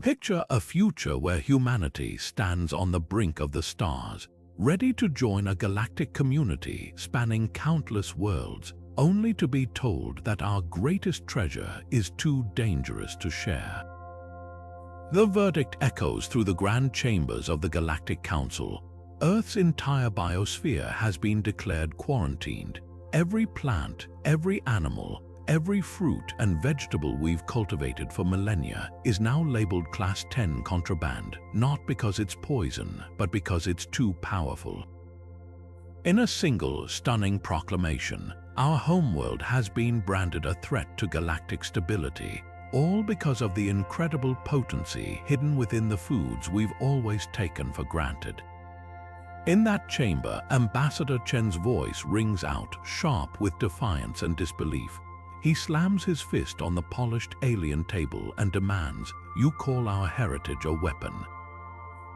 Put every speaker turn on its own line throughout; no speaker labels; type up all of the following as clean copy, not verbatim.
Picture a future where humanity stands on the brink of the stars, ready to join a galactic community spanning countless worlds, only to be told that our greatest treasure is too dangerous to share. The verdict echoes through the grand chambers of the Galactic Council. Earth's entire biosphere has been declared quarantined. Every plant, every animal, every fruit and vegetable we've cultivated for millennia is now labeled Class 10 contraband, not because it's poison, but because it's too powerful. In a single, stunning proclamation, our homeworld has been branded a threat to galactic stability, all because of the incredible potency hidden within the foods we've always taken for granted. In that chamber, Ambassador Chen's voice rings out, sharp with defiance and disbelief. He slams his fist on the polished alien table and demands, "You call our heritage a weapon?"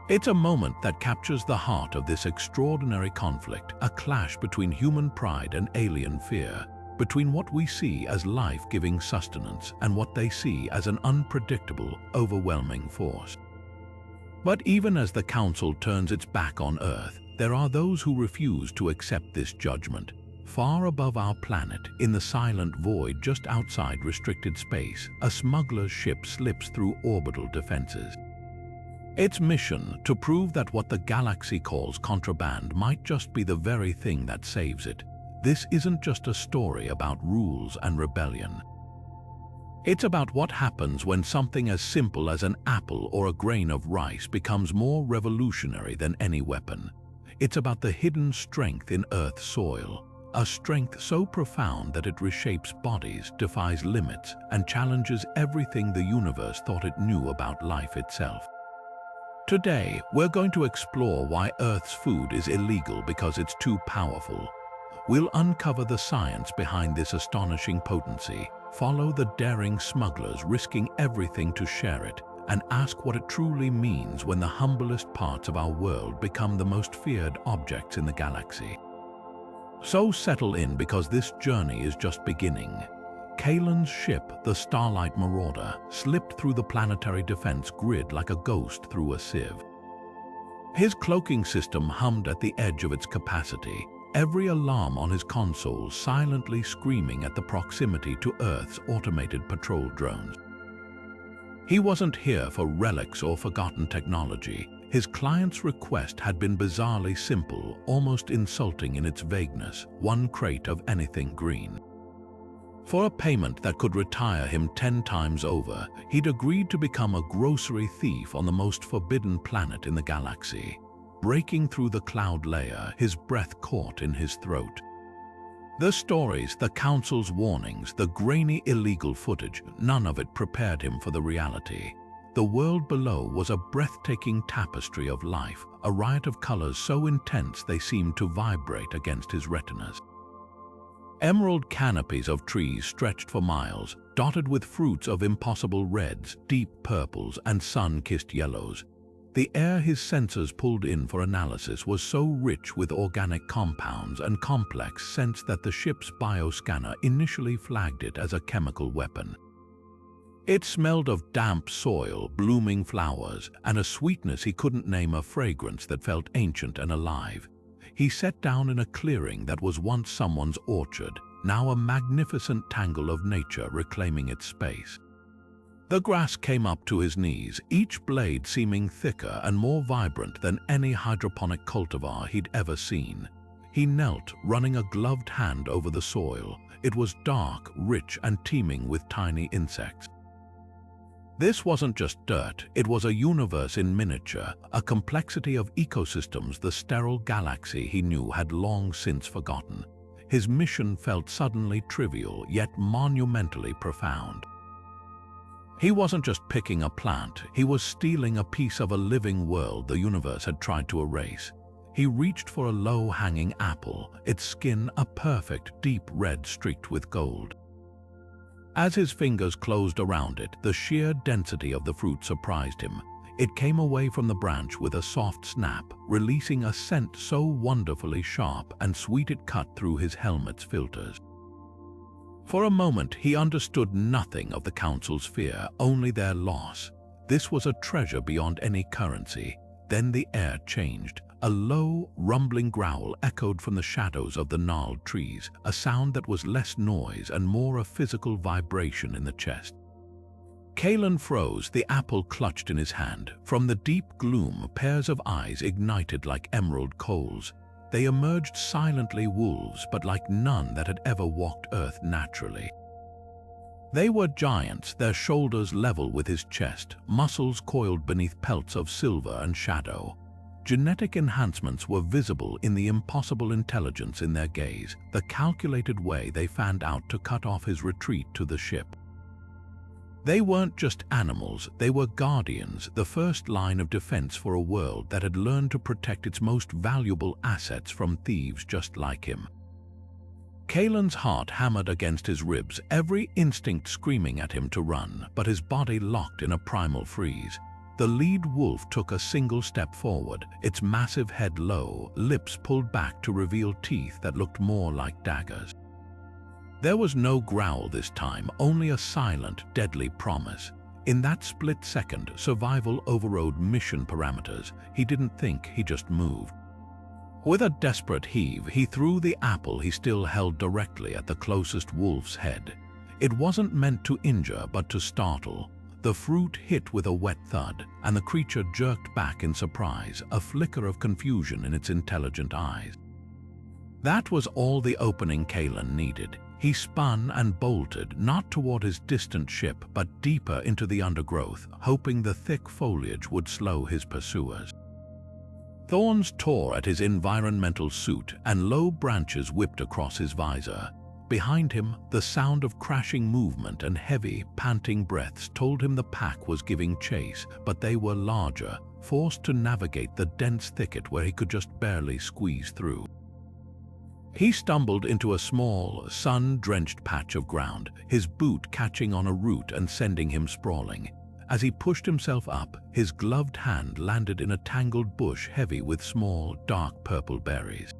It's a moment that captures the heart of this extraordinary conflict, a clash between human pride and alien fear, between what we see as life-giving sustenance and what they see as an unpredictable, overwhelming force. But even as the Council turns its back on Earth, there are those who refuse to accept this judgment. Far above our planet, in the silent void just outside restricted space, a smuggler's ship slips through orbital defenses. Its mission, to prove that what the galaxy calls contraband might just be the very thing that saves it. This isn't just a story about rules and rebellion. It's about what happens when something as simple as an apple or a grain of rice becomes more revolutionary than any weapon. It's about the hidden strength in Earth's soil, a strength so profound that it reshapes bodies, defies limits, and challenges everything the universe thought it knew about life itself. Today, we're going to explore why Earth's food is illegal because it's too powerful. We'll uncover the science behind this astonishing potency, follow the daring smugglers risking everything to share it, and ask what it truly means when the humblest parts of our world become the most feared objects in the galaxy. So settle in, because this journey is just beginning. Kaelen's ship, the Starlight Marauder, slipped through the planetary defense grid like a ghost through a sieve. His cloaking system hummed at the edge of its capacity, every alarm on his console silently screaming at the proximity to Earth's automated patrol drones. He wasn't here for relics or forgotten technology. His client's request had been bizarrely simple, almost insulting in its vagueness: one crate of anything green. For a payment that could retire him 10 times over, he'd agreed to become a grocery thief on the most forbidden planet in the galaxy. Breaking through the cloud layer, his breath caught in his throat. The stories, the Council's warnings, the grainy illegal footage, none of it prepared him for the reality. The world below was a breathtaking tapestry of life, a riot of colors so intense they seemed to vibrate against his retinas. Emerald canopies of trees stretched for miles, dotted with fruits of impossible reds, deep purples, and sun-kissed yellows. The air his sensors pulled in for analysis was so rich with organic compounds and complex scents that the ship's bioscanner initially flagged it as a chemical weapon. It smelled of damp soil, blooming flowers, and a sweetness he couldn't name, a fragrance that felt ancient and alive. He sat down in a clearing that was once someone's orchard, now a magnificent tangle of nature reclaiming its space. The grass came up to his knees, each blade seeming thicker and more vibrant than any hydroponic cultivar he'd ever seen. He knelt, running a gloved hand over the soil. It was dark, rich, and teeming with tiny insects. This wasn't just dirt, it was a universe in miniature, a complexity of ecosystems the sterile galaxy he knew had long since forgotten. His mission felt suddenly trivial, yet monumentally profound. He wasn't just picking a plant, he was stealing a piece of a living world the universe had tried to erase. He reached for a low-hanging apple, its skin a perfect deep red streaked with gold. As his fingers closed around it, the sheer density of the fruit surprised him. It came away from the branch with a soft snap, releasing a scent so wonderfully sharp and sweet it cut through his helmet's filters. For a moment, he understood nothing of the Council's fear, only their loss. This was a treasure beyond any currency. Then the air changed. A low, rumbling growl echoed from the shadows of the gnarled trees, a sound that was less noise and more a physical vibration in the chest. Kaelen froze, the apple clutched in his hand. From the deep gloom, pairs of eyes ignited like emerald coals. They emerged silently, wolves, but like none that had ever walked Earth naturally. They were giants, their shoulders level with his chest, muscles coiled beneath pelts of silver and shadow. Genetic enhancements were visible in the impossible intelligence in their gaze, the calculated way they fanned out to cut off his retreat to the ship. They weren't just animals, they were guardians, the first line of defense for a world that had learned to protect its most valuable assets from thieves just like him. Kaelen's heart hammered against his ribs, every instinct screaming at him to run, but his body locked in a primal freeze. The lead wolf took a single step forward, its massive head low, lips pulled back to reveal teeth that looked more like daggers. There was no growl this time, only a silent, deadly promise. In that split second, survival overrode mission parameters. He didn't think, he just moved. With a desperate heave, he threw the apple he still held directly at the closest wolf's head. It wasn't meant to injure, but to startle. The fruit hit with a wet thud, and the creature jerked back in surprise, a flicker of confusion in its intelligent eyes. That was all the opening Kaelen needed. He spun and bolted, not toward his distant ship, but deeper into the undergrowth, hoping the thick foliage would slow his pursuers. Thorns tore at his environmental suit, and low branches whipped across his visor. Behind him, the sound of crashing movement and heavy, panting breaths told him the pack was giving chase, but they were larger, forced to navigate the dense thicket where he could just barely squeeze through. He stumbled into a small, sun-drenched patch of ground, his boot catching on a root and sending him sprawling. As he pushed himself up, his gloved hand landed in a tangled bush heavy with small, dark purple berries.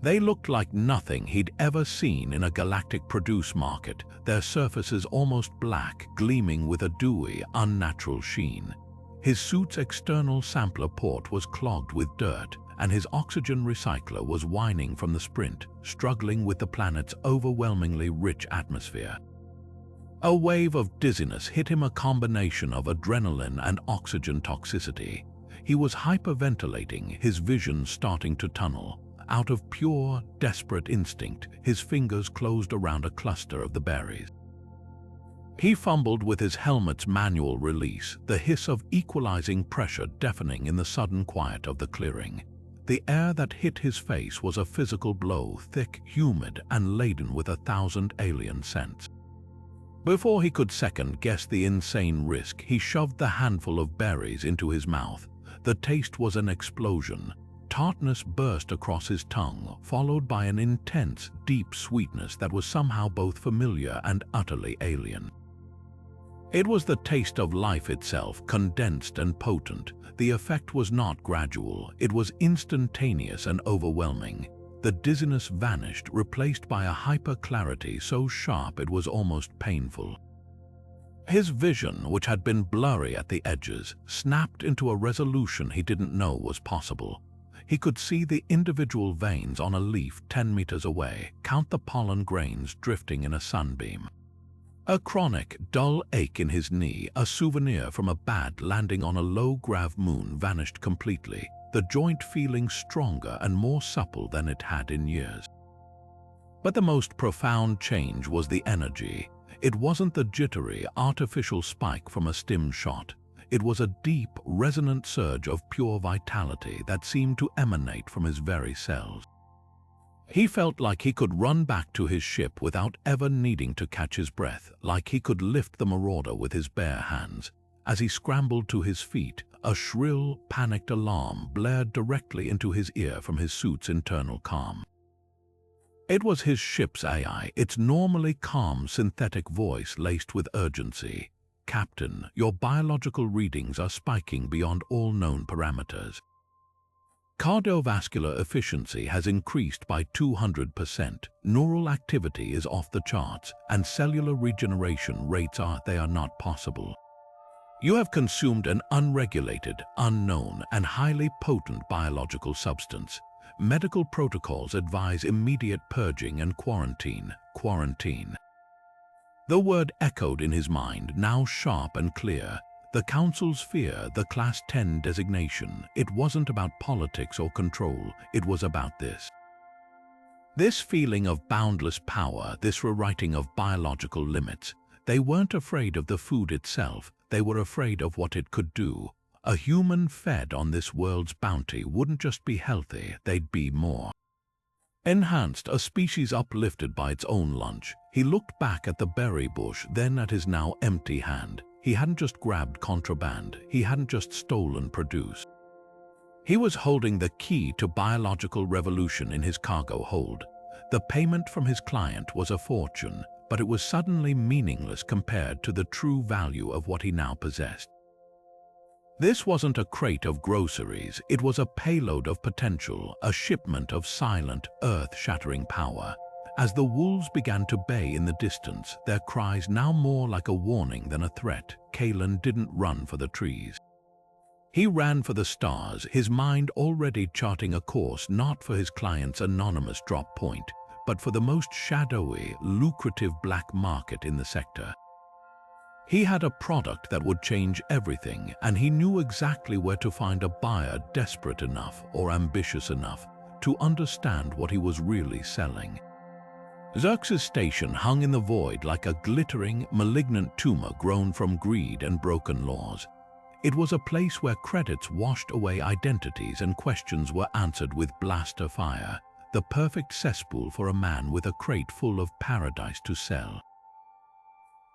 They looked like nothing he'd ever seen in a galactic produce market, their surfaces almost black, gleaming with a dewy, unnatural sheen. His suit's external sampler port was clogged with dirt, and his oxygen recycler was whining from the sprint, struggling with the planet's overwhelmingly rich atmosphere. A wave of dizziness hit him, a combination of adrenaline and oxygen toxicity. He was hyperventilating, his vision starting to tunnel. Out of pure, desperate instinct, his fingers closed around a cluster of the berries. He fumbled with his helmet's manual release, the hiss of equalizing pressure deafening in the sudden quiet of the clearing. The air that hit his face was a physical blow, thick, humid, and laden with 1,000 alien scents. Before he could second-guess the insane risk, he shoved the handful of berries into his mouth. The taste was an explosion. Tartness burst across his tongue, followed by an intense, deep sweetness that was somehow both familiar and utterly alien. It was the taste of life itself, condensed and potent. The effect was not gradual, it was instantaneous and overwhelming. The dizziness vanished, replaced by a hyper-clarity so sharp it was almost painful. His vision, which had been blurry at the edges, snapped into a resolution he didn't know was possible. He could see the individual veins on a leaf 10 meters away, count the pollen grains drifting in a sunbeam. A chronic, dull ache in his knee, a souvenir from a bad landing on a low-grav moon, vanished completely, the joint feeling stronger and more supple than it had in years. But the most profound change was the energy. It wasn't the jittery, artificial spike from a stim shot. It was a deep, resonant surge of pure vitality that seemed to emanate from his very cells. He felt like he could run back to his ship without ever needing to catch his breath, like he could lift the marauder with his bare hands. As he scrambled to his feet, a shrill, panicked alarm blared directly into his ear from his suit's internal comm. It was his ship's AI, its normally calm synthetic voice laced with urgency. "Captain, your biological readings are spiking beyond all known parameters. Cardiovascular efficiency has increased by 200%, neural activity is off the charts, and cellular regeneration rates are not possible. You have consumed an unregulated, unknown, and highly potent biological substance. Medical protocols advise immediate purging and quarantine. Quarantine. The word echoed in his mind, now sharp and clear. The Council's fear, the Class 10 designation. It wasn't about politics or control, it was about this. This feeling of boundless power, this rewriting of biological limits. They weren't afraid of the food itself, they were afraid of what it could do. A human fed on this world's bounty wouldn't just be healthy, they'd be more enhanced, a species uplifted by its own lunch. He looked back at the berry bush, then at his now empty hand. He hadn't just grabbed contraband, he hadn't just stolen produce. He was holding the key to biological revolution in his cargo hold. The payment from his client was a fortune, but it was suddenly meaningless compared to the true value of what he now possessed. This wasn't a crate of groceries, it was a payload of potential, a shipment of silent, earth-shattering power. As the wolves began to bay in the distance, their cries now more like a warning than a threat, Kaelen didn't run for the trees. He ran for the stars, his mind already charting a course not for his client's anonymous drop point, but for the most shadowy, lucrative black market in the sector. He had a product that would change everything, and he knew exactly where to find a buyer desperate enough or ambitious enough to understand what he was really selling. Xerxes' station hung in the void like a glittering, malignant tumor grown from greed and broken laws. It was a place where credits washed away identities and questions were answered with blaster fire, the perfect cesspool for a man with a crate full of paradise to sell.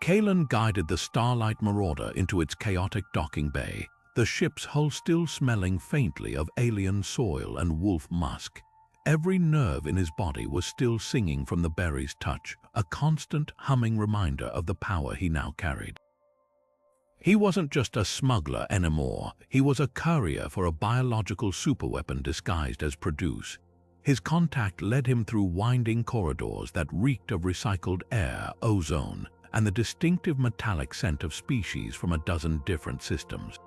Kaelen guided the Starlight Marauder into its chaotic docking bay, the ship's hull still smelling faintly of alien soil and wolf musk. Every nerve in his body was still singing from the berry's touch, a constant humming reminder of the power he now carried. He wasn't just a smuggler anymore, he was a courier for a biological superweapon disguised as produce. His contact led him through winding corridors that reeked of recycled air, ozone, and the distinctive metallic scent of species from a dozen different systems.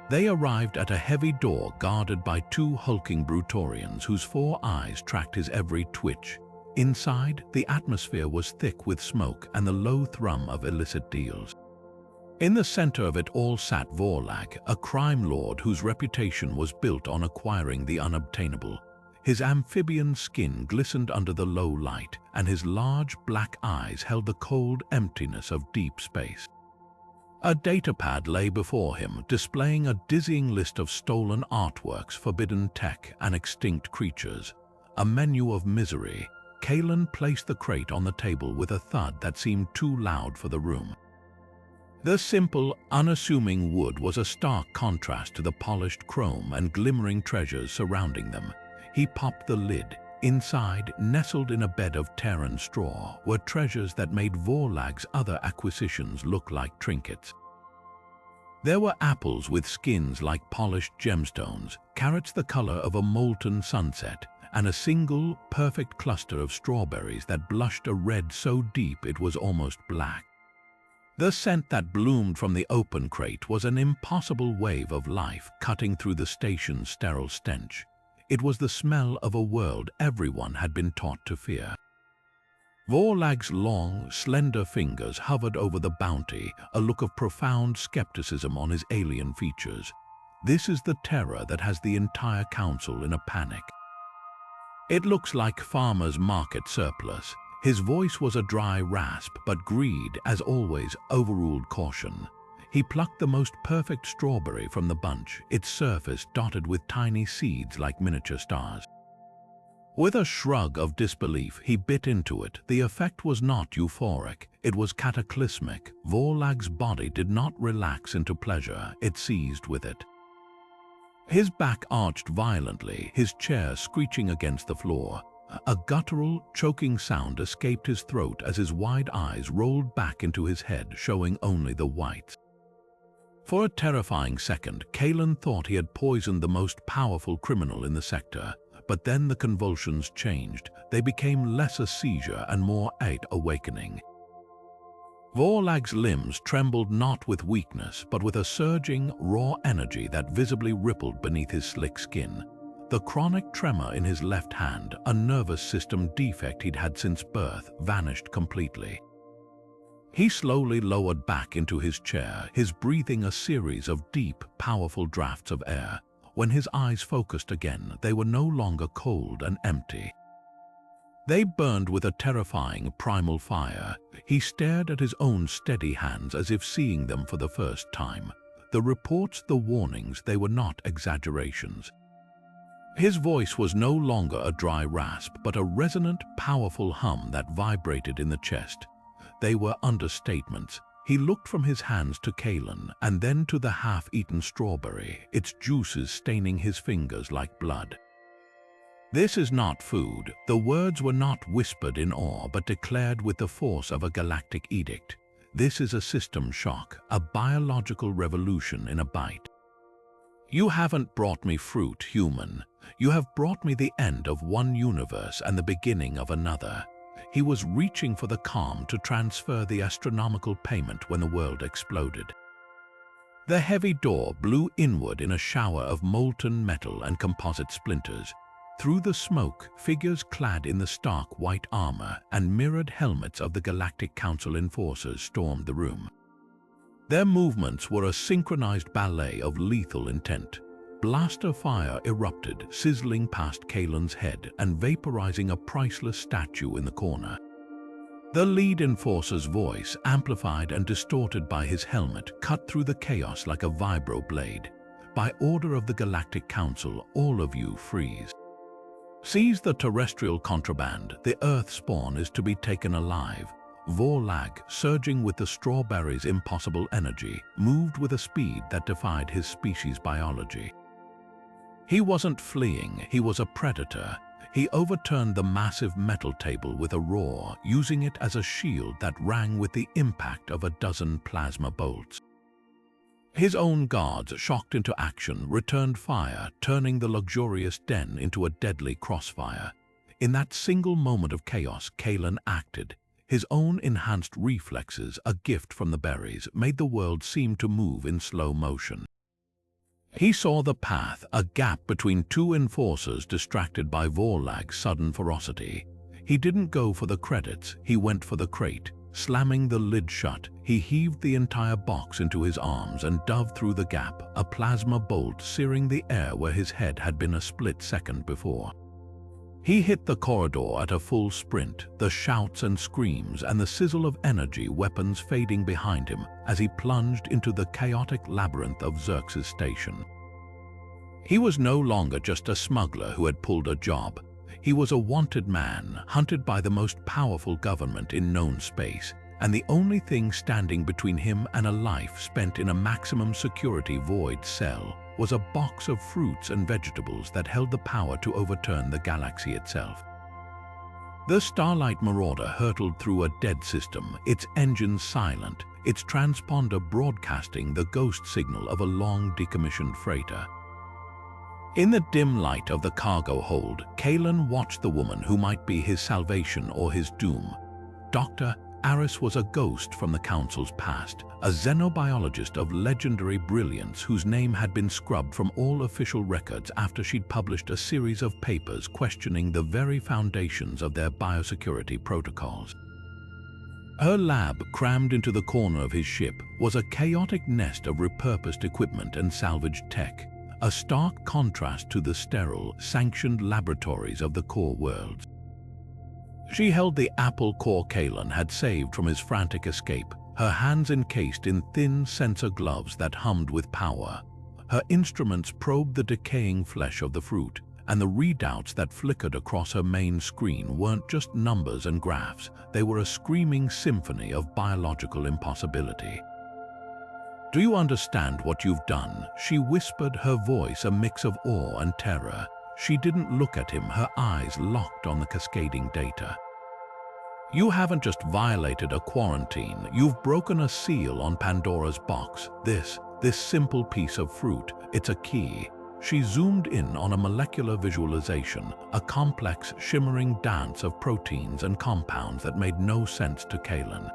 They arrived at a heavy door guarded by two hulking Brutorians whose 4 eyes tracked his every twitch. Inside, the atmosphere was thick with smoke and the low thrum of illicit deals. In the center of it all sat Vorlag, a crime lord whose reputation was built on acquiring the unobtainable. His amphibian skin glistened under the low light, and his large black eyes held the cold emptiness of deep space. A datapad lay before him, displaying a dizzying list of stolen artworks, forbidden tech, and extinct creatures. A menu of misery. Kaelen placed the crate on the table with a thud that seemed too loud for the room. The simple, unassuming wood was a stark contrast to the polished chrome and glimmering treasures surrounding them. He popped the lid. Inside, nestled in a bed of Terran straw, were treasures that made Vorlag's other acquisitions look like trinkets. There were apples with skins like polished gemstones, carrots the color of a molten sunset, and a single, perfect cluster of strawberries that blushed a red so deep it was almost black. The scent that bloomed from the open crate was an impossible wave of life cutting through the station's sterile stench. It was the smell of a world everyone had been taught to fear. Vorlag's long, slender fingers hovered over the bounty, a look of profound skepticism on his alien features. This is the terror that has the entire council in a panic. It looks like farmer's market surplus. His voice was a dry rasp, but greed, as always, overruled caution. He plucked the most perfect strawberry from the bunch, its surface dotted with tiny seeds like miniature stars. With a shrug of disbelief, he bit into it. The effect was not euphoric, it was cataclysmic. Vorlag's body did not relax into pleasure, it seized with it. His back arched violently, his chair screeching against the floor. A guttural, choking sound escaped his throat as his wide eyes rolled back into his head, showing only the whites. For a terrifying second, Kaelen thought he had poisoned the most powerful criminal in the sector, but then the convulsions changed. They became less a seizure and more an awakening. Vorlag's limbs trembled not with weakness, but with a surging, raw energy that visibly rippled beneath his slick skin. The chronic tremor in his left hand, a nervous system defect he'd had since birth, vanished completely. He slowly lowered back into his chair, his breathing a series of deep, powerful drafts of air. When his eyes focused again, they were no longer cold and empty. They burned with a terrifying primal fire. He stared at his own steady hands as if seeing them for the first time. The reports, the warnings, they were not exaggerations. His voice was no longer a dry rasp, but a resonant, powerful hum that vibrated in the chest. They were understatements. He looked from his hands to Kaelen and then to the half-eaten strawberry, its juices staining his fingers like blood. "This is not food." The words were not whispered in awe, but declared with the force of a galactic edict. "This is a system shock, a biological revolution in a bite. You haven't brought me fruit, human. You have brought me the end of one universe and the beginning of another." He was reaching for the calm to transfer the astronomical payment when the world exploded. The heavy door blew inward in a shower of molten metal and composite splinters. Through the smoke, figures clad in the stark white armor and mirrored helmets of the Galactic Council enforcers stormed the room. Their movements were a synchronized ballet of lethal intent. Blaster fire erupted, sizzling past Kaelen's head and vaporizing a priceless statue in the corner. The lead enforcer's voice, amplified and distorted by his helmet, cut through the chaos like a vibro blade. "By order of the Galactic Council, all of you freeze. Seize the terrestrial contraband. The Earth spawn is to be taken alive." Vorlag, surging with the strawberry's impossible energy, moved with a speed that defied his species' biology. He wasn't fleeing, he was a predator. He overturned the massive metal table with a roar, using it as a shield that rang with the impact of a dozen plasma bolts. His own guards, shocked into action, returned fire, turning the luxurious den into a deadly crossfire. In that single moment of chaos, Kaelen acted. His own enhanced reflexes, a gift from the berries, made the world seem to move in slow motion. He saw the path, a gap between two enforcers distracted by Vorlag's sudden ferocity. He didn't go for the credits, he went for the crate. Slamming the lid shut, he heaved the entire box into his arms and dove through the gap, a plasma bolt searing the air where his head had been a split second before. He hit the corridor at a full sprint, the shouts and screams and the sizzle of energy weapons fading behind him as he plunged into the chaotic labyrinth of Xerxes Station. He was no longer just a smuggler who had pulled a job. He was a wanted man, hunted by the most powerful government in known space, and the only thing standing between him and a life spent in a maximum security void cell was a box of fruits and vegetables that held the power to overturn the galaxy itself. The Starlight Marauder hurtled through a dead system, its engines silent, its transponder broadcasting the ghost signal of a long decommissioned freighter. In the dim light of the cargo hold, Kaelen watched the woman who might be his salvation or his doom. Dr. Aris was a ghost from the Council's past, a xenobiologist of legendary brilliance whose name had been scrubbed from all official records after she'd published a series of papers questioning the very foundations of their biosecurity protocols. Her lab, crammed into the corner of his ship, was a chaotic nest of repurposed equipment and salvaged tech, a stark contrast to the sterile, sanctioned laboratories of the core worlds. She held the apple core Kaelen had saved from his frantic escape, her hands encased in thin sensor gloves that hummed with power. Her instruments probed the decaying flesh of the fruit, and the readouts that flickered across her main screen weren't just numbers and graphs, they were a screaming symphony of biological impossibility. "Do you understand what you've done?" she whispered, her voice a mix of awe and terror. She didn't look at him, her eyes locked on the cascading data. "You haven't just violated a quarantine, you've broken a seal on Pandora's box. This simple piece of fruit, it's a key." She zoomed in on a molecular visualization, a complex, shimmering dance of proteins and compounds that made no sense to Kaelen.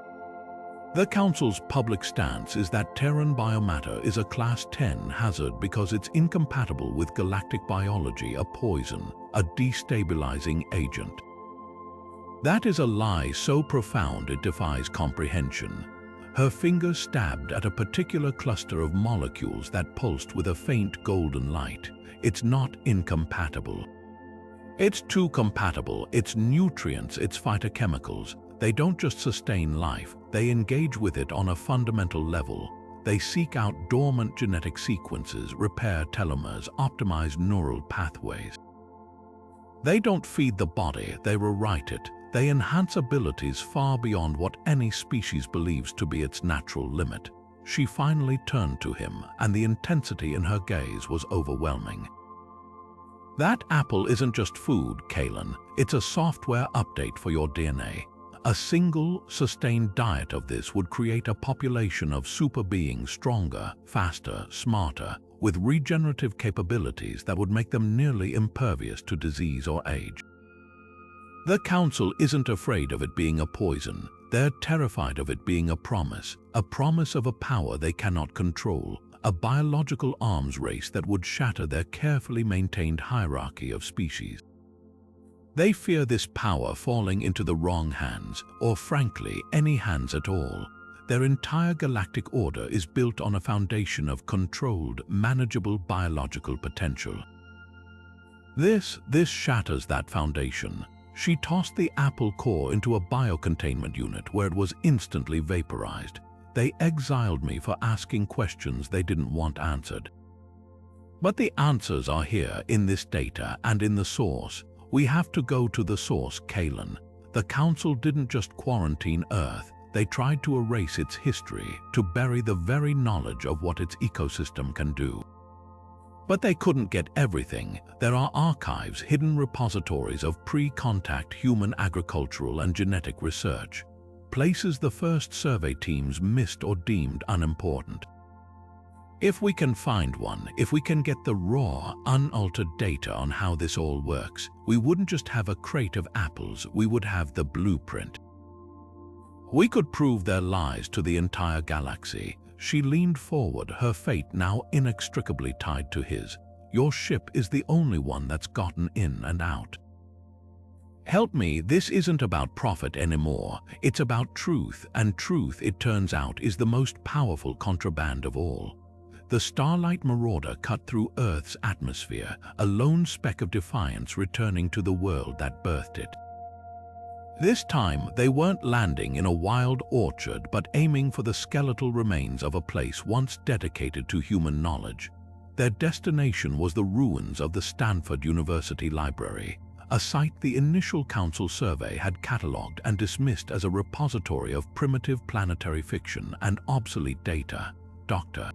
The Council's public stance is that Terran biomatter is a Class 10 hazard because it's incompatible with galactic biology, a poison, a destabilizing agent. That is a lie so profound it defies comprehension. Her finger stabbed at a particular cluster of molecules that pulsed with a faint golden light. It's not incompatible. It's too compatible. Its nutrients, its phytochemicals, they don't just sustain life, they engage with it on a fundamental level. They seek out dormant genetic sequences, repair telomeres, optimize neural pathways. They don't feed the body, they rewrite it. They enhance abilities far beyond what any species believes to be its natural limit. She finally turned to him, and the intensity in her gaze was overwhelming. That apple isn't just food, Kaelen. It's a software update for your DNA. A single, sustained diet of this would create a population of super beings stronger, faster, smarter, with regenerative capabilities that would make them nearly impervious to disease or age. The Council isn't afraid of it being a poison. They're terrified of it being a promise of a power they cannot control, a biological arms race that would shatter their carefully maintained hierarchy of species. They fear this power falling into the wrong hands, or frankly, any hands at all. Their entire galactic order is built on a foundation of controlled, manageable biological potential. This shatters that foundation. She tossed the apple core into a biocontainment unit where it was instantly vaporized. They exiled me for asking questions they didn't want answered. But the answers are here in this data and in the source. We have to go to the source, Kaelen. The Council didn't just quarantine Earth. They tried to erase its history, to bury the very knowledge of what its ecosystem can do. But they couldn't get everything. There are archives, hidden repositories of pre-contact human agricultural and genetic research, places the first survey teams missed or deemed unimportant. If we can find one, if we can get the raw, unaltered data on how this all works, we wouldn't just have a crate of apples, we would have the blueprint. We could prove their lies to the entire galaxy. She leaned forward, her fate now inextricably tied to his. Your ship is the only one that's gotten in and out. Help me, this isn't about profit anymore. It's about truth, and truth, it turns out, is the most powerful contraband of all. The Starlight Marauder cut through Earth's atmosphere, a lone speck of defiance returning to the world that birthed it. This time, they weren't landing in a wild orchard, but aiming for the skeletal remains of a place once dedicated to human knowledge. Their destination was the ruins of the Stanford University Library, a site the initial Council survey had catalogued and dismissed as a repository of primitive planetary fiction and obsolete data. Dr.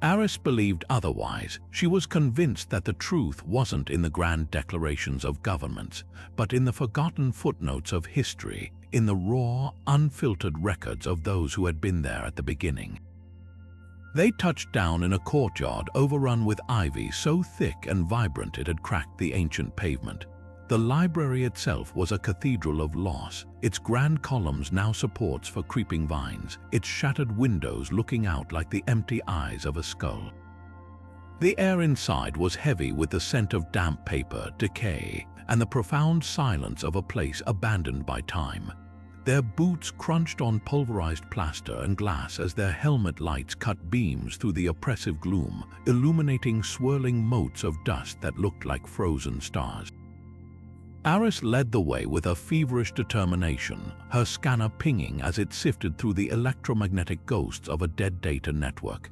Aris believed otherwise. She was convinced that the truth wasn't in the grand declarations of governments, but in the forgotten footnotes of history, in the raw, unfiltered records of those who had been there at the beginning. They touched down in a courtyard overrun with ivy so thick and vibrant it had cracked the ancient pavement. The library itself was a cathedral of loss, its grand columns now supports for creeping vines, its shattered windows looking out like the empty eyes of a skull. The air inside was heavy with the scent of damp paper, decay, and the profound silence of a place abandoned by time. Their boots crunched on pulverized plaster and glass as their helmet lights cut beams through the oppressive gloom, illuminating swirling motes of dust that looked like frozen stars. Aris led the way with a feverish determination, her scanner pinging as it sifted through the electromagnetic ghosts of a dead data network.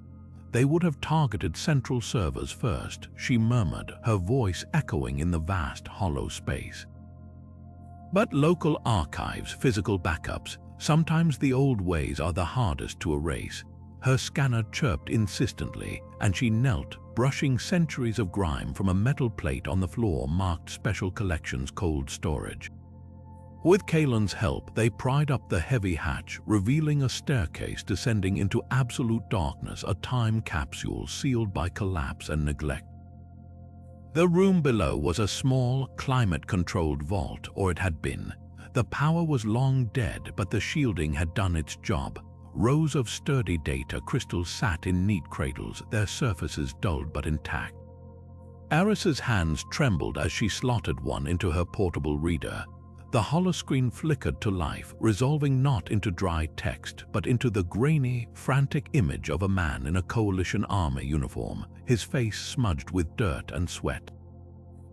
They would have targeted central servers first, she murmured, her voice echoing in the vast, hollow space. But local archives, physical backups, sometimes the old ways are the hardest to erase. Her scanner chirped insistently, and she knelt, brushing centuries of grime from a metal plate on the floor marked Special Collections Cold Storage. With Kaelen's help, they pried up the heavy hatch, revealing a staircase descending into absolute darkness, a time capsule sealed by collapse and neglect. The room below was a small, climate-controlled vault, or it had been. The power was long dead, but the shielding had done its job. Rows of sturdy data crystals sat in neat cradles, their surfaces dulled but intact. Eris's hands trembled as she slotted one into her portable reader. The holoscreen flickered to life, resolving not into dry text, but into the grainy, frantic image of a man in a coalition army uniform, his face smudged with dirt and sweat.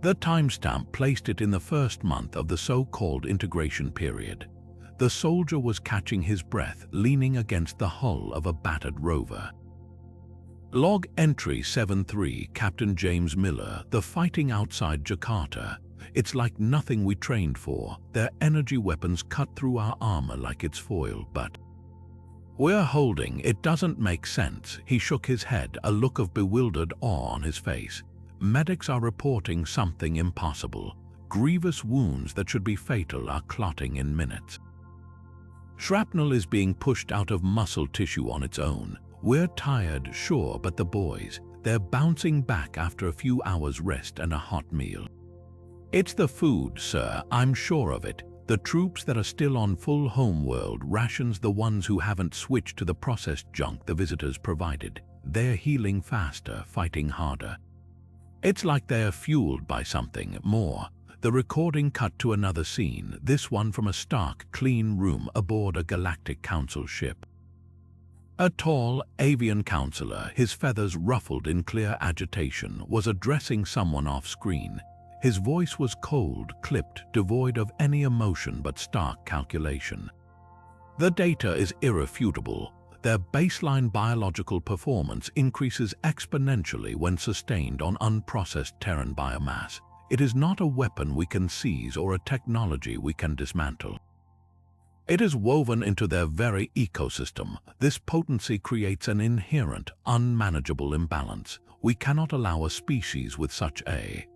The timestamp placed it in the first month of the so-called integration period. The soldier was catching his breath, leaning against the hull of a battered rover. Log entry 7-3, Captain James Miller, the fighting outside Jakarta. It's like nothing we trained for. Their energy weapons cut through our armor like it's foil, but we're holding. It doesn't make sense. He shook his head, a look of bewildered awe on his face. Medics are reporting something impossible. Grievous wounds that should be fatal are clotting in minutes. Shrapnel is being pushed out of muscle tissue on its own. We're tired, sure, but the boys, they're bouncing back after a few hours rest and a hot meal. It's the food, sir, I'm sure of it. The troops that are still on full homeworld rations, the ones who haven't switched to the processed junk the visitors provided. They're healing faster, fighting harder. It's like they're fueled by something more. The recording cut to another scene, this one from a stark, clean room aboard a Galactic Council ship. A tall, avian counselor, his feathers ruffled in clear agitation, was addressing someone off-screen. His voice was cold, clipped, devoid of any emotion but stark calculation. The data is irrefutable. Their baseline biological performance increases exponentially when sustained on unprocessed Terran biomass. It is not a weapon we can seize or a technology we can dismantle. It is woven into their very ecosystem. This potency creates an inherent, unmanageable imbalance. We cannot allow a species with such a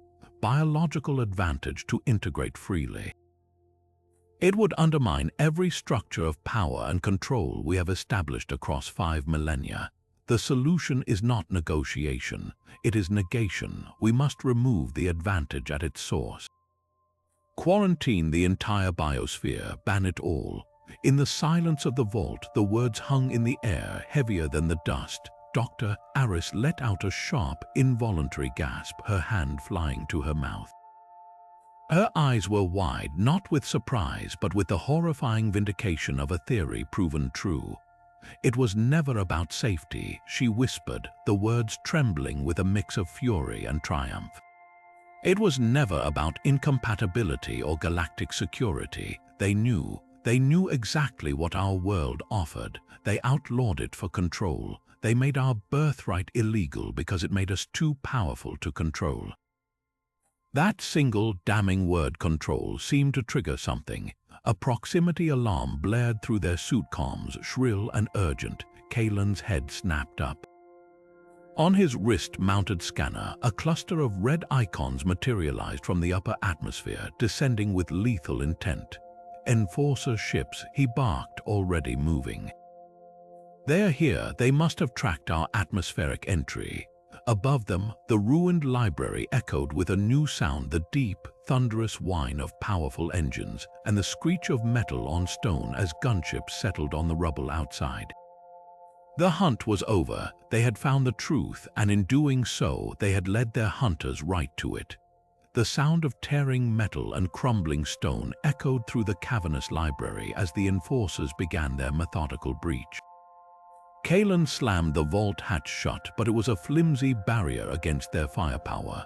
biological advantage to integrate freely. It would undermine every structure of power and control we have established across 5 millennia. The solution is not negotiation, it is negation. We must remove the advantage at its source. Quarantine the entire biosphere, ban it all. In the silence of the vault, the words hung in the air, heavier than the dust. Dr. Aris let out a sharp, involuntary gasp, her hand flying to her mouth. Her eyes were wide, not with surprise, but with the horrifying vindication of a theory proven true. It was never about safety, she whispered, the words trembling with a mix of fury and triumph. It was never about incompatibility or galactic security. They knew exactly what our world offered. They outlawed it for control. They made our birthright illegal because it made us too powerful to control. That single damning word, control, seemed to trigger something. A proximity alarm blared through their suit comms, shrill and urgent. Kaelen's head snapped up. On his wrist-mounted scanner, a cluster of red icons materialized from the upper atmosphere, descending with lethal intent. Enforcer ships, he barked, already moving. They're here. They must have tracked our atmospheric entry. Above them, the ruined library echoed with a new sound, the deep, thunderous whine of powerful engines and the screech of metal on stone as gunships settled on the rubble outside. The hunt was over. They had found the truth, and in doing so, they had led their hunters right to it. The sound of tearing metal and crumbling stone echoed through the cavernous library as the enforcers began their methodical breach. Kaelen slammed the vault hatch shut, but it was a flimsy barrier against their firepower.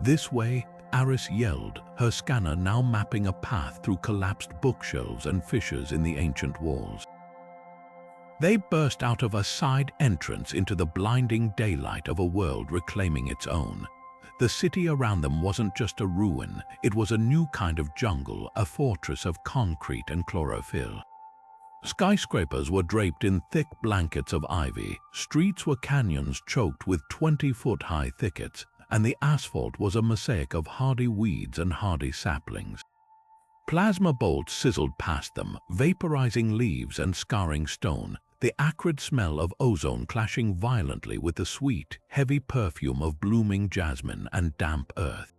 This way, Aris yelled, her scanner now mapping a path through collapsed bookshelves and fissures in the ancient walls. They burst out of a side entrance into the blinding daylight of a world reclaiming its own. The city around them wasn't just a ruin, it was a new kind of jungle, a fortress of concrete and chlorophyll. Skyscrapers were draped in thick blankets of ivy, streets were canyons choked with 20-foot-high thickets, and the asphalt was a mosaic of hardy weeds and hardy saplings. Plasma bolts sizzled past them, vaporizing leaves and scarring stone, the acrid smell of ozone clashing violently with the sweet, heavy perfume of blooming jasmine and damp earth.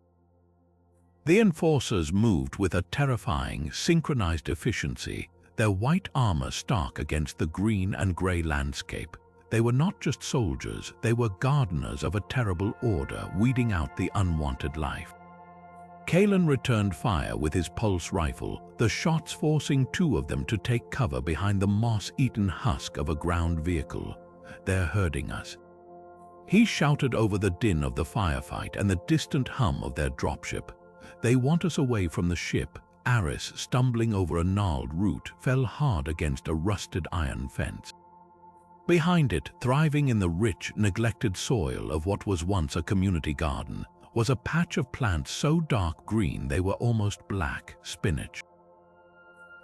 The enforcers moved with a terrifying, synchronized efficiency. their white armor stark against the green and grey landscape. They were not just soldiers, they were gardeners of a terrible order, weeding out the unwanted life. Kaelen returned fire with his pulse rifle, the shots forcing two of them to take cover behind the moss-eaten husk of a ground vehicle. "They're herding us." He shouted over the din of the firefight and the distant hum of their dropship. "They want us away from the ship." Aris, stumbling over a gnarled root, fell hard against a rusted iron fence. Behind it, thriving in the rich, neglected soil of what was once a community garden, was a patch of plants so dark green they were almost black, spinach.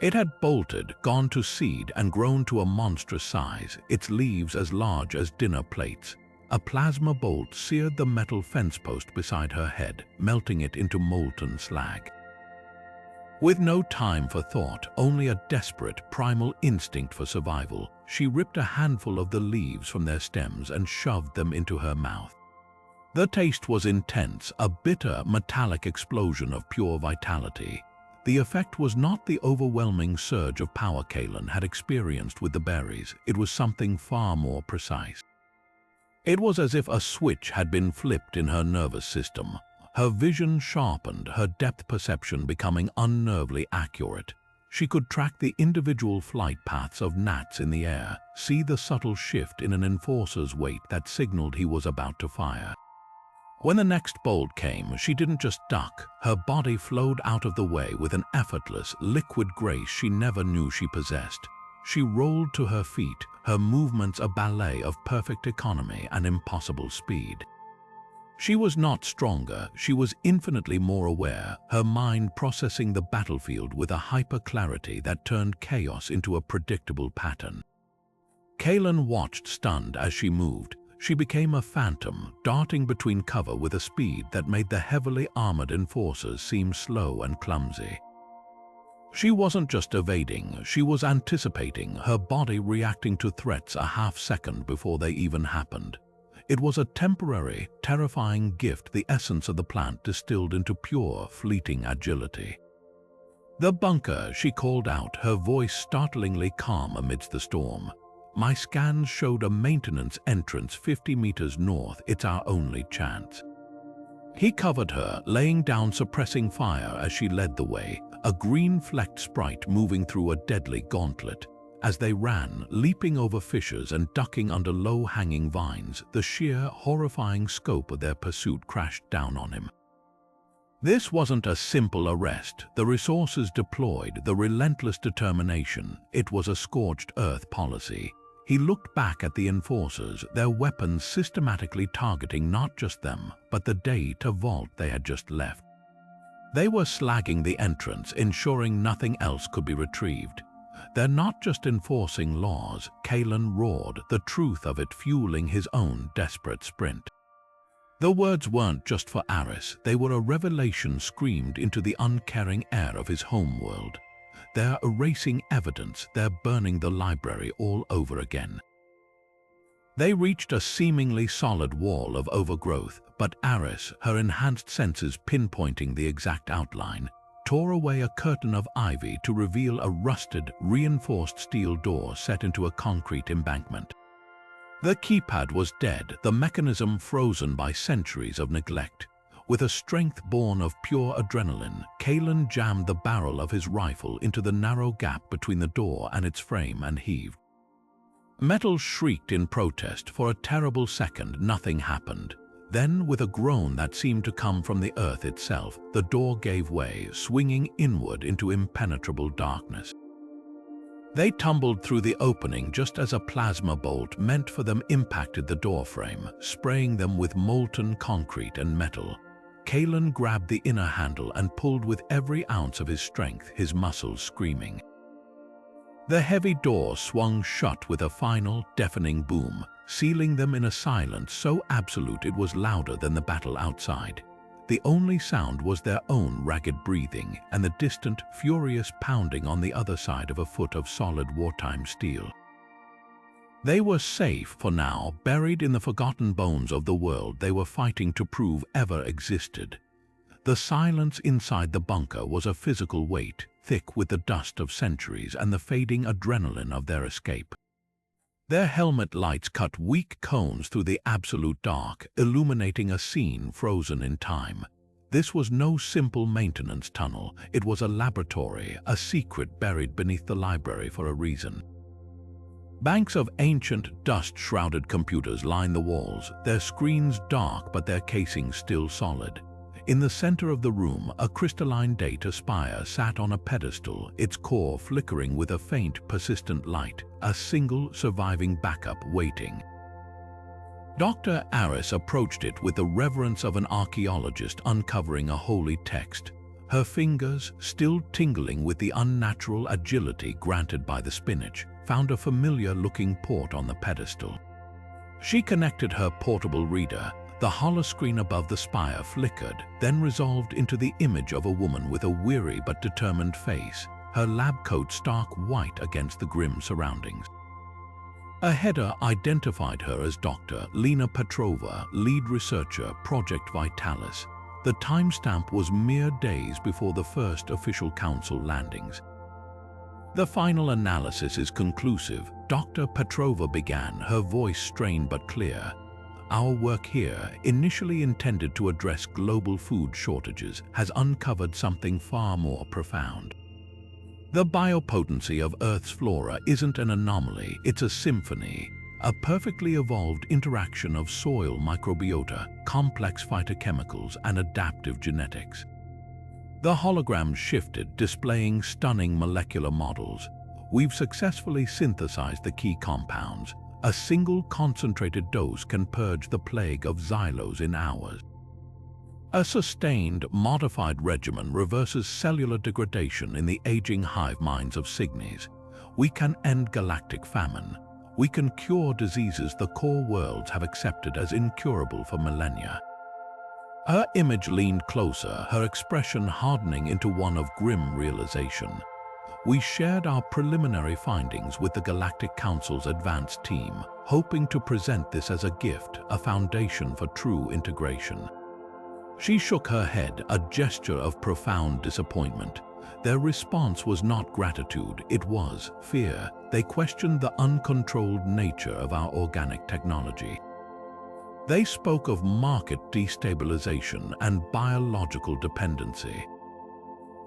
It had bolted, gone to seed, and grown to a monstrous size, its leaves as large as dinner plates. A plasma bolt seared the metal fence post beside her head, melting it into molten slag. With no time for thought, only a desperate, primal instinct for survival, she ripped a handful of the leaves from their stems and shoved them into her mouth. The taste was intense, a bitter, metallic explosion of pure vitality. The effect was not the overwhelming surge of power Kaelen had experienced with the berries. It was something far more precise. It was as if a switch had been flipped in her nervous system. Her vision sharpened, her depth perception becoming unnervingly accurate. She could track the individual flight paths of gnats in the air, see the subtle shift in an enforcer's weight that signaled he was about to fire. When the next bolt came, she didn't just duck. Her body flowed out of the way with an effortless, liquid grace she never knew she possessed. She rolled to her feet, her movements a ballet of perfect economy and impossible speed. She was not stronger, she was infinitely more aware, her mind processing the battlefield with a hyper-clarity that turned chaos into a predictable pattern. Kaelen watched stunned as she moved. She became a phantom, darting between cover with a speed that made the heavily armored enforcers seem slow and clumsy. She wasn't just evading, she was anticipating, her body reacting to threats a half-second before they even happened. It was a temporary, terrifying gift, the essence of the plant distilled into pure, fleeting agility. "The bunker," she called out, her voice startlingly calm amidst the storm. "My scans showed a maintenance entrance 50 meters north. It's our only chance." He covered her, laying down suppressing fire as she led the way, a green-flecked sprite moving through a deadly gauntlet. As they ran, leaping over fissures and ducking under low-hanging vines, the sheer, horrifying scope of their pursuit crashed down on him. This wasn't a simple arrest. The resources deployed, the relentless determination. It was a scorched earth policy. He looked back at the enforcers, their weapons systematically targeting not just them, but the data vault they had just left. They were slagging the entrance, ensuring nothing else could be retrieved. "They're not just enforcing laws," Kaelen roared, the truth of it fueling his own desperate sprint. The words weren't just for Aris, they were a revelation screamed into the uncaring air of his homeworld. They're erasing evidence, they're burning the library all over again. They reached a seemingly solid wall of overgrowth, but Aris, her enhanced senses pinpointing the exact outline, tore away a curtain of ivy to reveal a rusted, reinforced steel door set into a concrete embankment. The keypad was dead, the mechanism frozen by centuries of neglect. With a strength born of pure adrenaline, Kaelen jammed the barrel of his rifle into the narrow gap between the door and its frame and heaved. Metal shrieked in protest. For a terrible second, nothing happened. Then, with a groan that seemed to come from the earth itself, the door gave way, swinging inward into impenetrable darkness. They tumbled through the opening just as a plasma bolt meant for them impacted the doorframe, spraying them with molten concrete and metal. Kaelen grabbed the inner handle and pulled with every ounce of his strength, his muscles screaming. The heavy door swung shut with a final, deafening boom, sealing them in a silence so absolute it was louder than the battle outside. The only sound was their own ragged breathing and the distant, furious pounding on the other side of a foot of solid wartime steel. They were safe for now, buried in the forgotten bones of the world they were fighting to prove ever existed. The silence inside the bunker was a physical weight, thick with the dust of centuries and the fading adrenaline of their escape. Their helmet lights cut weak cones through the absolute dark, illuminating a scene frozen in time. This was no simple maintenance tunnel. It was a laboratory, a secret buried beneath the library for a reason. Banks of ancient, dust-shrouded computers line the walls, their screens dark but their casings still solid. In the center of the room, a crystalline data spire sat on a pedestal, its core flickering with a faint, persistent light, a single surviving backup waiting. Dr. Aris approached it with the reverence of an archaeologist uncovering a holy text, her fingers, still tingling with the unnatural agility granted by the spinach, found a familiar-looking port on the pedestal. She connected her portable reader. The holoscreen above the spire flickered, then resolved into the image of a woman with a weary but determined face, her lab coat stark white against the grim surroundings. A header identified her as Dr. Lena Petrova, lead researcher, Project Vitalis. The timestamp was mere days before the first official council landings. The final analysis is conclusive, Dr. Petrova began, her voice strained but clear. Our work here, initially intended to address global food shortages, has uncovered something far more profound. The biopotency of Earth's flora isn't an anomaly, it's a symphony, a perfectly evolved interaction of soil microbiota, complex phytochemicals, and adaptive genetics. The holograms shifted, displaying stunning molecular models. We've successfully synthesized the key compounds. A single concentrated dose can purge the plague of xylose in hours. A sustained, modified regimen reverses cellular degradation in the aging hive minds of Cygnes. We can end galactic famine. We can cure diseases the core worlds have accepted as incurable for millennia. Her image leaned closer, her expression hardening into one of grim realization. We shared our preliminary findings with the Galactic Council's advanced team, hoping to present this as a gift, a foundation for true integration. She shook her head, a gesture of profound disappointment. Their response was not gratitude, it was fear. They questioned the uncontrolled nature of our organic technology. They spoke of market destabilization and biological dependency.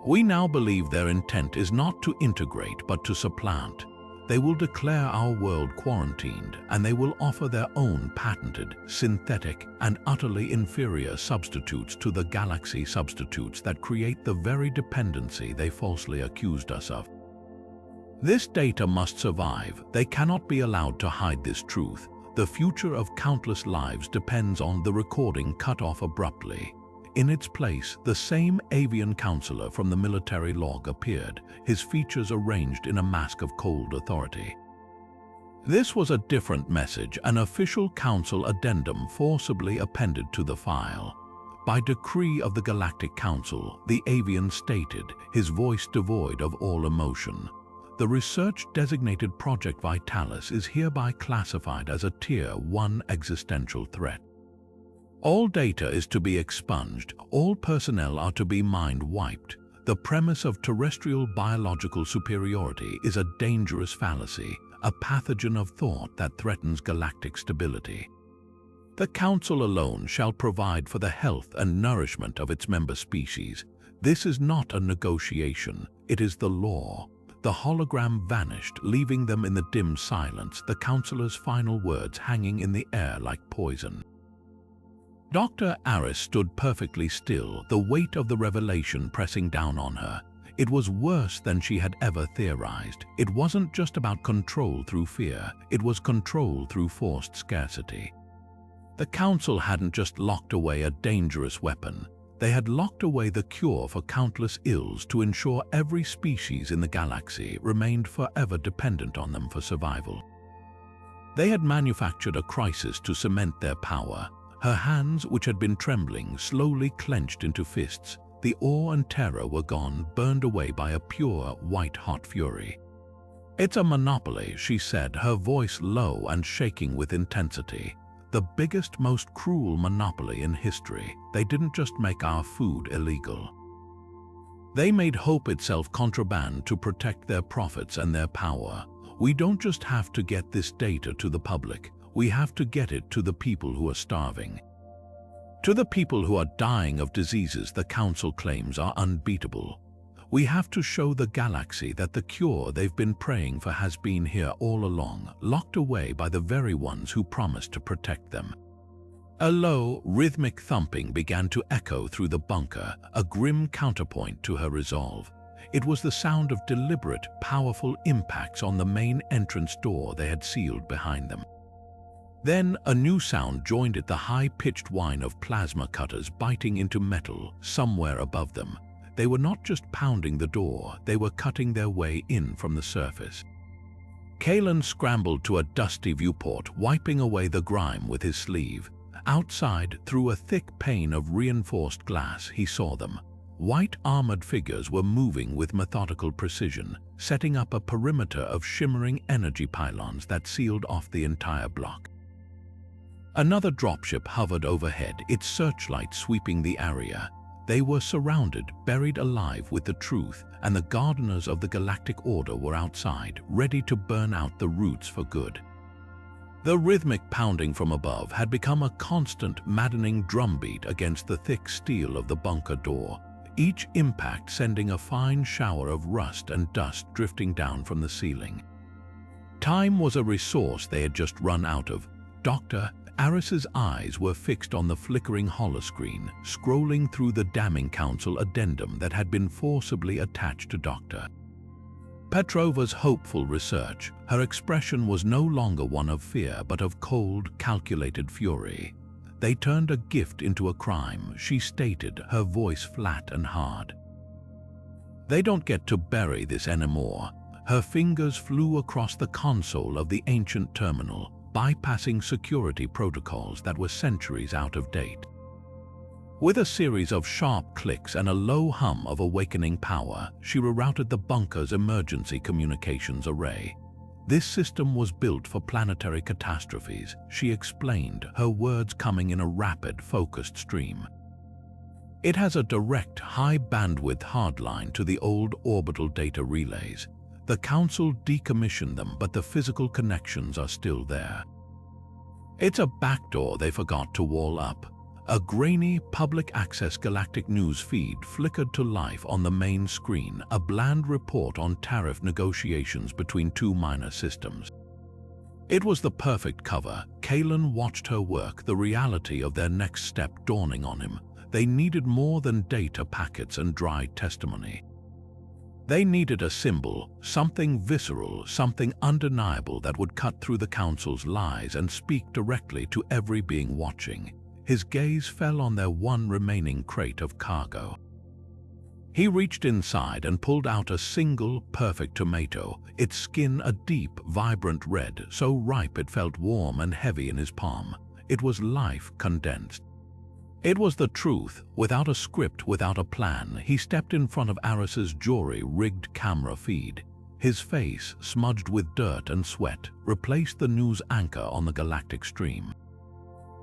We now believe their intent is not to integrate but to supplant. They will declare our world quarantined, and they will offer their own patented, synthetic, and utterly inferior substitutes to the galaxy substitutes that create the very dependency they falsely accused us of. This data must survive. They cannot be allowed to hide this truth. The future of countless lives depends on the recording cut off abruptly. In its place, the same avian counselor from the military log appeared, his features arranged in a mask of cold authority. This was a different message, an official council addendum forcibly appended to the file. By decree of the Galactic Council, the avian stated, his voice devoid of all emotion. The research-designated Project Vitalis is hereby classified as a Tier 1 existential threat. All data is to be expunged, all personnel are to be mind-wiped. The premise of terrestrial biological superiority is a dangerous fallacy, a pathogen of thought that threatens galactic stability. The Council alone shall provide for the health and nourishment of its member species. This is not a negotiation, it is the law. The hologram vanished, leaving them in the dim silence, the Councilor's final words hanging in the air like poison. Dr. Aris stood perfectly still, the weight of the revelation pressing down on her. It was worse than she had ever theorized. It wasn't just about control through fear, it was control through forced scarcity. The Council hadn't just locked away a dangerous weapon. They had locked away the cure for countless ills to ensure every species in the galaxy remained forever dependent on them for survival. They had manufactured a crisis to cement their power. Her hands, which had been trembling, slowly clenched into fists. The awe and terror were gone, burned away by a pure, white-hot fury. "It's a monopoly," she said, her voice low and shaking with intensity. the biggest, most cruel monopoly in history. They didn't just make our food illegal. They made hope itself contraband to protect their profits and their power. We don't just have to get this data to the public, we have to get it to the people who are starving. To the people who are dying of diseases the Council claims are unbeatable. We have to show the galaxy that the cure they've been praying for has been here all along, locked away by the very ones who promised to protect them. A low, rhythmic thumping began to echo through the bunker, a grim counterpoint to her resolve. It was the sound of deliberate, powerful impacts on the main entrance door they had sealed behind them. Then a new sound joined it, the high-pitched whine of plasma cutters biting into metal somewhere above them. They were not just pounding the door, they were cutting their way in from the surface. Kaelen scrambled to a dusty viewport, wiping away the grime with his sleeve. Outside, through a thick pane of reinforced glass, he saw them. White armored figures were moving with methodical precision, setting up a perimeter of shimmering energy pylons that sealed off the entire block. Another dropship hovered overhead, its searchlight sweeping the area. They were surrounded, buried alive with the truth, and the gardeners of the Galactic Order were outside, ready to burn out the roots for good. The rhythmic pounding from above had become a constant, maddening drumbeat against the thick steel of the bunker door, each impact sending a fine shower of rust and dust drifting down from the ceiling. Time was a resource they had just run out of. Dr. Aris's eyes were fixed on the flickering holoscreen, scrolling through the damning Council addendum that had been forcibly attached to Dr. Petrova's hopeful research. Her expression was no longer one of fear, but of cold, calculated fury. They turned a gift into a crime, she stated, her voice flat and hard. They don't get to bury this anymore. Her fingers flew across the console of the ancient terminal, bypassing security protocols that were centuries out of date. With a series of sharp clicks and a low hum of awakening power, she rerouted the bunker's emergency communications array. This system was built for planetary catastrophes, she explained, her words coming in a rapid, focused stream. It has a direct, high-bandwidth hardline to the old orbital data relays. The Council decommissioned them, but the physical connections are still there. It's a backdoor they forgot to wall up. A grainy, public-access galactic news feed flickered to life on the main screen, a bland report on tariff negotiations between two minor systems. It was the perfect cover. Kaelen watched her work, the reality of their next step dawning on him. They needed more than data packets and dry testimony. They needed a symbol, something visceral, something undeniable that would cut through the Council's lies and speak directly to every being watching. His gaze fell on their one remaining crate of cargo. He reached inside and pulled out a single, perfect tomato, its skin a deep, vibrant red, so ripe it felt warm and heavy in his palm. It was life condensed. It was the truth. Without a script, without a plan, he stepped in front of Aris's jury-rigged camera feed. His face, smudged with dirt and sweat, replaced the news anchor on the galactic stream.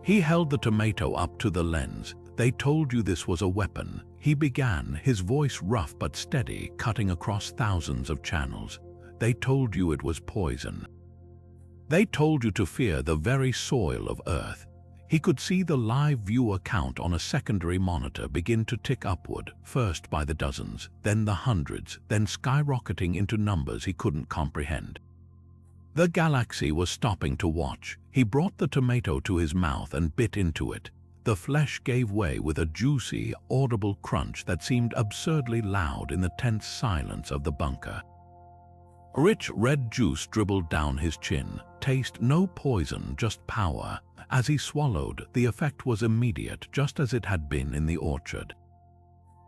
He held the tomato up to the lens. "They told you this was a weapon," he began, his voice rough but steady, cutting across thousands of channels. "They told you it was poison. They told you to fear the very soil of Earth." He could see the live viewer count on a secondary monitor begin to tick upward, first by the dozens, then the hundreds, then skyrocketing into numbers he couldn't comprehend. The galaxy was stopping to watch. He brought the tomato to his mouth and bit into it. The flesh gave way with a juicy, audible crunch that seemed absurdly loud in the tense silence of the bunker. Rich red juice dribbled down his chin. Taste, no poison, just power. As he swallowed, the effect was immediate, just as it had been in the orchard.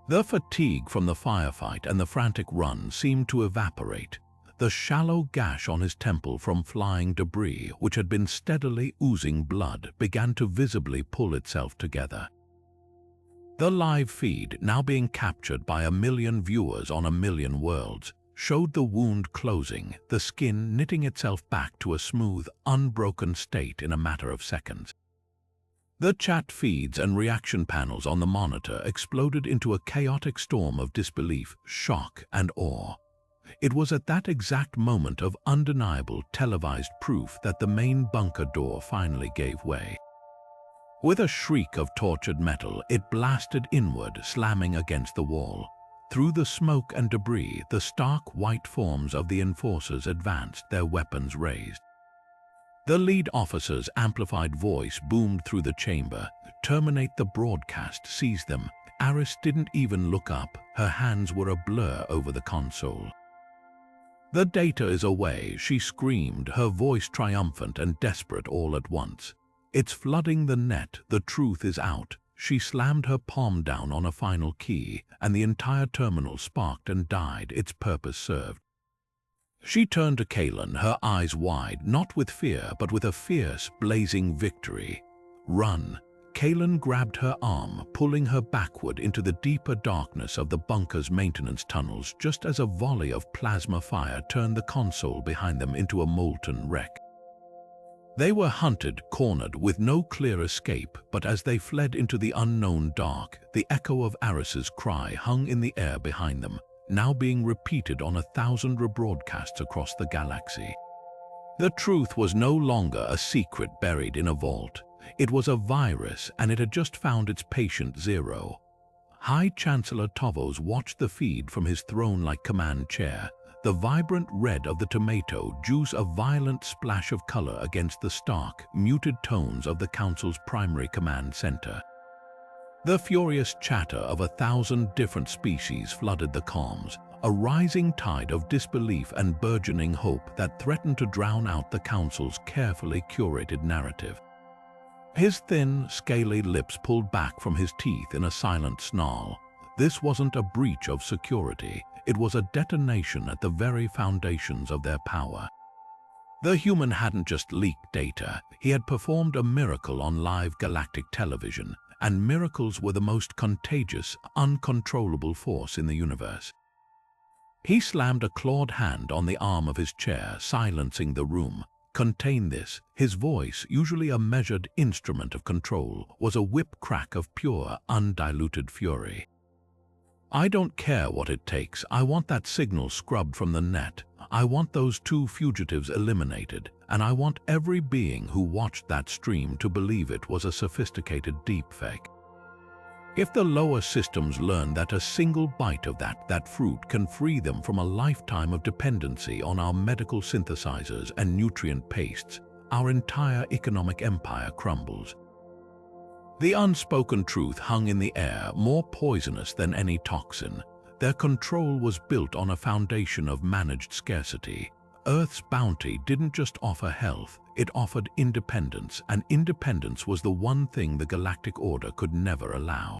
The fatigue from the firefight and the frantic run seemed to evaporate. The shallow gash on his temple from flying debris, which had been steadily oozing blood, began to visibly pull itself together. The live feed, now being captured by 1 million viewers on 1 million worlds, showed the wound closing, the skin knitting itself back to a smooth, unbroken state in a matter of seconds. The chat feeds and reaction panels on the monitor exploded into a chaotic storm of disbelief, shock, and awe. It was at that exact moment of undeniable televised proof that the main bunker door finally gave way. With a shriek of tortured metal, it blasted inward, slamming against the wall. Through the smoke and debris, the stark white forms of the enforcers advanced, their weapons raised. The lead officer's amplified voice boomed through the chamber. "Terminate the broadcast, seize them." Aris didn't even look up. Her hands were a blur over the console. "The data is away," she screamed, her voice triumphant and desperate all at once. "It's flooding the net, the truth is out." She slammed her palm down on a final key, and the entire terminal sparked and died, its purpose served. She turned to Kaelen, her eyes wide, not with fear, but with a fierce, blazing victory. "Run." Kaelen grabbed her arm, pulling her backward into the deeper darkness of the bunker's maintenance tunnels just as a volley of plasma fire turned the console behind them into a molten wreck. They were hunted, cornered, with no clear escape, but as they fled into the unknown dark, the echo of Aris's cry hung in the air behind them, now being repeated on 1,000 rebroadcasts across the galaxy. The truth was no longer a secret buried in a vault. It was a virus, and it had just found its patient zero. High Chancellor Tovos watched the feed from his throne-like command chair, the vibrant red of the tomato juice a violent splash of color against the stark, muted tones of the Council's primary command center. The furious chatter of 1,000 different species flooded the comms, a rising tide of disbelief and burgeoning hope that threatened to drown out the Council's carefully curated narrative. His thin, scaly lips pulled back from his teeth in a silent snarl. This wasn't a breach of security. It was a detonation at the very foundations of their power. The human hadn't just leaked data. He had performed a miracle on live galactic television, and miracles were the most contagious, uncontrollable force in the universe. He slammed a clawed hand on the arm of his chair, silencing the room. "Contain this." His voice, usually a measured instrument of control, was a whip crack of pure, undiluted fury. "I don't care what it takes. I want that signal scrubbed from the net. I want those 2 fugitives eliminated, and I want every being who watched that stream to believe it was a sophisticated deepfake. If the lower systems learn that a single bite of that fruit can free them from a lifetime of dependency on our medical synthesizers and nutrient pastes, our entire economic empire crumbles." The unspoken truth hung in the air, more poisonous than any toxin. Their control was built on a foundation of managed scarcity. Earth's bounty didn't just offer health, it offered independence, and independence was the one thing the Galactic Order could never allow.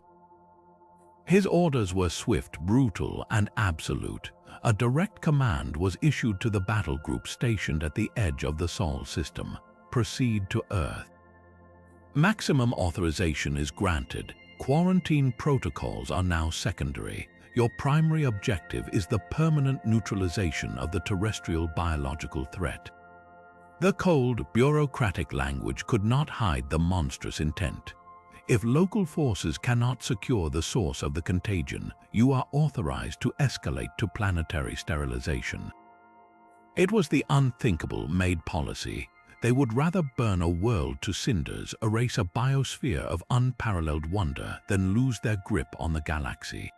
His orders were swift, brutal, and absolute. A direct command was issued to the battle group stationed at the edge of the Sol system: proceed to Earth. Maximum authorization is granted. Quarantine protocols are now secondary. Your primary objective is the permanent neutralization of the terrestrial biological threat. The cold, bureaucratic language could not hide the monstrous intent. If local forces cannot secure the source of the contagion, you are authorized to escalate to planetary sterilization. It was the unthinkable made policy. They would rather burn a world to cinders, erase a biosphere of unparalleled wonder, than lose their grip on the galaxy.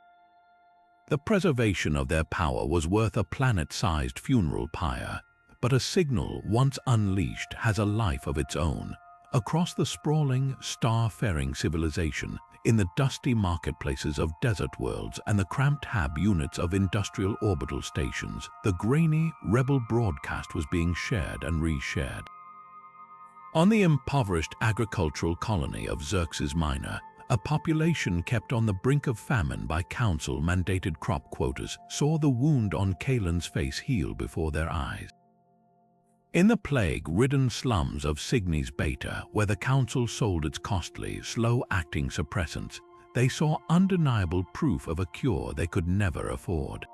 The preservation of their power was worth a planet-sized funeral pyre, but a signal, once unleashed, has a life of its own. Across the sprawling, star-faring civilization, in the dusty marketplaces of desert worlds and the cramped hab units of industrial orbital stations, the grainy, rebel broadcast was being shared and reshared. On the impoverished agricultural colony of Xerxes Minor, a population kept on the brink of famine by council-mandated crop quotas saw the wound on Kaelen's face heal before their eyes. In the plague-ridden slums of Cygnes Beta, where the council sold its costly, slow-acting suppressants, they saw undeniable proof of a cure they could never afford.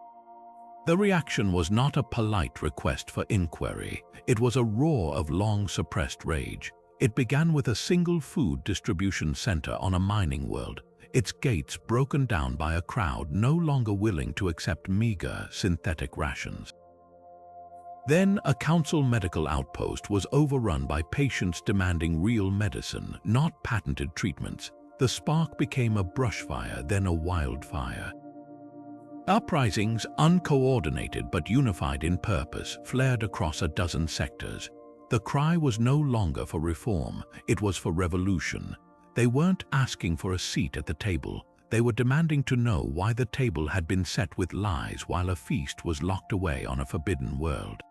The reaction was not a polite request for inquiry. It was a roar of long-suppressed rage. It began with a single food distribution center on a mining world, its gates broken down by a crowd no longer willing to accept meager synthetic rations. Then a council medical outpost was overrun by patients demanding real medicine, not patented treatments. The spark became a brushfire, then a wildfire. Uprisings, uncoordinated but unified in purpose, flared across a dozen sectors. The cry was no longer for reform, it was for revolution. They weren't asking for a seat at the table. They were demanding to know why the table had been set with lies while a feast was locked away on a forbidden world.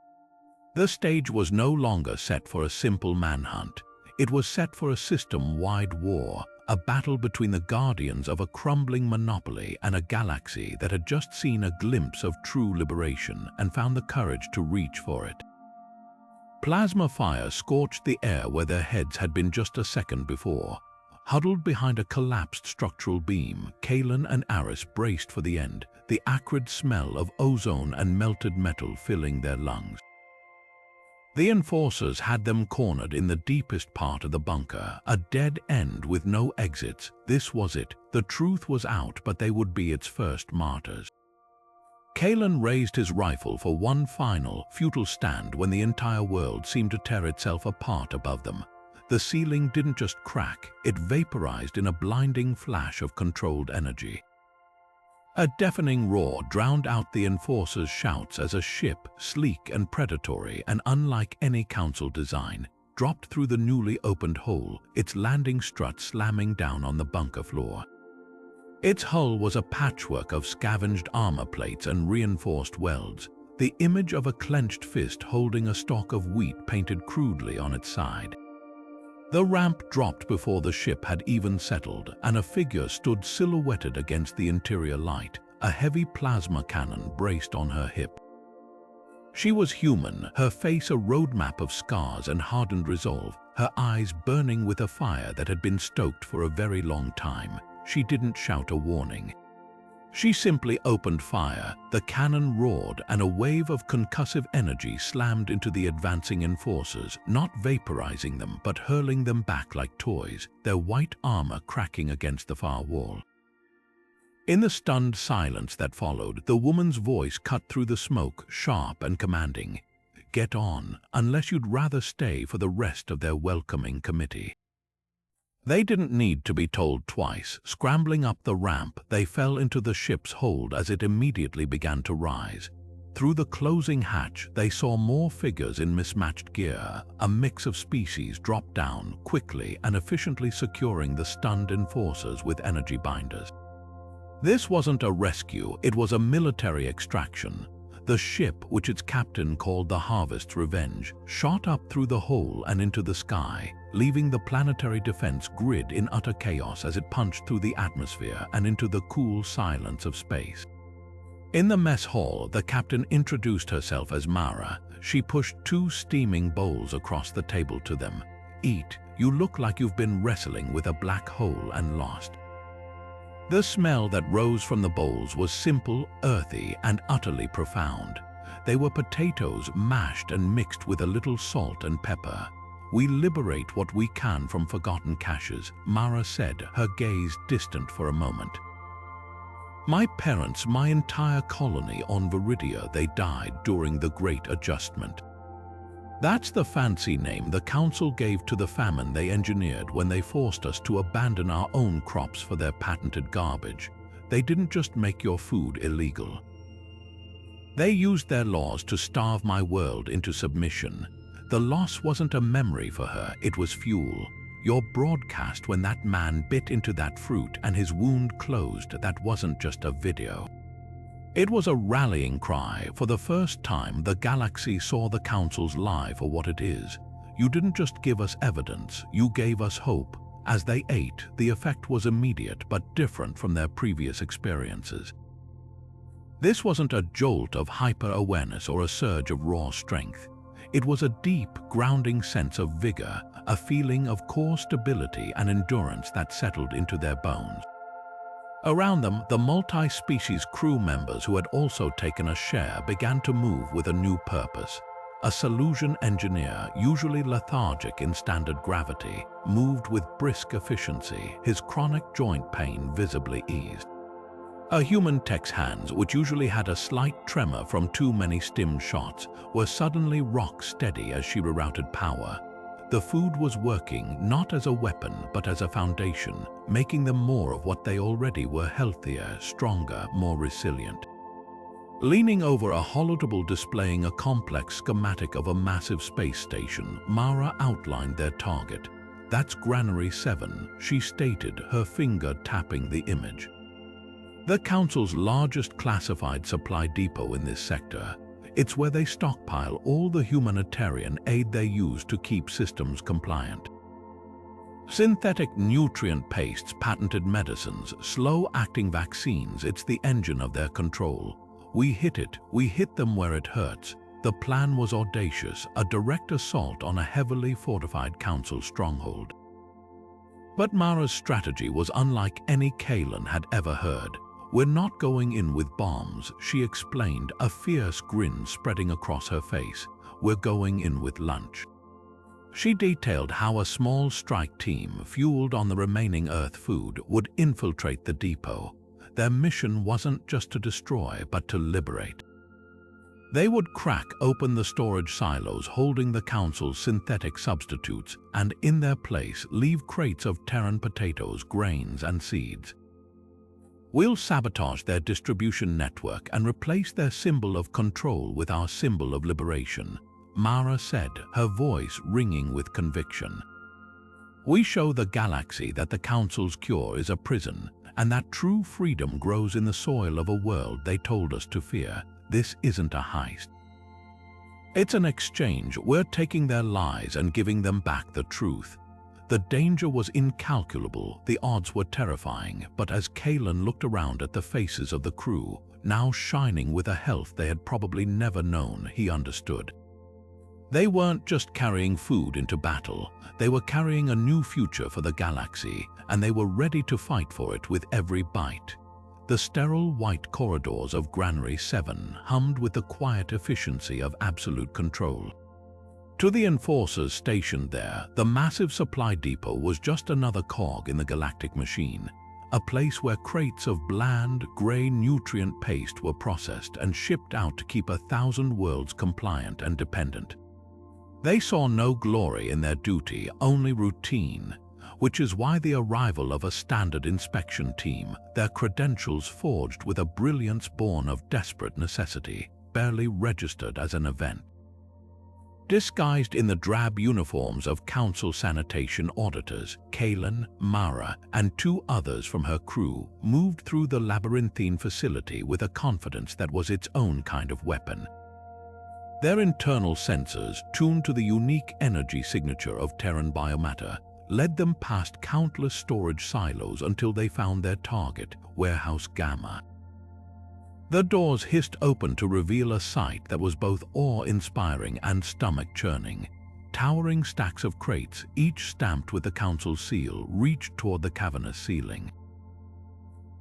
The stage was no longer set for a simple manhunt. It was set for a system-wide war, a battle between the guardians of a crumbling monopoly and a galaxy that had just seen a glimpse of true liberation and found the courage to reach for it. Plasma fire scorched the air where their heads had been just a second before. Huddled behind a collapsed structural beam, Kaelen and Aris braced for the end, the acrid smell of ozone and melted metal filling their lungs. The enforcers had them cornered in the deepest part of the bunker, a dead end with no exits. This was it. The truth was out, but they would be its first martyrs. Kaelen raised his rifle for one final, futile stand when the entire world seemed to tear itself apart above them. The ceiling didn't just crack, it vaporized in a blinding flash of controlled energy. A deafening roar drowned out the enforcers' shouts as a ship, sleek and predatory and unlike any council design, dropped through the newly opened hole, its landing strut slamming down on the bunker floor. Its hull was a patchwork of scavenged armor plates and reinforced welds, the image of a clenched fist holding a stalk of wheat painted crudely on its side. The ramp dropped before the ship had even settled, and a figure stood silhouetted against the interior light, a heavy plasma cannon braced on her hip. She was human, her face a roadmap of scars and hardened resolve, her eyes burning with a fire that had been stoked for a very long time. She didn't shout a warning. She simply opened fire, the cannon roared, and a wave of concussive energy slammed into the advancing enforcers, not vaporizing them but hurling them back like toys, their white armor cracking against the far wall. In the stunned silence that followed, the woman's voice cut through the smoke, sharp and commanding. "Get on, unless you'd rather stay for the rest of their welcoming committee." They didn't need to be told twice. Scrambling up the ramp, they fell into the ship's hold as it immediately began to rise. Through the closing hatch, they saw more figures in mismatched gear, a mix of species dropped down, quickly and efficiently securing the stunned enforcers with energy binders. This wasn't a rescue, it was a military extraction. The ship, which its captain called the Harvest's Revenge, shot up through the hole and into the sky, leaving the planetary defense grid in utter chaos as it punched through the atmosphere and into the cool silence of space. In the mess hall, the captain introduced herself as Mara. She pushed 2 steaming bowls across the table to them. "Eat, you look like you've been wrestling with a black hole and lost." The smell that rose from the bowls was simple, earthy, and utterly profound. They were potatoes mashed and mixed with a little salt and pepper. "We liberate what we can from forgotten caches," Mara said, her gaze distant for a moment. "My parents, my entire colony on Viridia, they died during the Great Adjustment. That's the fancy name the Council gave to the famine they engineered when they forced us to abandon our own crops for their patented garbage. They didn't just make your food illegal. They used their laws to starve my world into submission. The loss wasn't a memory for her, it was fuel. Your broadcast when that man bit into that fruit and his wound closed, that wasn't just a video. It was a rallying cry. For the first time, the galaxy saw the Council's lie for what it is. You didn't just give us evidence, you gave us hope. As they ate, the effect was immediate but different from their previous experiences. This wasn't a jolt of hyper-awareness or a surge of raw strength. It was a deep, grounding sense of vigor, a feeling of core stability and endurance that settled into their bones. Around them, the multi-species crew members who had also taken a share began to move with a new purpose. a solution engineer, usually lethargic in standard gravity, moved with brisk efficiency, his chronic joint pain visibly eased. A human tech's hands, which usually had a slight tremor from too many stim shots, were suddenly rock steady as she rerouted power. The food was working not as a weapon but as a foundation, making them more of what they already were: healthier, stronger, more resilient. Leaning over a holotable displaying a complex schematic of a massive space station, Mara outlined their target. "That's Granary 7, she stated, her finger tapping the image. The Council's largest classified supply depot in this sector. It's where they stockpile all the humanitarian aid they use to keep systems compliant. Synthetic nutrient pastes, patented medicines, slow-acting vaccines, it's the engine of their control. We hit them where it hurts." The plan was audacious, a direct assault on a heavily fortified Council stronghold. But Mara's strategy was unlike any Kaelen had ever heard. "We're not going in with bombs," she explained, a fierce grin spreading across her face. "We're going in with lunch." She detailed how a small strike team, fueled on the remaining Earth food, would infiltrate the depot. Their mission wasn't just to destroy, but to liberate. They would crack open the storage silos holding the Council's synthetic substitutes, and in their place leave crates of Terran potatoes, grains, and seeds. "We'll sabotage their distribution network and replace their symbol of control with our symbol of liberation," Mara said, her voice ringing with conviction. "We show the galaxy that the Council's cure is a prison, and that true freedom grows in the soil of a world they told us to fear. This isn't a heist. It's an exchange. We're taking their lies and giving them back the truth." The danger was incalculable, the odds were terrifying, but as Kaelen looked around at the faces of the crew, now shining with a health they had probably never known, he understood. They weren't just carrying food into battle, they were carrying a new future for the galaxy, and they were ready to fight for it with every bite. The sterile white corridors of Granary 7 hummed with the quiet efficiency of absolute control. To the enforcers stationed there, the massive supply depot was just another cog in the galactic machine, a place where crates of bland, grey nutrient paste were processed and shipped out to keep 1,000 worlds compliant and dependent. They saw no glory in their duty, only routine, which is why the arrival of a standard inspection team, their credentials forged with a brilliance born of desperate necessity, barely registered as an event. Disguised in the drab uniforms of Council sanitation auditors, Kaelen, Mara, and 2 others from her crew moved through the labyrinthine facility with a confidence that was its own kind of weapon. Their internal sensors, tuned to the unique energy signature of Terran biomatter, led them past countless storage silos until they found their target, Warehouse Gamma. The doors hissed open to reveal a sight that was both awe-inspiring and stomach-churning. Towering stacks of crates, each stamped with the Council's seal, reached toward the cavernous ceiling.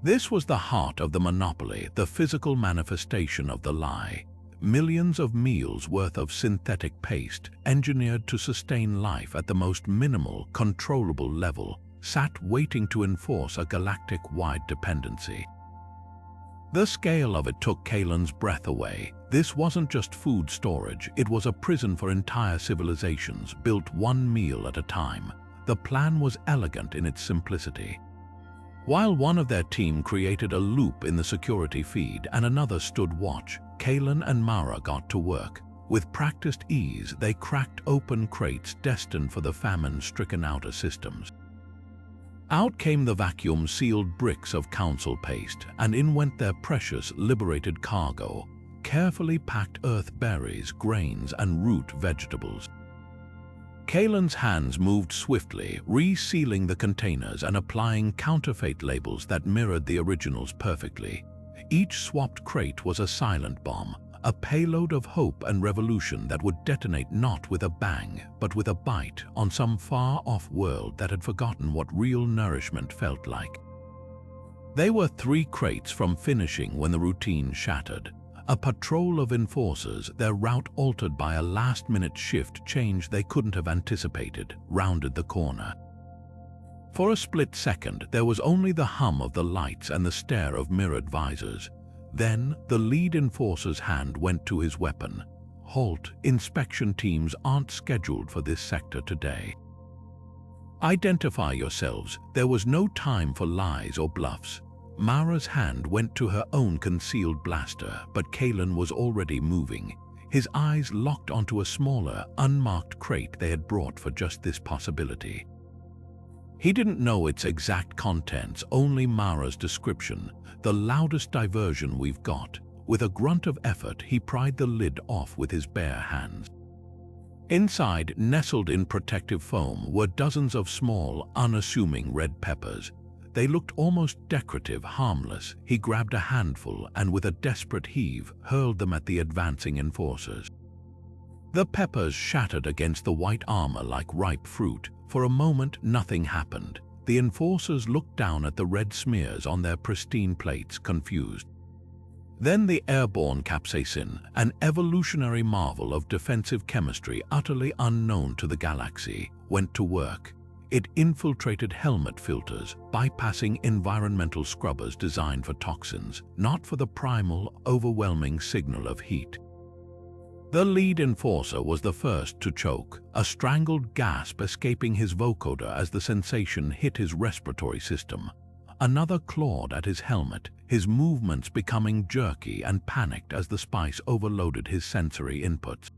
This was the heart of the monopoly, the physical manifestation of the lie. Millions of meals worth of synthetic paste, engineered to sustain life at the most minimal, controllable level, sat waiting to enforce a galactic-wide dependency. The scale of it took Kaelen's breath away. This wasn't just food storage, it was a prison for entire civilizations, built one meal at a time. The plan was elegant in its simplicity. While one of their team created a loop in the security feed and another stood watch, Kaelen and Mara got to work. With practiced ease, they cracked open crates destined for the famine-stricken outer systems. Out came the vacuum-sealed bricks of Council paste, and in went their precious, liberated cargo, carefully packed earth berries, grains, and root vegetables. Kaelen's hands moved swiftly, resealing the containers and applying counterfeit labels that mirrored the originals perfectly. Each swapped crate was a silent bomb, a payload of hope and revolution that would detonate not with a bang, but with a bite on some far-off world that had forgotten what real nourishment felt like. They were 3 crates from finishing when the routine shattered. A patrol of enforcers, their route altered by a last-minute shift change they couldn't have anticipated, rounded the corner. For a split second, there was only the hum of the lights and the stare of mirrored visors. Then, the lead enforcer's hand went to his weapon. "Halt, inspection teams aren't scheduled for this sector today. Identify yourselves." There was no time for lies or bluffs. Mara's hand went to her own concealed blaster, but Kaelen was already moving. His eyes locked onto a smaller, unmarked crate they had brought for just this possibility. He didn't know its exact contents, only Mara's description. "The loudest diversion we've got." With a grunt of effort, he pried the lid off with his bare hands. Inside, nestled in protective foam, were dozens of small, unassuming red peppers. They looked almost decorative, harmless. He grabbed a handful and, with a desperate heave, hurled them at the advancing enforcers. The peppers shattered against the white armor like ripe fruit. For a moment, nothing happened. The enforcers looked down at the red smears on their pristine plates, confused. Then the airborne capsaicin, an evolutionary marvel of defensive chemistry utterly unknown to the galaxy, went to work. It infiltrated helmet filters, bypassing environmental scrubbers designed for toxins, not for the primal, overwhelming signal of heat. The lead enforcer was the first to choke, a strangled gasp escaping his vocoder as the sensation hit his respiratory system. Another clawed at his helmet, his movements becoming jerky and panicked as the spice overloaded his sensory inputs.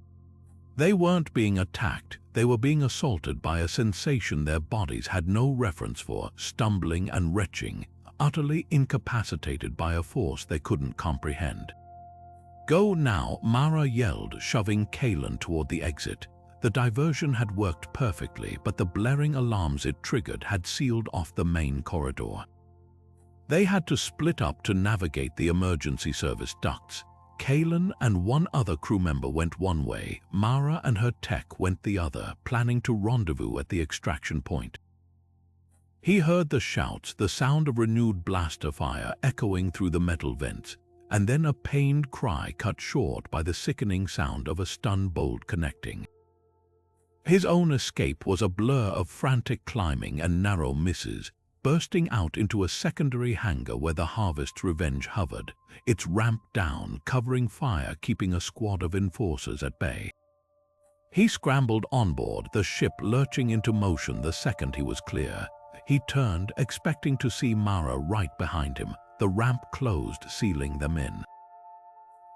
They weren't being attacked, they were being assaulted by a sensation their bodies had no reference for, stumbling and retching, utterly incapacitated by a force they couldn't comprehend. "Go now," Mara yelled, shoving Kaelen toward the exit. The diversion had worked perfectly, but the blaring alarms it triggered had sealed off the main corridor. They had to split up to navigate the emergency service ducts. Kaelen and one other crew member went one way, Mara and her tech went the other, planning to rendezvous at the extraction point. He heard the shouts, the sound of renewed blaster fire echoing through the metal vents, and then a pained cry cut short by the sickening sound of a stun bolt connecting. His own escape was a blur of frantic climbing and narrow misses, bursting out into a secondary hangar where the Harvest's revenge hovered, its ramp down, covering fire, keeping a squad of enforcers at bay. He scrambled onboard, the ship lurching into motion the second he was clear. He turned, expecting to see Mara right behind him, the ramp closed, sealing them in.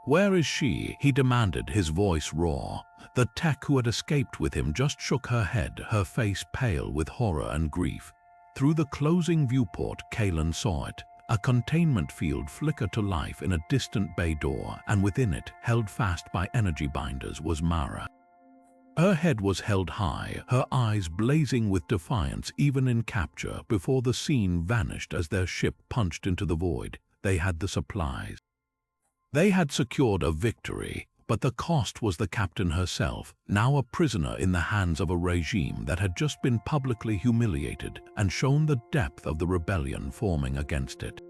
"Where is she?" he demanded, his voice raw. The tech who had escaped with him just shook her head, her face pale with horror and grief. Through the closing viewport, Kaelen saw it. A containment field flickered to life in a distant bay door, and within it, held fast by energy binders, was Mara. Her head was held high, her eyes blazing with defiance even in capture. Before the scene vanished as their ship punched into the void, they had the supplies. They had secured a victory, but the cost was the captain herself, now a prisoner in the hands of a regime that had just been publicly humiliated and shown the depth of the rebellion forming against it.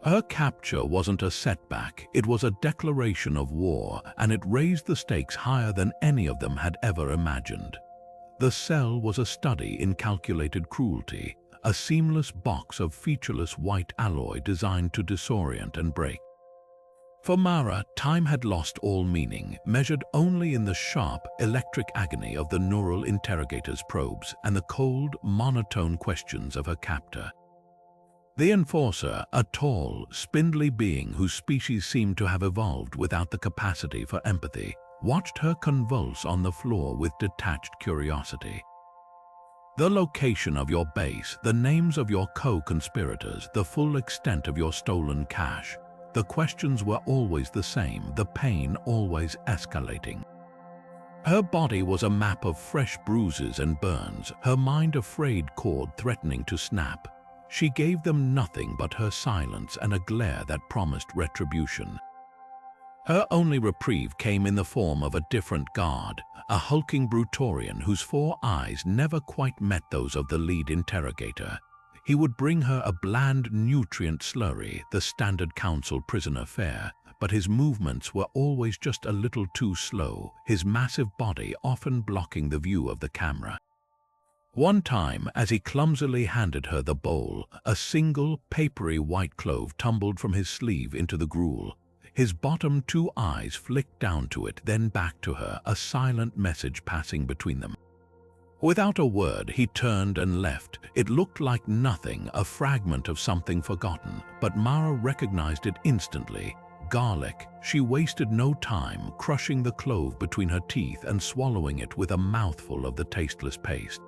Her capture wasn't a setback, it was a declaration of war, and it raised the stakes higher than any of them had ever imagined. The cell was a study in calculated cruelty, a seamless box of featureless white alloy designed to disorient and break. For Mara, time had lost all meaning, measured only in the sharp, electric agony of the neural interrogator's probes and the cold, monotone questions of her captor. The enforcer, a tall, spindly being whose species seemed to have evolved without the capacity for empathy, watched her convulse on the floor with detached curiosity. The location of your base, the names of your co-conspirators, the full extent of your stolen cash. The questions were always the same, the pain always escalating. Her body was a map of fresh bruises and burns, her mind a frayed cord threatening to snap. She gave them nothing but her silence and a glare that promised retribution. Her only reprieve came in the form of a different guard, a hulking Brutorian whose 4 eyes never quite met those of the lead interrogator. He would bring her a bland nutrient slurry, the standard council prisoner fare, but his movements were always just a little too slow, his massive body often blocking the view of the camera. One time, as he clumsily handed her the bowl, a single, papery white clove tumbled from his sleeve into the gruel. His bottom two eyes flicked down to it, then back to her, a silent message passing between them. Without a word, he turned and left. It looked like nothing, a fragment of something forgotten, but Mara recognized it instantly. Garlic. She wasted no time, crushing the clove between her teeth and swallowing it with a mouthful of the tasteless paste.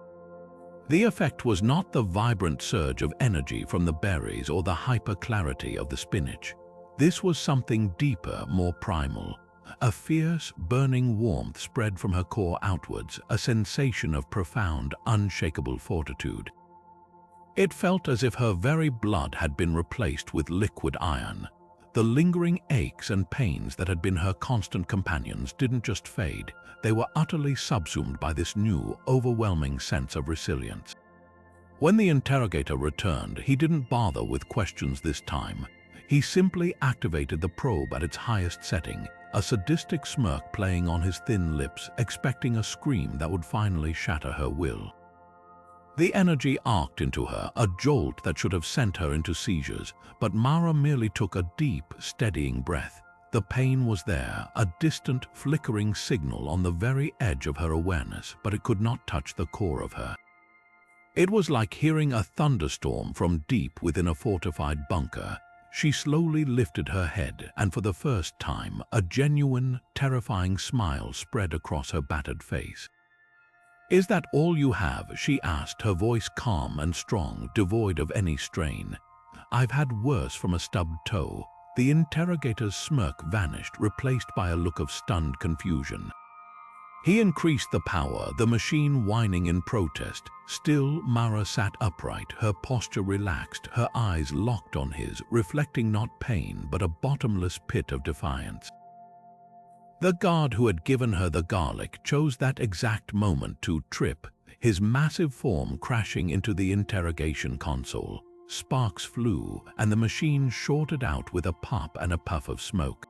The effect was not the vibrant surge of energy from the berries or the hyper-clarity of the spinach. This was something deeper, more primal. A fierce, burning warmth spread from her core outwards, a sensation of profound, unshakable fortitude. It felt as if her very blood had been replaced with liquid iron. The lingering aches and pains that had been her constant companions didn't just fade, they were utterly subsumed by this new, overwhelming sense of resilience. When the interrogator returned, he didn't bother with questions this time. He simply activated the probe at its highest setting, a sadistic smirk playing on his thin lips, expecting a scream that would finally shatter her will. The energy arced into her, a jolt that should have sent her into seizures, but Mara merely took a deep, steadying breath. The pain was there, a distant, flickering signal on the very edge of her awareness, but it could not touch the core of her. It was like hearing a thunderstorm from deep within a fortified bunker. She slowly lifted her head, and for the first time, a genuine, terrifying smile spread across her battered face. "Is that all you have?" she asked, her voice calm and strong, devoid of any strain. "I've had worse from a stubbed toe." The interrogator's smirk vanished, replaced by a look of stunned confusion. He increased the power, the machine whining in protest. Still, Mara sat upright, her posture relaxed, her eyes locked on his, reflecting not pain but a bottomless pit of defiance. The guard who had given her the garlic chose that exact moment to trip, his massive form crashing into the interrogation console. Sparks flew, and the machine shorted out with a pop and a puff of smoke.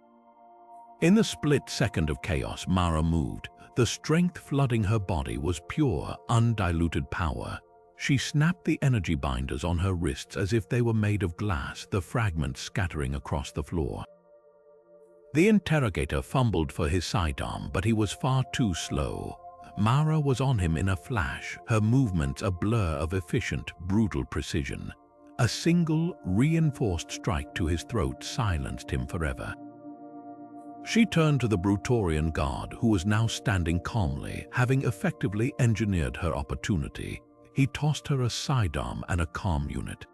In the split second of chaos, Mara moved. The strength flooding her body was pure, undiluted power. She snapped the energy binders on her wrists as if they were made of glass, the fragments scattering across the floor. The interrogator fumbled for his sidearm, but he was far too slow. Mara was on him in a flash, her movements a blur of efficient, brutal precision. A single, reinforced strike to his throat silenced him forever. She turned to the Brutorian guard, who was now standing calmly, having effectively engineered her opportunity. He tossed her a sidearm and a comm unit.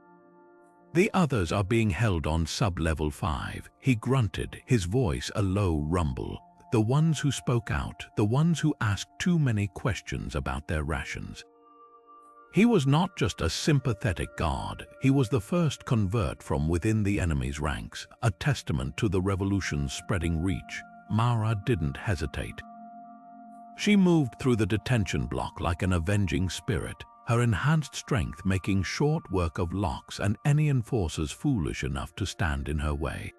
"The others are being held on sub-level 5, he grunted, his voice a low rumble. "The ones who spoke out, the ones who asked too many questions about their rations." He was not just a sympathetic guard, he was the first convert from within the enemy's ranks, a testament to the revolution's spreading reach. Mara didn't hesitate. She moved through the detention block like an avenging spirit, her enhanced strength making short work of locks and any enforcers foolish enough to stand in her way.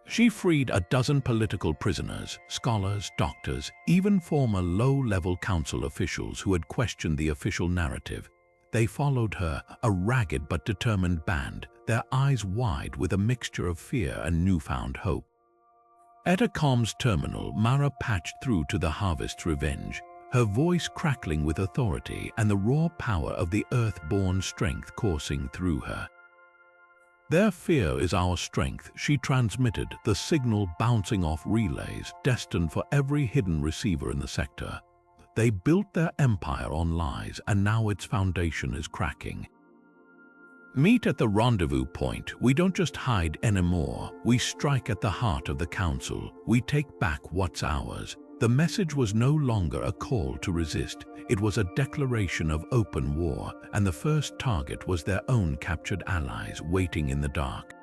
She freed a dozen political prisoners, scholars, doctors, even former low-level council officials who had questioned the official narrative. They followed her, a ragged but determined band, their eyes wide with a mixture of fear and newfound hope. At a comms terminal, Mara patched through to the Harvest's Revenge, her voice crackling with authority and the raw power of the earth-born strength coursing through her. "Their fear is our strength," she transmitted, the signal bouncing off relays destined for every hidden receiver in the sector. They built their empire on lies, and now its foundation is cracking. "Meet at the rendezvous point. We don't just hide anymore. We strike at the heart of the council. We take back what's ours." The message was no longer a call to resist. It was a declaration of open war, and the first target was their own captured allies waiting in the dark.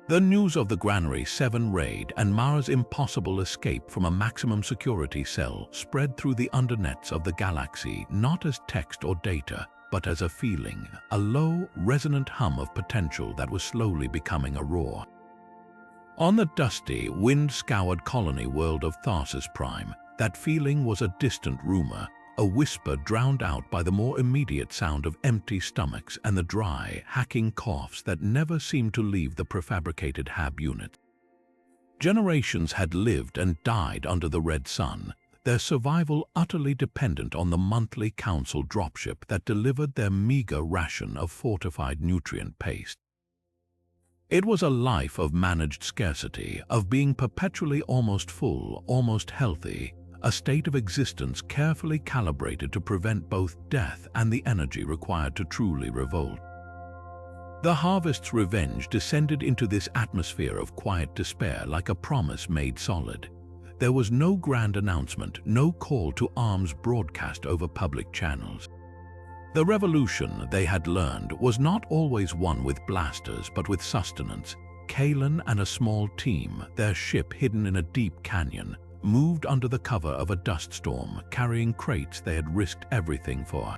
The news of the Granary 7 raid and Mara's impossible escape from a maximum security cell spread through the undernets of the galaxy, not as text or data, but as a feeling, a low, resonant hum of potential that was slowly becoming a roar. On the dusty, wind-scoured colony world of Tharsis Prime, that feeling was a distant rumor, a whisper drowned out by the more immediate sound of empty stomachs and the dry, hacking coughs that never seemed to leave the prefabricated hab unit. Generations had lived and died under the red sun, their survival utterly dependent on the monthly council dropship that delivered their meager ration of fortified nutrient paste. It was a life of managed scarcity, of being perpetually almost full, almost healthy, a state of existence carefully calibrated to prevent both death and the energy required to truly revolt. The harvest's revenge descended into this atmosphere of quiet despair like a promise made solid. There was no grand announcement, no call to arms broadcast over public channels. The revolution, they had learned, was not always won with blasters but with sustenance. Kaelen and a small team, their ship hidden in a deep canyon, moved under the cover of a dust storm, carrying crates they had risked everything for.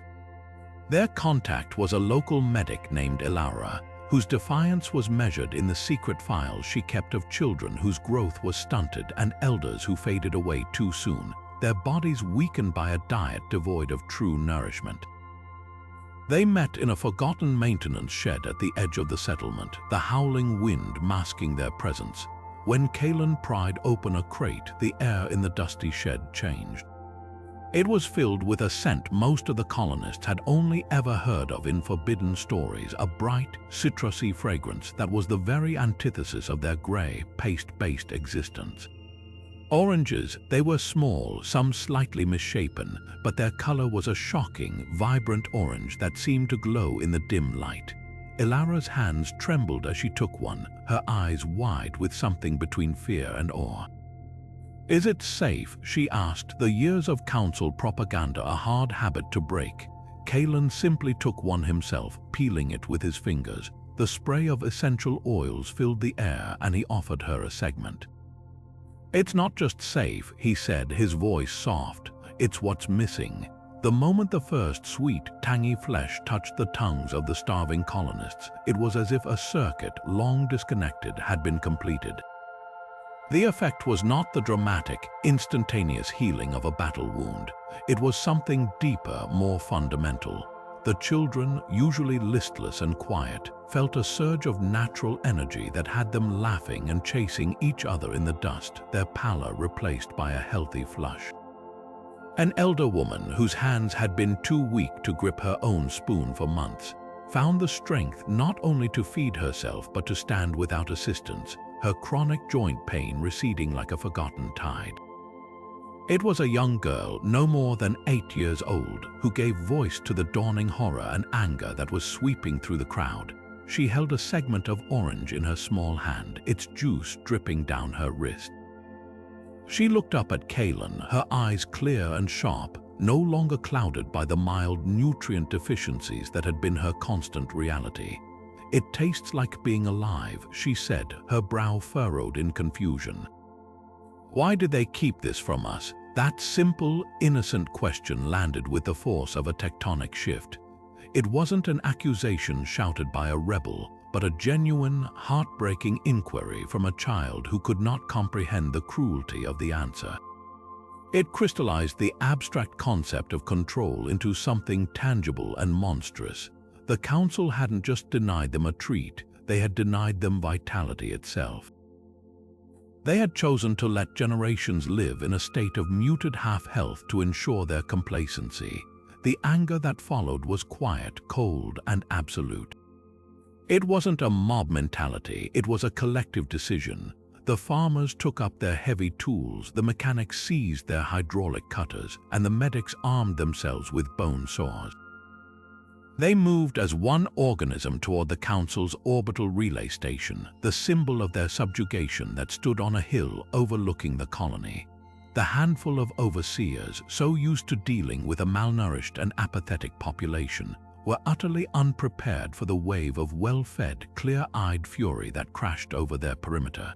Their contact was a local medic named Elara, whose defiance was measured in the secret files she kept of children whose growth was stunted and elders who faded away too soon, their bodies weakened by a diet devoid of true nourishment. They met in a forgotten maintenance shed at the edge of the settlement, the howling wind masking their presence. When Kaelen pried open a crate, the air in the dusty shed changed. It was filled with a scent most of the colonists had only ever heard of in forbidden stories, a bright, citrusy fragrance that was the very antithesis of their gray, paste-based existence. Oranges, they were small, some slightly misshapen, but their color was a shocking, vibrant orange that seemed to glow in the dim light. Elara's hands trembled as she took one, her eyes wide with something between fear and awe. "Is it safe?" she asked, the years of council propaganda a hard habit to break. Kaelen simply took one himself, peeling it with his fingers. The spray of essential oils filled the air and he offered her a segment. "It's not just safe," he said, his voice soft. "It's what's missing." The moment the first sweet, tangy flesh touched the tongues of the starving colonists, it was as if a circuit, long disconnected, had been completed. The effect was not the dramatic, instantaneous healing of a battle wound. It was something deeper, more fundamental. The children, usually listless and quiet, felt a surge of natural energy that had them laughing and chasing each other in the dust, their pallor replaced by a healthy flush. An elder woman, whose hands had been too weak to grip her own spoon for months, found the strength not only to feed herself but to stand without assistance, her chronic joint pain receding like a forgotten tide. It was a young girl, no more than 8 years old, who gave voice to the dawning horror and anger that was sweeping through the crowd. She held a segment of orange in her small hand, its juice dripping down her wrist. She looked up at Kaelen, her eyes clear and sharp, no longer clouded by the mild nutrient deficiencies that had been her constant reality. "It tastes like being alive," she said, her brow furrowed in confusion. "Why did they keep this from us?" That simple, innocent question landed with the force of a tectonic shift. It wasn't an accusation shouted by a rebel, but a genuine, heartbreaking inquiry from a child who could not comprehend the cruelty of the answer. It crystallized the abstract concept of control into something tangible and monstrous. The council hadn't just denied them a treat, they had denied them vitality itself. They had chosen to let generations live in a state of muted half-health to ensure their complacency. The anger that followed was quiet, cold, and absolute. It wasn't a mob mentality, it was a collective decision. The farmers took up their heavy tools, the mechanics seized their hydraulic cutters, and the medics armed themselves with bone saws. They moved as one organism toward the Council's orbital relay station, the symbol of their subjugation that stood on a hill overlooking the colony. The handful of overseers, so used to dealing with a malnourished and apathetic population, were utterly unprepared for the wave of well-fed, clear-eyed fury that crashed over their perimeter.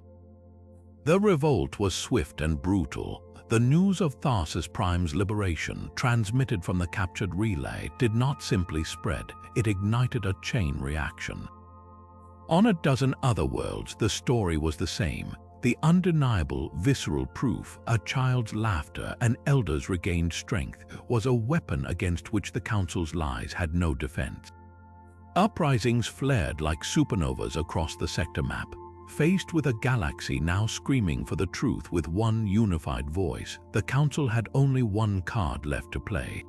The revolt was swift and brutal. The news of Tharsis Prime's liberation, transmitted from the captured relay, did not simply spread, it ignited a chain reaction. On a dozen other worlds, the story was the same. The undeniable, visceral proof, a child's laughter, an elder's regained strength, was a weapon against which the Council's lies had no defense. Uprisings flared like supernovas across the sector map. Faced with a galaxy now screaming for the truth with one unified voice, the Council had only one card left to play.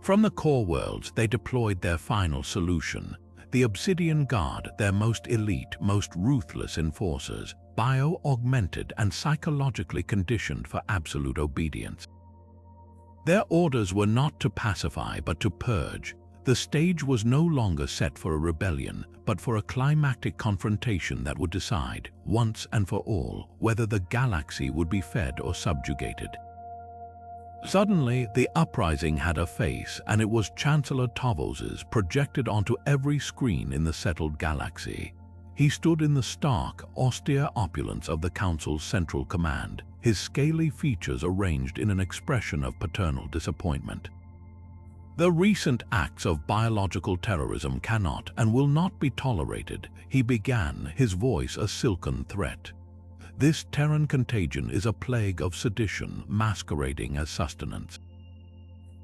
From the core worlds, they deployed their final solution. The Obsidian Guard, their most elite, most ruthless enforcers, bio-augmented and psychologically conditioned for absolute obedience. Their orders were not to pacify but to purge. The stage was no longer set for a rebellion, but for a climactic confrontation that would decide, once and for all, whether the galaxy would be fed or subjugated. Suddenly, the uprising had a face, and it was Chancellor Tavos's, projected onto every screen in the settled galaxy. He stood in the stark, austere opulence of the Council's central command, his scaly features arranged in an expression of paternal disappointment. The recent acts of biological terrorism cannot and will not be tolerated, he began, his voice a silken threat. This Terran contagion is a plague of sedition masquerading as sustenance.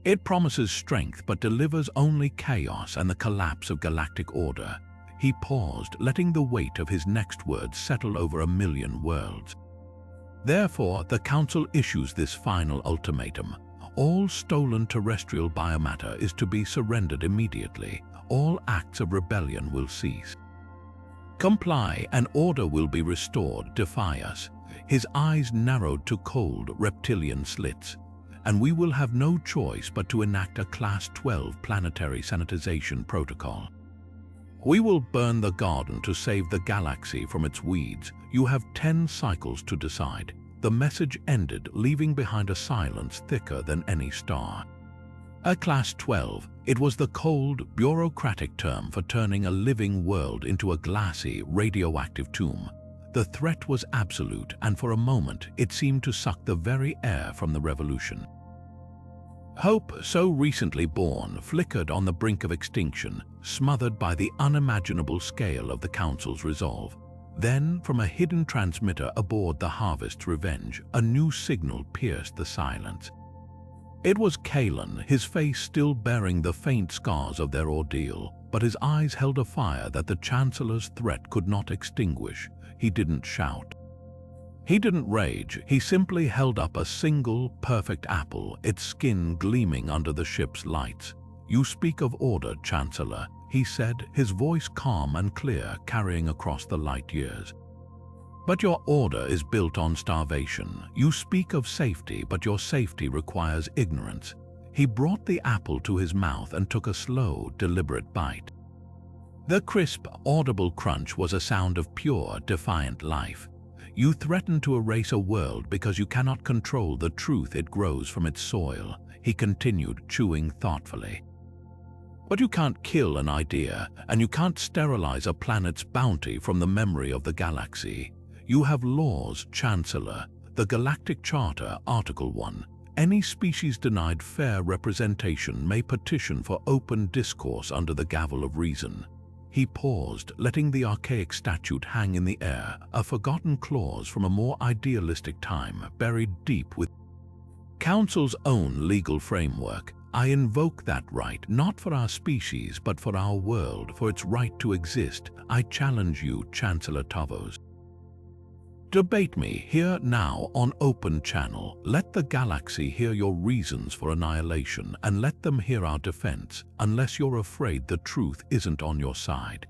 It promises strength but delivers only chaos and the collapse of galactic order. He paused, letting the weight of his next words settle over 1,000,000 worlds. Therefore, the Council issues this final ultimatum. All stolen terrestrial biomatter is to be surrendered immediately. All acts of rebellion will cease. Comply and order will be restored, defy us. His eyes narrowed to cold, reptilian slits. And we will have no choice but to enact a Class 12 planetary sanitization protocol. We will burn the garden to save the galaxy from its weeds. You have 10 cycles to decide. The message ended, leaving behind a silence thicker than any star. A Class 12, it was the cold, bureaucratic term for turning a living world into a glassy, radioactive tomb. The threat was absolute, and for a moment it seemed to suck the very air from the revolution. Hope, so recently born, flickered on the brink of extinction, smothered by the unimaginable scale of the Council's resolve. Then, from a hidden transmitter aboard the Harvest's Revenge, a new signal pierced the silence. It was Kaelen, his face still bearing the faint scars of their ordeal, but his eyes held a fire that the Chancellor's threat could not extinguish. He didn't shout. He didn't rage, he simply held up a single, perfect apple, its skin gleaming under the ship's lights. "You speak of order, Chancellor," he said, his voice calm and clear, carrying across the light years. "But your order is built on starvation. You speak of safety, but your safety requires ignorance." He brought the apple to his mouth and took a slow, deliberate bite. The crisp, audible crunch was a sound of pure, defiant life. "You threaten to erase a world because you cannot control the truth it grows from its soil," he continued, chewing thoughtfully. "But you can't kill an idea, and you can't sterilize a planet's bounty from the memory of the galaxy. You have laws, Chancellor. The Galactic Charter, Article 1. Any species denied fair representation may petition for open discourse under the gavel of reason." He paused, letting the archaic statute hang in the air, a forgotten clause from a more idealistic time, buried deep within Council's own legal framework. "I invoke that right, not for our species, but for our world, for its right to exist. I challenge you, Chancellor Tavos. Debate me here now on Open Channel. Let the galaxy hear your reasons for annihilation, and let them hear our defense, unless you're afraid the truth isn't on your side."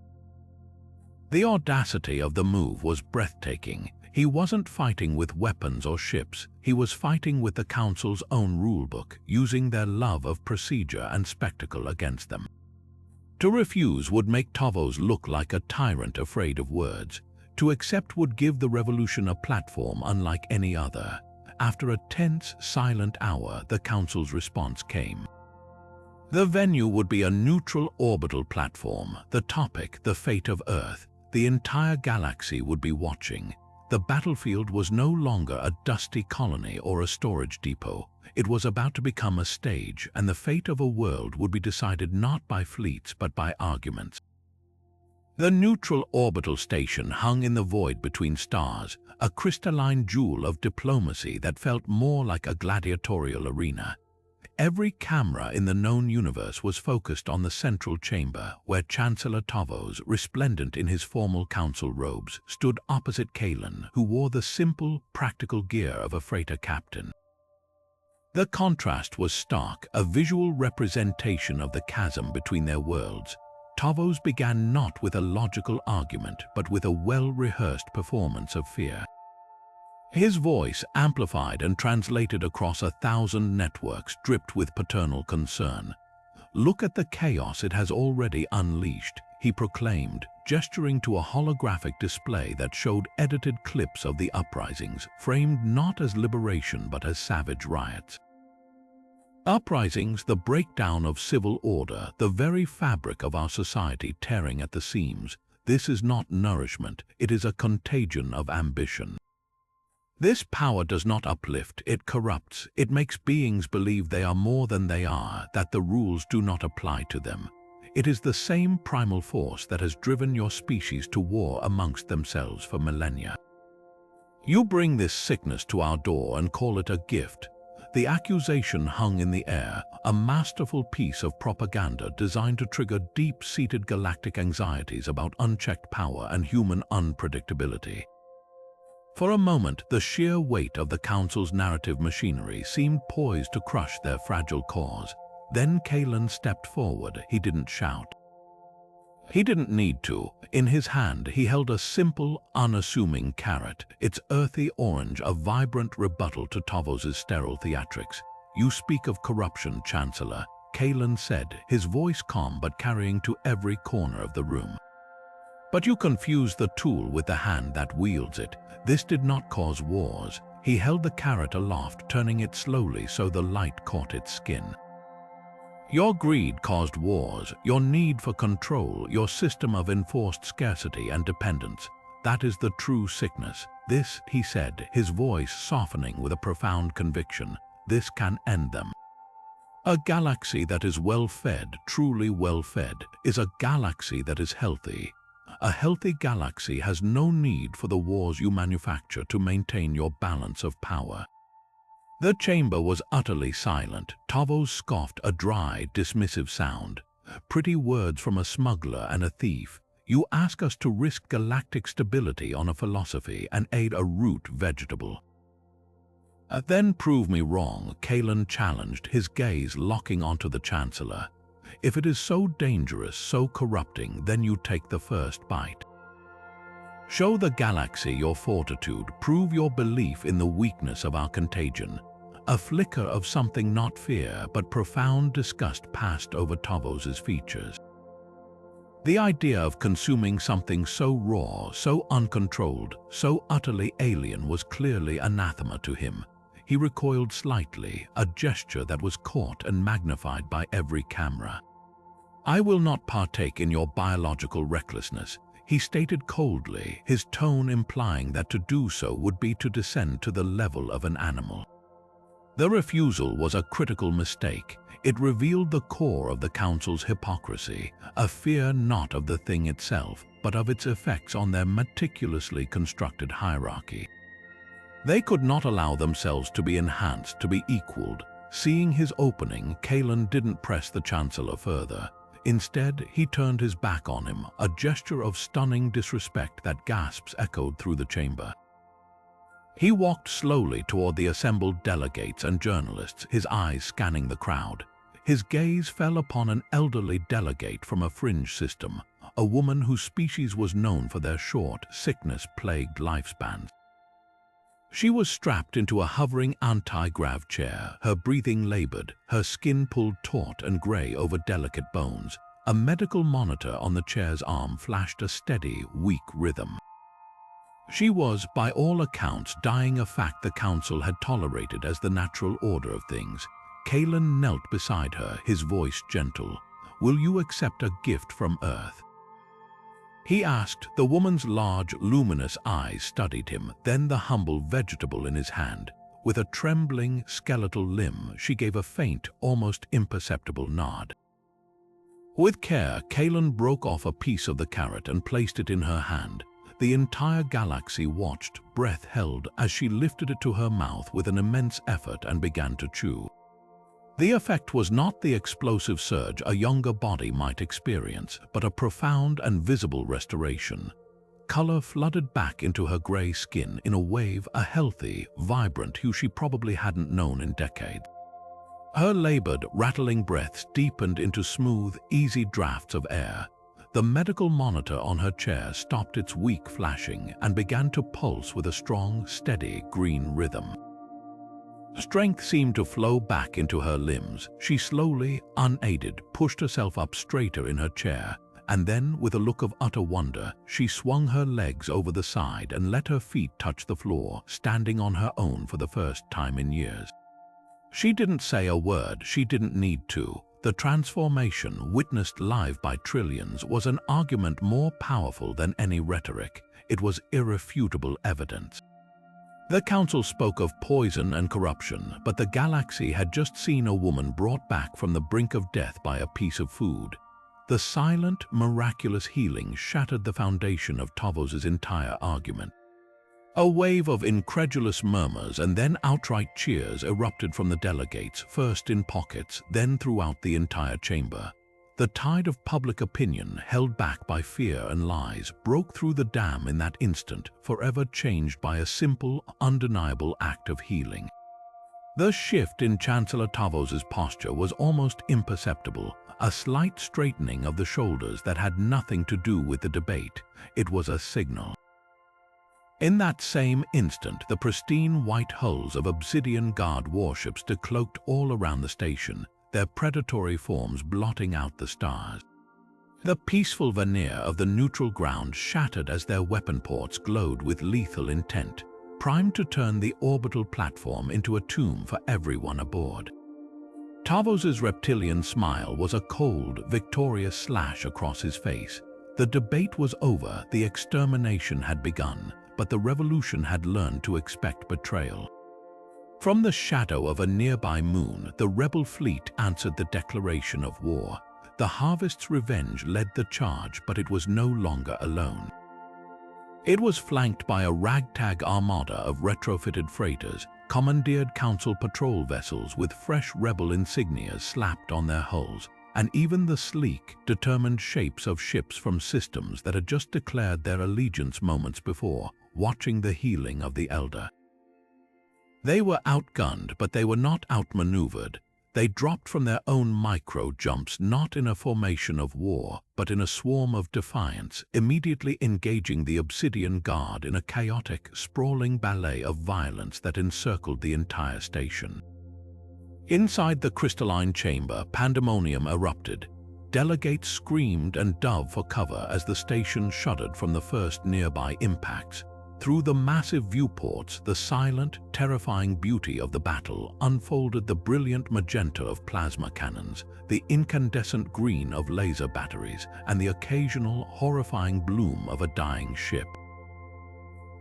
The audacity of the move was breathtaking. He wasn't fighting with weapons or ships. He was fighting with the Council's own rulebook, using their love of procedure and spectacle against them. To refuse would make Tavos look like a tyrant afraid of words. To accept would give the revolution a platform unlike any other. After a tense, silent hour, the Council's response came. The venue would be a neutral orbital platform. The topic, the fate of Earth. The entire galaxy would be watching. The battlefield was no longer a dusty colony or a storage depot. It was about to become a stage, and the fate of a world would be decided not by fleets but by arguments. The neutral orbital station hung in the void between stars, a crystalline jewel of diplomacy that felt more like a gladiatorial arena. Every camera in the known universe was focused on the central chamber, where Chancellor Tavos, resplendent in his formal council robes, stood opposite Kaelen, who wore the simple, practical gear of a freighter captain. The contrast was stark, a visual representation of the chasm between their worlds. Tavos began not with a logical argument, but with a well-rehearsed performance of fear. His voice, amplified and translated across 1,000 networks, dripped with paternal concern. "Look at the chaos it has already unleashed," he proclaimed, gesturing to a holographic display that showed edited clips of the uprisings, framed not as liberation but as savage riots. Uprisings, the breakdown of civil order, the very fabric of our society tearing at the seams. This is not nourishment, it is a contagion of ambition. This power does not uplift, it corrupts. It makes beings believe they are more than they are, that the rules do not apply to them. It is the same primal force that has driven your species to war amongst themselves for millennia. You bring this sickness to our door and call it a gift. The accusation hung in the air, a masterful piece of propaganda designed to trigger deep-seated galactic anxieties about unchecked power and human unpredictability. For a moment, the sheer weight of the Council's narrative machinery seemed poised to crush their fragile cause. Then Kaelen stepped forward. He didn't shout. He didn't need to. In his hand, he held a simple, unassuming carrot, its earthy orange a vibrant rebuttal to Tavos' sterile theatrics. "You speak of corruption, Chancellor," Kaelen said, his voice calm but carrying to every corner of the room. "But you confuse the tool with the hand that wields it. This did not cause wars." He held the carrot aloft, turning it slowly so the light caught its skin. "Your greed caused wars, your need for control, your system of enforced scarcity and dependence. That is the true sickness. This," he said, his voice softening with a profound conviction, "this can end them." A galaxy that is well-fed, truly well-fed, is a galaxy that is healthy. A healthy galaxy has no need for the wars you manufacture to maintain your balance of power. The chamber was utterly silent. Tavos scoffed, a dry, dismissive sound. "Pretty words from a smuggler and a thief. You ask us to risk galactic stability on a philosophy and aid a root vegetable." "Then prove me wrong," Kaelen challenged, his gaze locking onto the Chancellor. "If it is so dangerous, so corrupting, then you take the first bite. Show the galaxy your fortitude, prove your belief in the weakness of our contagion." A flicker of something not fear, but profound disgust passed over Tavos' features. The idea of consuming something so raw, so uncontrolled, so utterly alien was clearly anathema to him. He recoiled slightly, a gesture that was caught and magnified by every camera. "I will not partake in your biological recklessness," he stated coldly, his tone implying that to do so would be to descend to the level of an animal. The refusal was a critical mistake. It revealed the core of the Council's hypocrisy, a fear not of the thing itself, but of its effects on their meticulously constructed hierarchy. They could not allow themselves to be enhanced, to be equaled. Seeing his opening, Kaelen didn't press the Chancellor further. Instead, he turned his back on him, a gesture of stunning disrespect that gasps echoed through the chamber. He walked slowly toward the assembled delegates and journalists, his eyes scanning the crowd. His gaze fell upon an elderly delegate from a fringe system, a woman whose species was known for their short, sickness-plagued lifespans. She was strapped into a hovering anti-grav chair, her breathing labored, her skin pulled taut and gray over delicate bones. A medical monitor on the chair's arm flashed a steady, weak rhythm. She was, by all accounts, dying, a fact the Council had tolerated as the natural order of things. Kaelen knelt beside her, his voice gentle. "Will you accept a gift from Earth?" he asked. The woman's large, luminous eyes studied him, then the humble vegetable in his hand. With a trembling, skeletal limb, she gave a faint, almost imperceptible nod. With care, Kaelen broke off a piece of the carrot and placed it in her hand. The entire galaxy watched, breath held, as she lifted it to her mouth with an immense effort and began to chew. The effect was not the explosive surge a younger body might experience, but a profound and visible restoration. Color flooded back into her gray skin in a wave, a healthy, vibrant hue she probably hadn't known in decades. Her labored, rattling breaths deepened into smooth, easy drafts of air. The medical monitor on her chair stopped its weak flashing and began to pulse with a strong, steady green rhythm. Strength seemed to flow back into her limbs. She slowly, unaided, pushed herself up straighter in her chair, and then, with a look of utter wonder, she swung her legs over the side and let her feet touch the floor, standing on her own for the first time in years. She didn't say a word, she didn't need to. The transformation, witnessed live by trillions, was an argument more powerful than any rhetoric. It was irrefutable evidence. The council spoke of poison and corruption, but the galaxy had just seen a woman brought back from the brink of death by a piece of food. The silent, miraculous healing shattered the foundation of Tavos's entire argument. A wave of incredulous murmurs and then outright cheers erupted from the delegates, first in pockets, then throughout the entire chamber. The tide of public opinion, held back by fear and lies, broke through the dam in that instant, forever changed by a simple, undeniable act of healing. The shift in Chancellor Tavos's posture was almost imperceptible, a slight straightening of the shoulders that had nothing to do with the debate. It was a signal. In that same instant, the pristine white hulls of Obsidian Guard warships decloaked all around the station, their predatory forms blotting out the stars. The peaceful veneer of the neutral ground shattered as their weapon ports glowed with lethal intent, primed to turn the orbital platform into a tomb for everyone aboard. Tavos's reptilian smile was a cold, victorious slash across his face. The debate was over, the extermination had begun, but the revolution had learned to expect betrayal. From the shadow of a nearby moon, the rebel fleet answered the declaration of war. The Harvest's revenge led the charge, but it was no longer alone. It was flanked by a ragtag armada of retrofitted freighters, commandeered council patrol vessels with fresh rebel insignias slapped on their hulls, and even the sleek, determined shapes of ships from systems that had just declared their allegiance moments before, watching the healing of the Elder. They were outgunned, but they were not outmaneuvered. They dropped from their own micro-jumps, not in a formation of war, but in a swarm of defiance, immediately engaging the Obsidian Guard in a chaotic, sprawling ballet of violence that encircled the entire station. Inside the crystalline chamber, pandemonium erupted. Delegates screamed and dove for cover as the station shuddered from the first nearby impacts. Through the massive viewports, the silent, terrifying beauty of the battle unfolded: the brilliant magenta of plasma cannons, the incandescent green of laser batteries, and the occasional, horrifying bloom of a dying ship.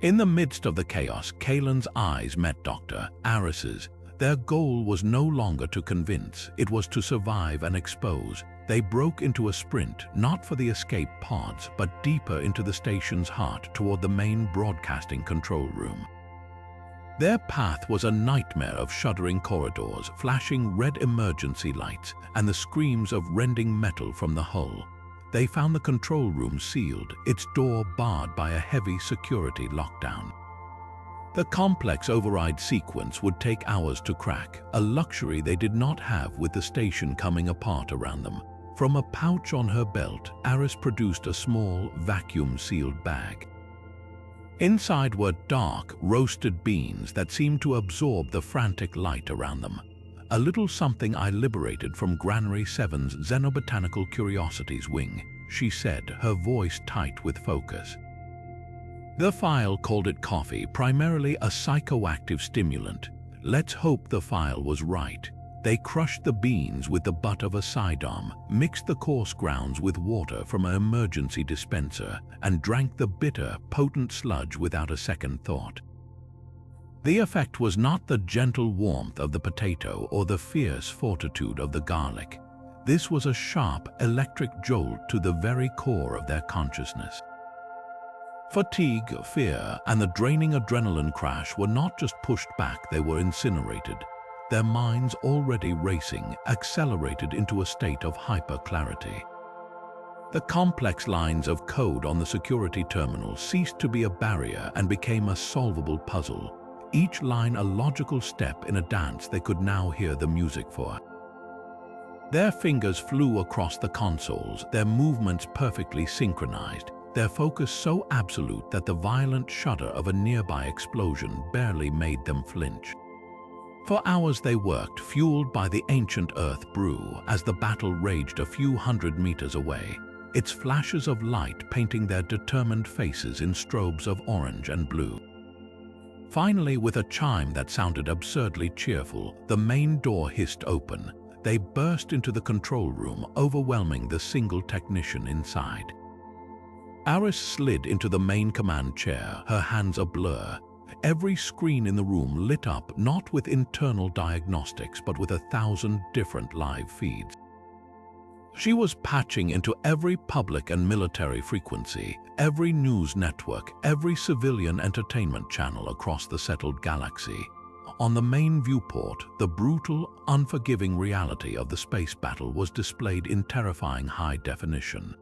In the midst of the chaos, Kaelen's eyes met Dr. Aris's. Their goal was no longer to convince, it was to survive and expose. They broke into a sprint, not for the escape pods, but deeper into the station's heart toward the main broadcasting control room. Their path was a nightmare of shuddering corridors, flashing red emergency lights, and the screams of rending metal from the hull. They found the control room sealed, its door barred by a heavy security lockdown. The complex override sequence would take hours to crack, a luxury they did not have with the station coming apart around them. From a pouch on her belt, Aris produced a small, vacuum-sealed bag. Inside were dark, roasted beans that seemed to absorb the frantic light around them. A little something I liberated from Granary 7's Xenobotanical Curiosities wing, she said, her voice tight with focus. The file called it coffee, primarily a psychoactive stimulant. Let's hope the file was right. They crushed the beans with the butt of a sidearm, mixed the coarse grounds with water from an emergency dispenser, and drank the bitter, potent sludge without a second thought. The effect was not the gentle warmth of the potato or the fierce fortitude of the garlic. This was a sharp, electric jolt to the very core of their consciousness. Fatigue, fear, and the draining adrenaline crash were not just pushed back, they were incinerated. Their minds, already racing, accelerated into a state of hyper-clarity. The complex lines of code on the security terminal ceased to be a barrier and became a solvable puzzle, each line a logical step in a dance they could now hear the music for. Their fingers flew across the consoles, their movements perfectly synchronized, their focus so absolute that the violent shudder of a nearby explosion barely made them flinch. For hours they worked, fueled by the ancient Earth brew, as the battle raged a few hundred meters away, its flashes of light painting their determined faces in strobes of orange and blue. Finally, with a chime that sounded absurdly cheerful, the main door hissed open. They burst into the control room, overwhelming the single technician inside. Aris slid into the main command chair, her hands a blur. Every screen in the room lit up not with internal diagnostics but with 1,000 different live feeds. She was patching into every public and military frequency, every news network, every civilian entertainment channel across the settled galaxy. On the main viewport, the brutal, unforgiving reality of the space battle was displayed in terrifying high definition.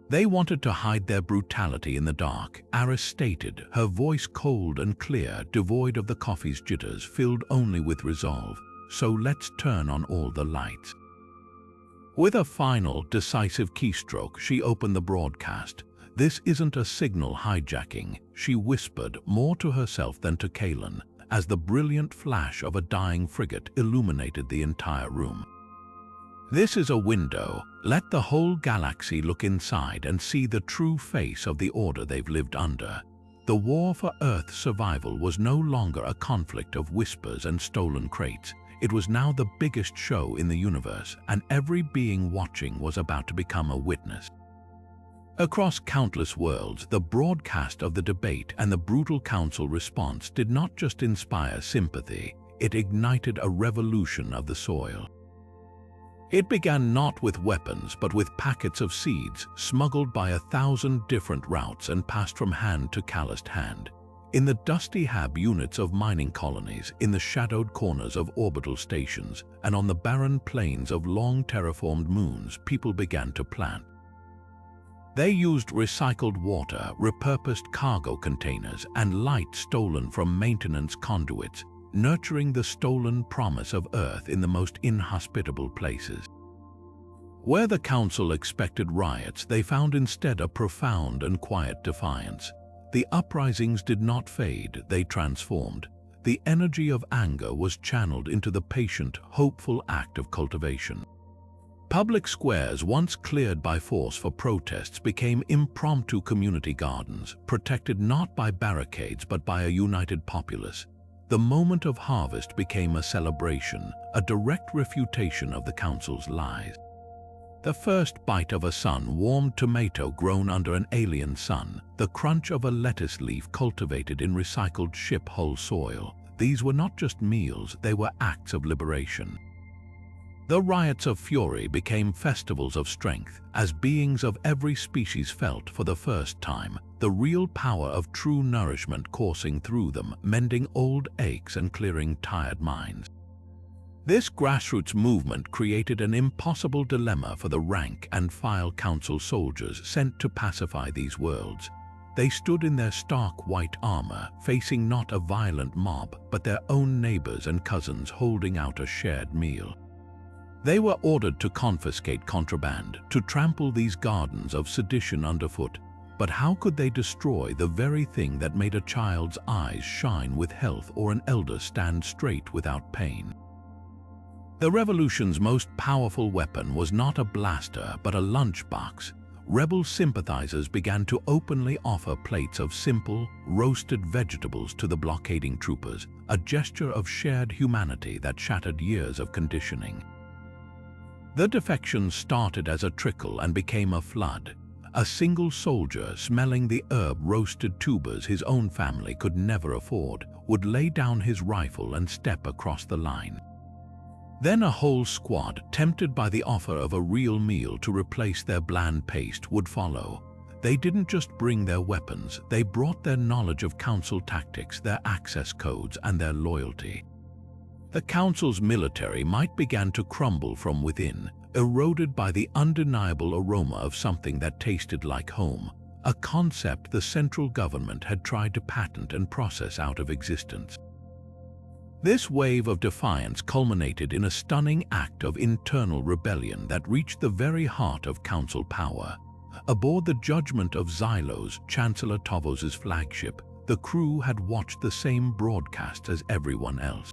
They wanted to hide their brutality in the dark, Aris stated, her voice cold and clear, devoid of the coffee's jitters, filled only with resolve. So let's turn on all the lights. With a final, decisive keystroke, she opened the broadcast. This isn't a signal hijacking, she whispered, more to herself than to Kaelen, as the brilliant flash of a dying frigate illuminated the entire room. This is a window. Let the whole galaxy look inside and see the true face of the order they've lived under. The war for Earth's survival was no longer a conflict of whispers and stolen crates. It was now the biggest show in the universe, and every being watching was about to become a witness. Across countless worlds, the broadcast of the debate and the brutal council response did not just inspire sympathy, it ignited a revolution of the soil. It began not with weapons but with packets of seeds, smuggled by 1,000 different routes and passed from hand to calloused hand. In the dusty hab units of mining colonies, in the shadowed corners of orbital stations, and on the barren plains of long terraformed moons, people began to plant. They used recycled water, repurposed cargo containers, and light stolen from maintenance conduits, nurturing the stolen promise of Earth in the most inhospitable places. Where the Council expected riots, they found instead a profound and quiet defiance. The uprisings did not fade, they transformed. The energy of anger was channeled into the patient, hopeful act of cultivation. Public squares, once cleared by force for protests, became impromptu community gardens, protected not by barricades but by a united populace. The moment of harvest became a celebration, a direct refutation of the Council's lies. The first bite of a sun-warmed tomato grown under an alien sun, the crunch of a lettuce leaf cultivated in recycled ship-hull soil. These were not just meals, they were acts of liberation. The riots of fury became festivals of strength, as beings of every species felt for the first time the real power of true nourishment coursing through them, mending old aches and clearing tired minds. This grassroots movement created an impossible dilemma for the rank-and-file Council soldiers sent to pacify these worlds. They stood in their stark white armor, facing not a violent mob, but their own neighbors and cousins holding out a shared meal. They were ordered to confiscate contraband, to trample these gardens of sedition underfoot. But how could they destroy the very thing that made a child's eyes shine with health or an elder stand straight without pain? The revolution's most powerful weapon was not a blaster but a lunchbox. rebel sympathizers began to openly offer plates of simple, roasted vegetables to the blockading troopers, a gesture of shared humanity that shattered years of conditioning. The defections started as a trickle and became a flood. A single soldier, smelling the herb-roasted tubers his own family could never afford, would lay down his rifle and step across the line. Then a whole squad, tempted by the offer of a real meal to replace their bland paste, would follow. They didn't just bring their weapons, they brought their knowledge of council tactics, their access codes, and their loyalty. The council's military might begin to crumble from within, eroded by the undeniable aroma of something that tasted like home, a concept the central government had tried to patent and process out of existence. This wave of defiance culminated in a stunning act of internal rebellion that reached the very heart of council power. Aboard the Judgment of Xylos, Chancellor Tovos's flagship, the crew had watched the same broadcast as everyone else.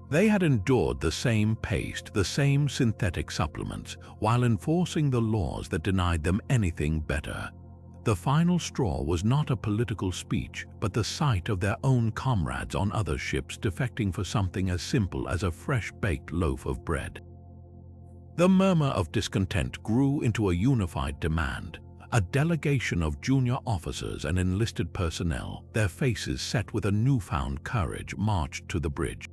They had endured the same paste, the same synthetic supplements, while enforcing the laws that denied them anything better. The final straw was not a political speech, but the sight of their own comrades on other ships defecting for something as simple as a fresh-baked loaf of bread. The murmur of discontent grew into a unified demand. A delegation of junior officers and enlisted personnel, their faces set with a newfound courage, marched to the bridge.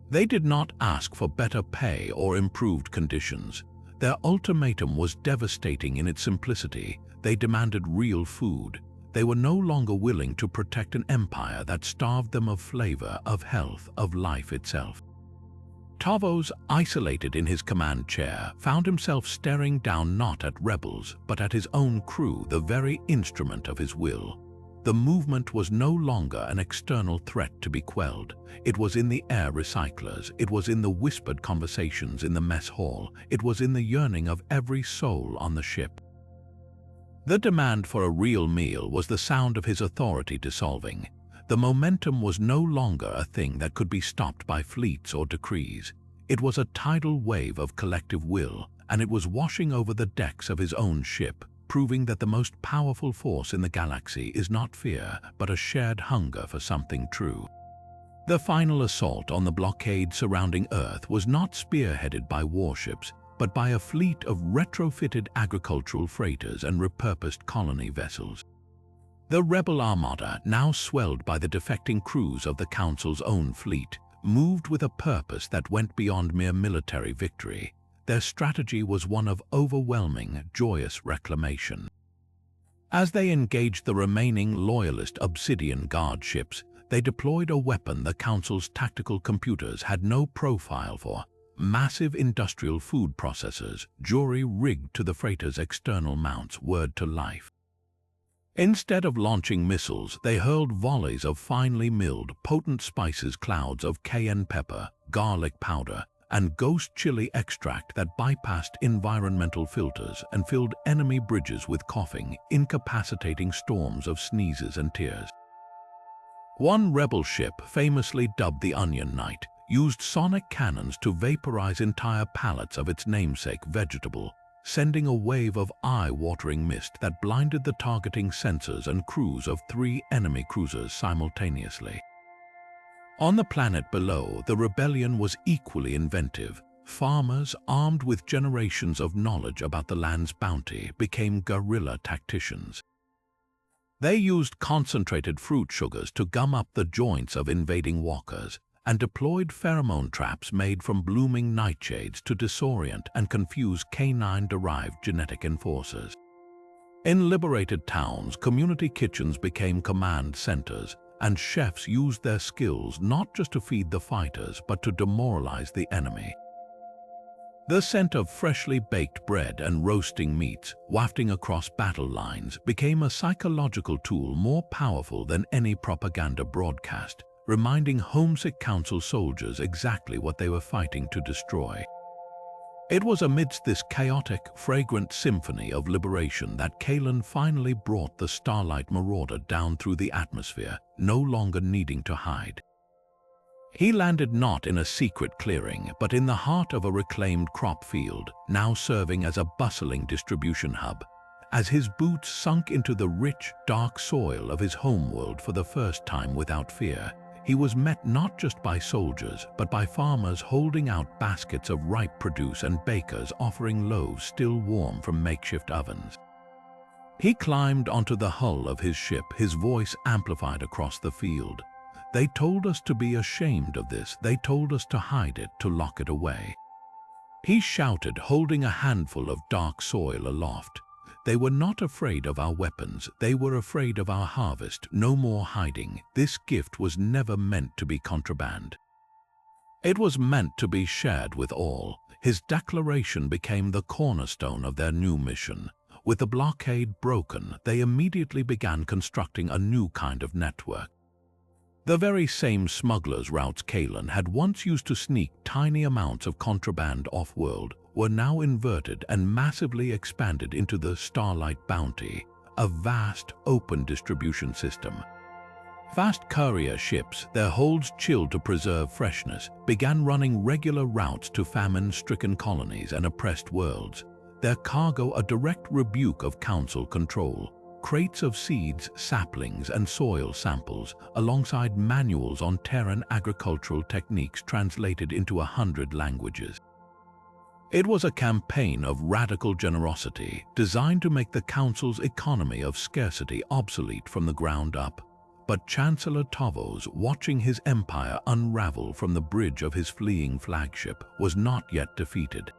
They did not ask for better pay or improved conditions. Their ultimatum was devastating in its simplicity. They demanded real food. They were no longer willing to protect an empire that starved them of flavor, of health, of life itself. Tovos, isolated in his command chair, found himself staring down not at rebels, but at his own crew, the very instrument of his will. The movement was no longer an external threat to be quelled. It was in the air recyclers, it was in the whispered conversations in the mess hall, it was in the yearning of every soul on the ship. The demand for a real meal was the sound of his authority dissolving. The momentum was no longer a thing that could be stopped by fleets or decrees. It was a tidal wave of collective will, and it was washing over the decks of his own ship, proving that the most powerful force in the galaxy is not fear, but a shared hunger for something true. The final assault on the blockade surrounding Earth was not spearheaded by warships, but by a fleet of retrofitted agricultural freighters and repurposed colony vessels. The rebel armada, now swelled by the defecting crews of the Council's own fleet, moved with a purpose that went beyond mere military victory. Their strategy was one of overwhelming, joyous reclamation. As they engaged the remaining loyalist Obsidian Guard ships, they deployed a weapon the Council's tactical computers had no profile for: massive industrial food processors, jury-rigged to the freighter's external mounts, word to life. Instead of launching missiles, they hurled volleys of finely milled, potent spices, clouds of cayenne pepper, garlic powder, and ghost chili extract that bypassed environmental filters and filled enemy bridges with coughing, incapacitating storms of sneezes and tears. One rebel ship, famously dubbed the Onion Knight, used sonic cannons to vaporize entire pallets of its namesake vegetable, sending a wave of eye-watering mist that blinded the targeting sensors and crews of 3 enemy cruisers simultaneously. On the planet below, the rebellion was equally inventive. Farmers, armed with generations of knowledge about the land's bounty, became guerrilla tacticians. They used concentrated fruit sugars to gum up the joints of invading walkers, and deployed pheromone traps made from blooming nightshades to disorient and confuse canine-derived genetic enforcers. In liberated towns, community kitchens became command centers, and chefs used their skills not just to feed the fighters, but to demoralize the enemy. The scent of freshly baked bread and roasting meats, wafting across battle lines, became a psychological tool more powerful than any propaganda broadcast, reminding homesick Council soldiers exactly what they were fighting to destroy. It was amidst this chaotic, fragrant symphony of liberation that Kaelen finally brought the Starlight Marauder down through the atmosphere, no longer needing to hide. He landed not in a secret clearing, but in the heart of a reclaimed crop field, now serving as a bustling distribution hub. As his boots sunk into the rich, dark soil of his homeworld for the first time without fear, he was met not just by soldiers, but by farmers holding out baskets of ripe produce and bakers offering loaves still warm from makeshift ovens. He climbed onto the hull of his ship, his voice amplified across the field. "They told us to be ashamed of this. They told us to hide it, to lock it away." He shouted, holding a handful of dark soil aloft. "They were not afraid of our weapons. They were afraid of our harvest. No more hiding. This gift was never meant to be contraband. It was meant to be shared with all." His declaration became the cornerstone of their new mission. With the blockade broken, they immediately began constructing a new kind of network. The very same smugglers' routes Kaelen had once used to sneak tiny amounts of contraband off-world were now inverted and massively expanded into the Starlight Bounty, a vast, open distribution system. Fast courier ships, their holds chilled to preserve freshness, began running regular routes to famine-stricken colonies and oppressed worlds, their cargo a direct rebuke of council control. Crates of seeds, saplings, and soil samples, alongside manuals on Terran agricultural techniques translated into 100 languages. It was a campaign of radical generosity, designed to make the Council's economy of scarcity obsolete from the ground up. But Chancellor Tovos, watching his empire unravel from the bridge of his fleeing flagship, was not yet defeated.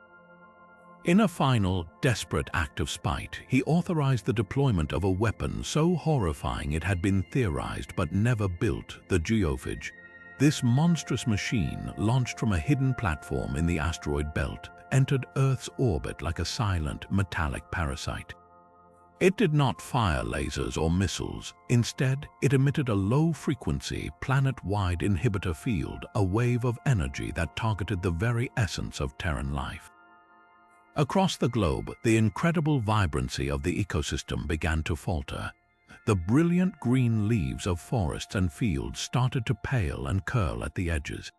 In a final, desperate act of spite, he authorized the deployment of a weapon so horrifying it had been theorized but never built, the geophage. This monstrous machine, launched from a hidden platform in the asteroid belt, entered Earth's orbit like a silent, metallic parasite. It did not fire lasers or missiles. Instead, it emitted a low-frequency, planet-wide inhibitor field, a wave of energy that targeted the very essence of Terran life. Across the globe, the incredible vibrancy of the ecosystem began to falter. The brilliant green leaves of forests and fields started to pale and curl at the edges.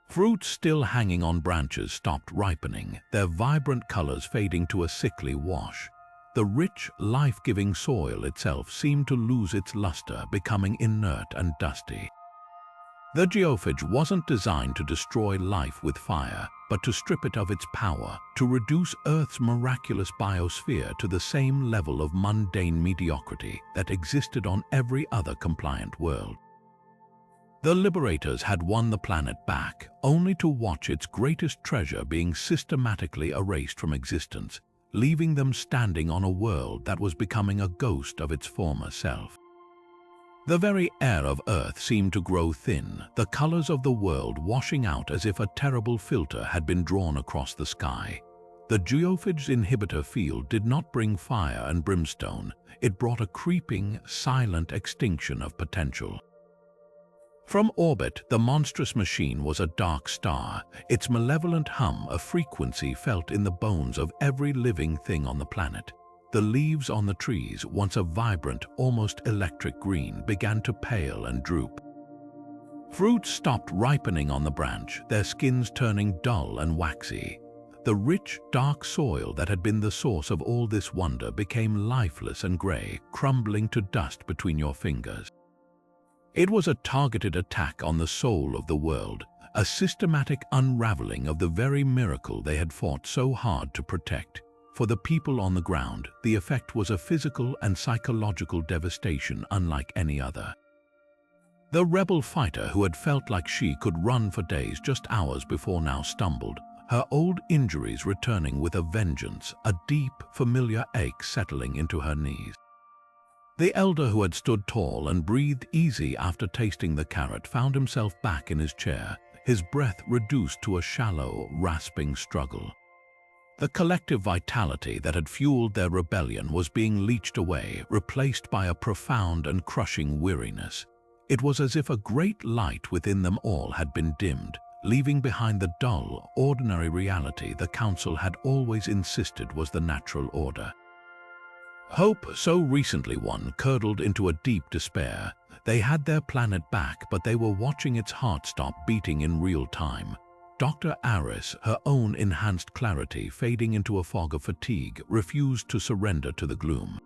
Fruits still hanging on branches stopped ripening, their vibrant colors fading to a sickly wash. The rich, life-giving soil itself seemed to lose its luster, becoming inert and dusty. The geophage wasn't designed to destroy life with fire, but to strip it of its power, to reduce Earth's miraculous biosphere to the same level of mundane mediocrity that existed on every other compliant world. The liberators had won the planet back, only to watch its greatest treasure being systematically erased from existence, leaving them standing on a world that was becoming a ghost of its former self. The very air of Earth seemed to grow thin, the colors of the world washing out as if a terrible filter had been drawn across the sky. The geophage's inhibitor field did not bring fire and brimstone, it brought a creeping, silent extinction of potential. From orbit, the monstrous machine was a dark star, its malevolent hum a frequency felt in the bones of every living thing on the planet. The leaves on the trees, once a vibrant, almost electric green, began to pale and droop. Fruits stopped ripening on the branch, their skins turning dull and waxy. The rich, dark soil that had been the source of all this wonder became lifeless and gray, crumbling to dust between your fingers. It was a targeted attack on the soul of the world, a systematic unraveling of the very miracle they had fought so hard to protect. For the people on the ground, the effect was a physical and psychological devastation unlike any other. The rebel fighter who had felt like she could run for days just hours before now stumbled, her old injuries returning with a vengeance, a deep, familiar ache settling into her knees. The elder who had stood tall and breathed easy after tasting the carrot found himself back in his chair, his breath reduced to a shallow, rasping struggle. The collective vitality that had fueled their rebellion was being leached away, replaced by a profound and crushing weariness. It was as if a great light within them all had been dimmed, leaving behind the dull, ordinary reality the Council had always insisted was the natural order. Hope, so recently won, curdled into a deep despair. They had their planet back, but they were watching its heart stop beating in real time. Dr. Aris, her own enhanced clarity fading into a fog of fatigue, refused to surrender to the gloom.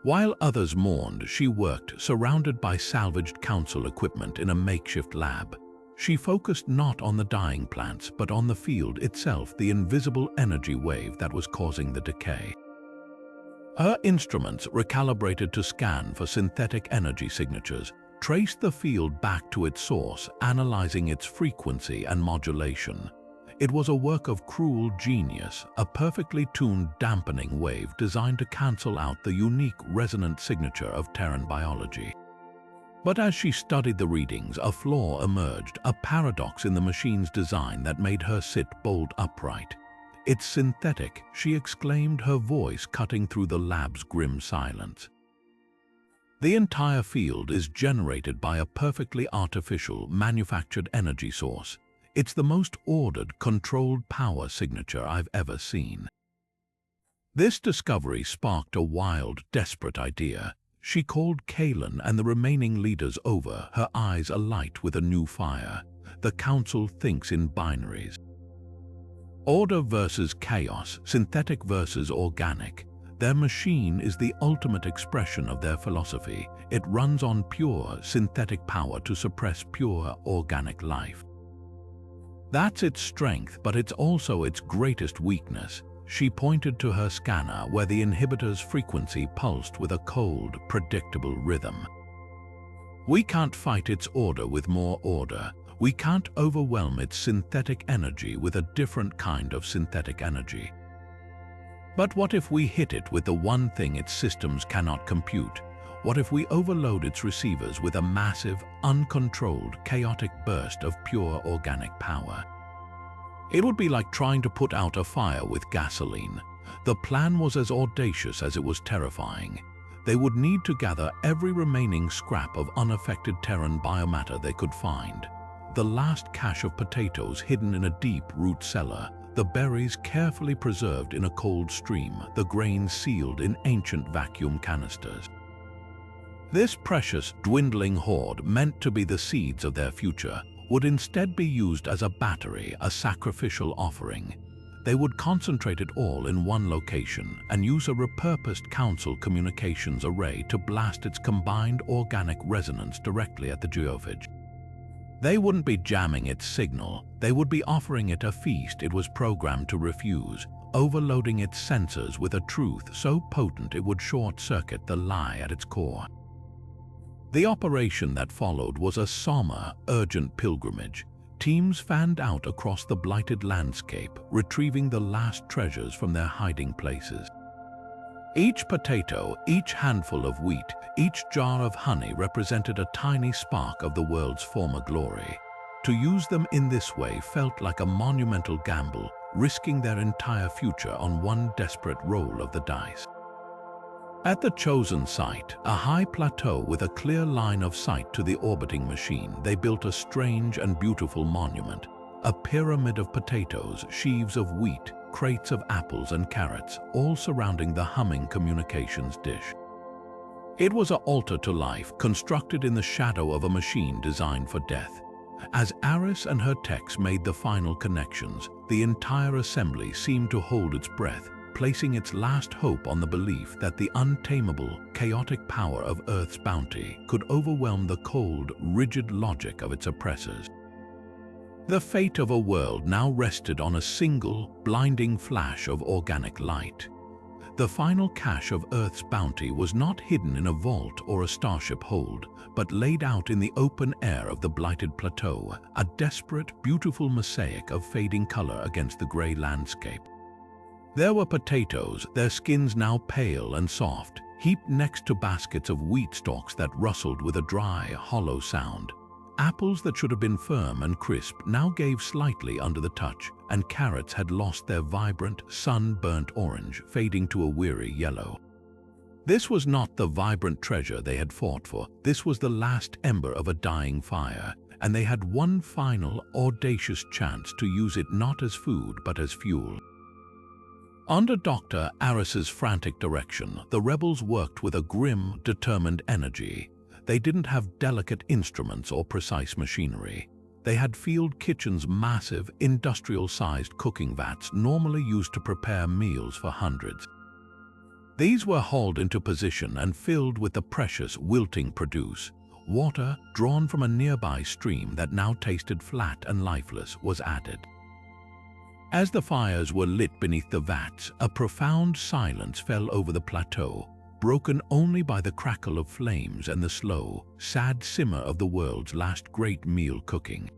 While others mourned, she worked, surrounded by salvaged council equipment in a makeshift lab. She focused not on the dying plants, but on the field itself, the invisible energy wave that was causing the decay. Her instruments, recalibrated to scan for synthetic energy signatures, traced the field back to its source, analyzing its frequency and modulation. It was a work of cruel genius, a perfectly tuned dampening wave designed to cancel out the unique resonant signature of Terran biology. But as she studied the readings, a flaw emerged, a paradox in the machine's design that made her sit bolt upright. "It's synthetic," she exclaimed, her voice cutting through the lab's grim silence. "The entire field is generated by a perfectly artificial, manufactured energy source. It's the most ordered, controlled power signature I've ever seen." This discovery sparked a wild, desperate idea. She called Kaelen and the remaining leaders over, her eyes alight with a new fire. The Council thinks in binaries. Order versus chaos, synthetic versus organic. Their machine is the ultimate expression of their philosophy. It runs on pure, synthetic power to suppress pure, organic life. That's its strength, but it's also its greatest weakness. She pointed to her scanner where the inhibitor's frequency pulsed with a cold, predictable rhythm. "We can't fight its order with more order. We can't overwhelm its synthetic energy with a different kind of synthetic energy. But what if we hit it with the one thing its systems cannot compute? What if we overload its receivers with a massive, uncontrolled, chaotic burst of pure organic power?" It would be like trying to put out a fire with gasoline. The plan was as audacious as it was terrifying. They would need to gather every remaining scrap of unaffected Terran biomatter they could find. The last cache of potatoes hidden in a deep root cellar, the berries carefully preserved in a cold stream, the grains sealed in ancient vacuum canisters. This precious, dwindling hoard, meant to be the seeds of their future, would instead be used as a battery, a sacrificial offering. They would concentrate it all in one location and use a repurposed council communications array to blast its combined organic resonance directly at the geophage. They wouldn't be jamming its signal, they would be offering it a feast it was programmed to refuse, overloading its sensors with a truth so potent it would short-circuit the lie at its core. The operation that followed was a somber, urgent pilgrimage. Teams fanned out across the blighted landscape, retrieving the last treasures from their hiding places. Each potato, each handful of wheat, each jar of honey represented a tiny spark of the world's former glory. To use them in this way felt like a monumental gamble, risking their entire future on one desperate roll of the dice. At the chosen site, a high plateau with a clear line of sight to the orbiting machine, they built a strange and beautiful monument. A pyramid of potatoes, sheaves of wheat, crates of apples and carrots, all surrounding the humming communications dish. It was an altar to life, constructed in the shadow of a machine designed for death. As Aris and her techs made the final connections, the entire assembly seemed to hold its breath, placing its last hope on the belief that the untamable, chaotic power of Earth's bounty could overwhelm the cold, rigid logic of its oppressors. The fate of a world now rested on a single, blinding flash of organic light. The final cache of Earth's bounty was not hidden in a vault or a starship hold, but laid out in the open air of the blighted plateau, a desperate, beautiful mosaic of fading color against the gray landscape. There were potatoes, their skins now pale and soft, heaped next to baskets of wheat stalks that rustled with a dry, hollow sound. Apples that should have been firm and crisp now gave slightly under the touch, and carrots had lost their vibrant, sun-burnt orange, fading to a weary yellow. This was not the vibrant treasure they had fought for. This was the last ember of a dying fire, and they had one final, audacious chance to use it not as food but as fuel. Under Dr. Aris's frantic direction, the rebels worked with a grim, determined energy. They didn't have delicate instruments or precise machinery. They had field kitchens, massive, industrial-sized cooking vats normally used to prepare meals for hundreds. These were hauled into position and filled with the precious, wilting produce. Water, drawn from a nearby stream that now tasted flat and lifeless, was added. As the fires were lit beneath the vats, a profound silence fell over the plateau, broken only by the crackle of flames and the slow, sad simmer of the world's last great meal cooking.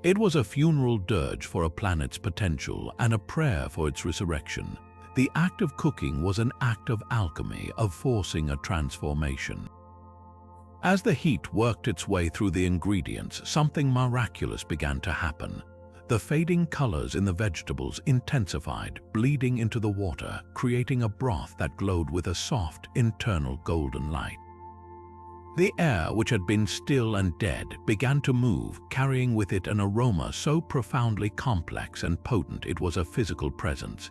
It was a funeral dirge for a planet's potential and a prayer for its resurrection. The act of cooking was an act of alchemy, of forcing a transformation. As the heat worked its way through the ingredients, something miraculous began to happen. The fading colors in the vegetables intensified, bleeding into the water, creating a broth that glowed with a soft, internal golden light. The air, which had been still and dead, began to move, carrying with it an aroma so profoundly complex and potent it was a physical presence.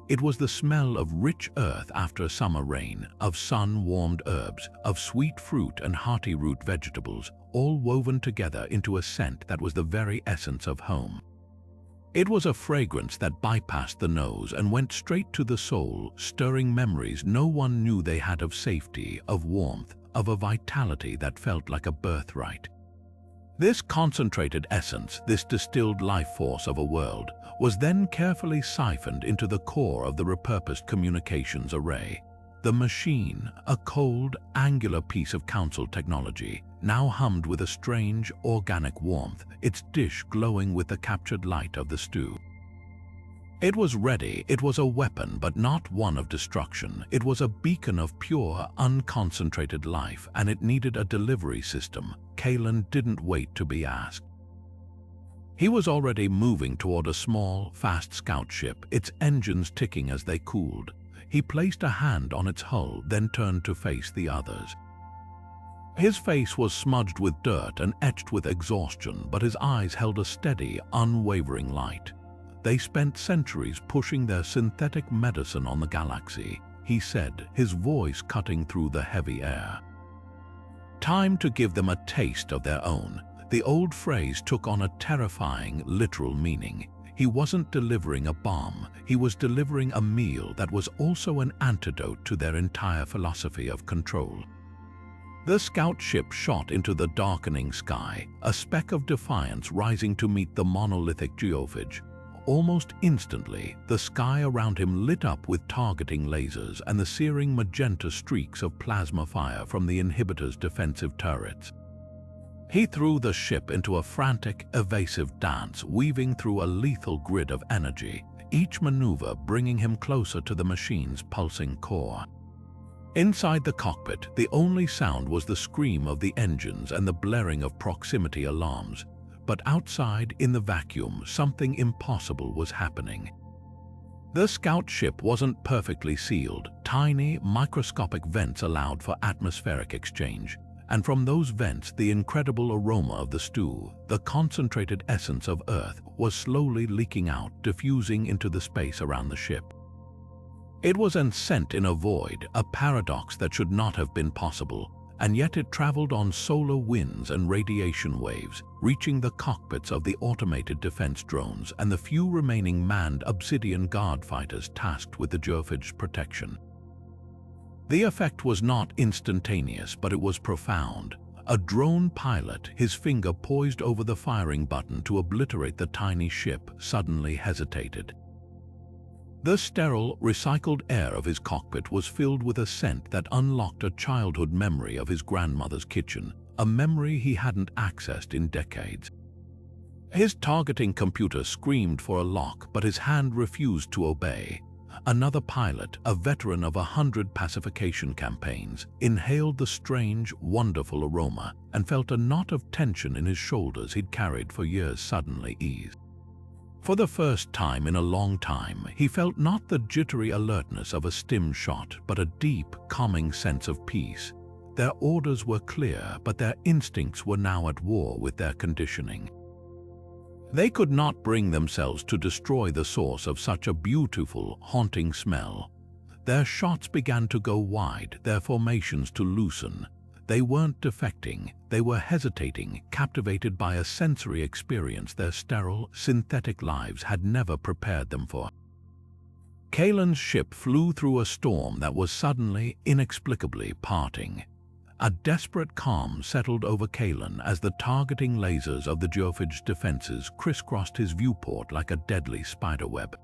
It was the smell of rich earth after a summer rain, of sun-warmed herbs, of sweet fruit and hearty root vegetables, all woven together into a scent that was the very essence of home. It was a fragrance that bypassed the nose and went straight to the soul, stirring memories no one knew they had of safety, of warmth, of a vitality that felt like a birthright. This concentrated essence, this distilled life force of a world, was then carefully siphoned into the core of the repurposed communications array. The machine, a cold, angular piece of console technology, now hummed with a strange, organic warmth, its dish glowing with the captured light of the stew. It was ready. It was a weapon, but not one of destruction. It was a beacon of pure, unconcentrated life, and it needed a delivery system. Kaelen didn't wait to be asked. He was already moving toward a small, fast scout ship, its engines ticking as they cooled. He placed a hand on its hull, then turned to face the others. His face was smudged with dirt and etched with exhaustion, but his eyes held a steady, unwavering light. They spent centuries pushing their synthetic medicine on the galaxy, he said, his voice cutting through the heavy air. Time to give them a taste of their own. The old phrase took on a terrifying, literal meaning. He wasn't delivering a bomb, he was delivering a meal that was also an antidote to their entire philosophy of control. The scout ship shot into the darkening sky, a speck of defiance rising to meet the monolithic geophage. Almost instantly, the sky around him lit up with targeting lasers and the searing magenta streaks of plasma fire from the inhibitor's defensive turrets. He threw the ship into a frantic, evasive dance, weaving through a lethal grid of energy, each maneuver bringing him closer to the machine's pulsing core. Inside the cockpit, the only sound was the scream of the engines and the blaring of proximity alarms. But outside, in the vacuum, something impossible was happening. The scout ship wasn't perfectly sealed. Tiny, microscopic vents allowed for atmospheric exchange, and from those vents the incredible aroma of the stew, the concentrated essence of Earth, was slowly leaking out, diffusing into the space around the ship. It was an ascent in a void, a paradox that should not have been possible, and yet it traveled on solar winds and radiation waves, reaching the cockpits of the automated defense drones and the few remaining manned Obsidian Guard fighters tasked with the geophage's protection. The effect was not instantaneous, but it was profound. A drone pilot, his finger poised over the firing button to obliterate the tiny ship, suddenly hesitated. The sterile, recycled air of his cockpit was filled with a scent that unlocked a childhood memory of his grandmother's kitchen, a memory he hadn't accessed in decades. His targeting computer screamed for a lock, but his hand refused to obey. Another pilot, a veteran of 100 pacification campaigns, inhaled the strange, wonderful aroma and felt a knot of tension in his shoulders he'd carried for years suddenly ease. For the first time in a long time, he felt not the jittery alertness of a stim shot, but a deep, calming sense of peace. Their orders were clear, but their instincts were now at war with their conditioning. They could not bring themselves to destroy the source of such a beautiful, haunting smell. Their shots began to go wide, their formations to loosen. They weren't defecting, they were hesitating, captivated by a sensory experience their sterile, synthetic lives had never prepared them for. Kaelen's ship flew through a storm that was suddenly, inexplicably parting. A desperate calm settled over Kaelen as the targeting lasers of the geophage's defenses crisscrossed his viewport like a deadly spiderweb.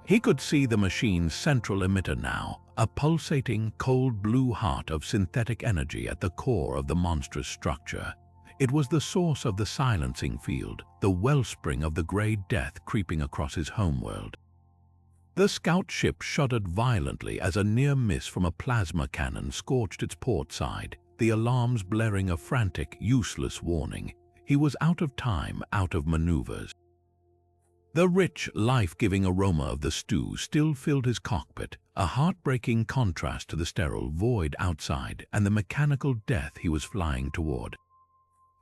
He could see the machine's central emitter now, a pulsating, cold blue heart of synthetic energy at the core of the monstrous structure. It was the source of the silencing field, the wellspring of the grey death creeping across his homeworld. The scout ship shuddered violently as a near miss from a plasma cannon scorched its port side, the alarms blaring a frantic, useless warning. He was out of time, out of maneuvers. The rich, life-giving aroma of the stew still filled his cockpit, a heartbreaking contrast to the sterile void outside and the mechanical death he was flying toward.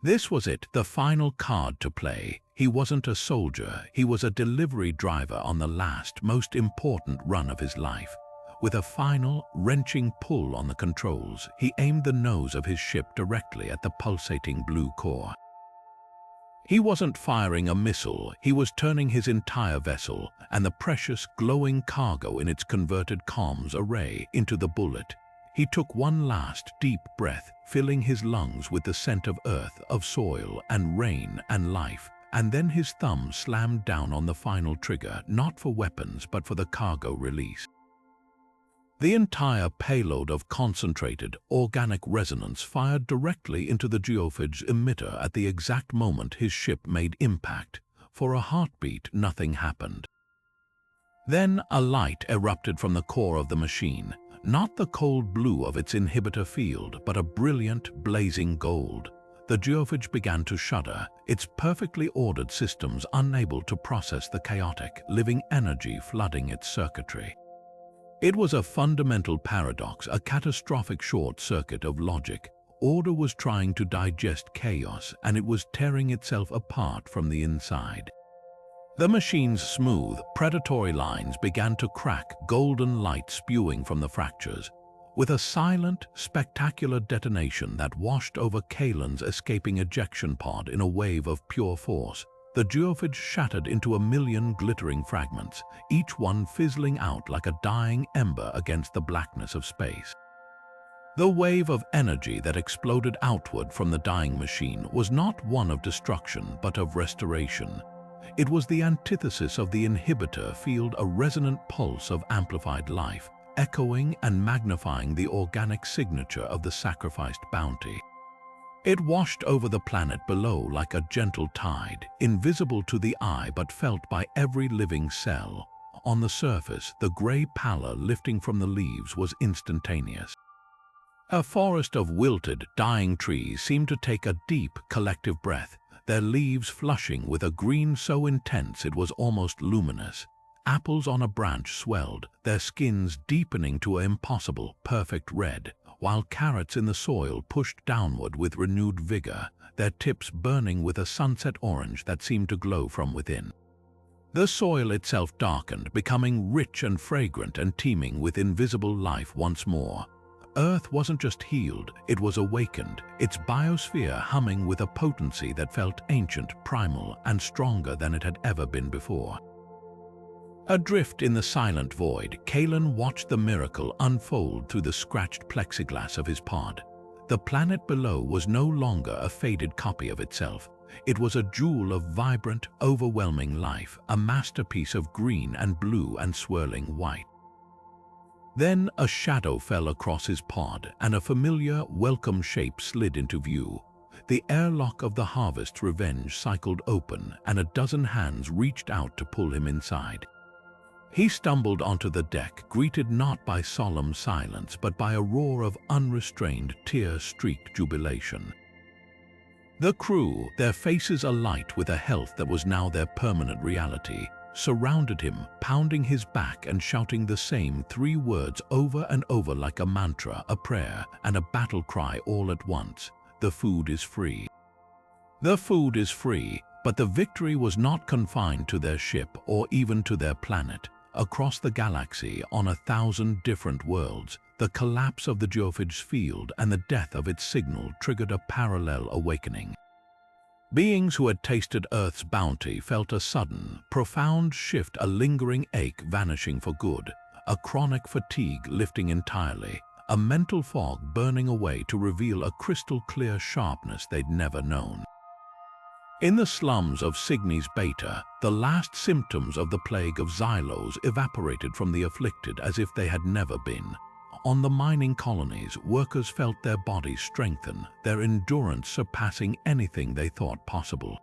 This was it, the final card to play. He wasn't a soldier, he was a delivery driver on the last, most important run of his life. With a final, wrenching pull on the controls, he aimed the nose of his ship directly at the pulsating blue core. He wasn't firing a missile, he was turning his entire vessel and the precious, glowing cargo in its converted comms array into the bullet. He took one last, deep breath, filling his lungs with the scent of earth, of soil and rain and life, and then his thumb slammed down on the final trigger, not for weapons but for the cargo release. The entire payload of concentrated, organic resonance fired directly into the geophage's emitter at the exact moment his ship made impact. For a heartbeat, nothing happened. Then a light erupted from the core of the machine, not the cold blue of its inhibitor field, but a brilliant, blazing gold. The geophage began to shudder, its perfectly ordered systems unable to process the chaotic, living energy flooding its circuitry. It was a fundamental paradox, a catastrophic short circuit of logic. Order was trying to digest chaos, and it was tearing itself apart from the inside. The machine's smooth, predatory lines began to crack, golden light spewing from the fractures. With a silent, spectacular detonation that washed over Kaelen's escaping ejection pod in a wave of pure force, the geophage shattered into a million glittering fragments, each one fizzling out like a dying ember against the blackness of space. The wave of energy that exploded outward from the dying machine was not one of destruction but of restoration. It was the antithesis of the inhibitor field, a resonant pulse of amplified life, echoing and magnifying the organic signature of the sacrificed bounty. It washed over the planet below like a gentle tide, invisible to the eye but felt by every living cell. On the surface, the gray pallor lifting from the leaves was instantaneous. A forest of wilted, dying trees seemed to take a deep, collective breath, their leaves flushing with a green so intense it was almost luminous. Apples on a branch swelled, their skins deepening to an impossible, perfect red, while carrots in the soil pushed downward with renewed vigor, their tips burning with a sunset orange that seemed to glow from within. The soil itself darkened, becoming rich and fragrant and teeming with invisible life once more. Earth wasn't just healed, it was awakened, its biosphere humming with a potency that felt ancient, primal, and stronger than it had ever been before. Adrift in the silent void, Kaelen watched the miracle unfold through the scratched plexiglass of his pod. The planet below was no longer a faded copy of itself. It was a jewel of vibrant, overwhelming life, a masterpiece of green and blue and swirling white. Then a shadow fell across his pod, and a familiar, welcome shape slid into view. The airlock of the Harvest's Revenge cycled open, and a dozen hands reached out to pull him inside. He stumbled onto the deck, greeted not by solemn silence, but by a roar of unrestrained, tear-streaked jubilation. The crew, their faces alight with a health that was now their permanent reality, surrounded him, pounding his back and shouting the same three words over and over like a mantra, a prayer, and a battle cry all at once. The food is free. The food is free, but the victory was not confined to their ship or even to their planet. Across the galaxy, on 1,000 different worlds, The collapse of the geophage field and the death of its signal triggered a parallel awakening. Beings who had tasted Earth's bounty felt a sudden, profound shift, a lingering ache vanishing for good, a chronic fatigue lifting entirely, a mental fog burning away to reveal a crystal-clear sharpness they'd never known. In the slums of Cygnes Beta, the last symptoms of the plague of xylos evaporated from the afflicted as if they had never been. On the mining colonies, workers felt their bodies strengthen, their endurance surpassing anything they thought possible.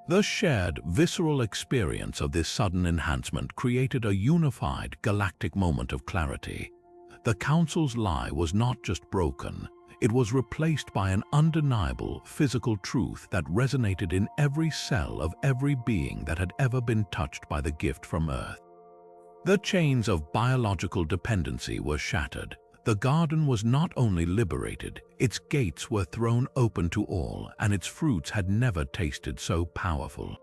The shared, visceral experience of this sudden enhancement created a unified, galactic moment of clarity. The Council's lie was not just broken, it was replaced by an undeniable, physical truth that resonated in every cell of every being that had ever been touched by the gift from Earth. The chains of biological dependency were shattered. The garden was not only liberated, its gates were thrown open to all, and its fruits had never tasted so powerful.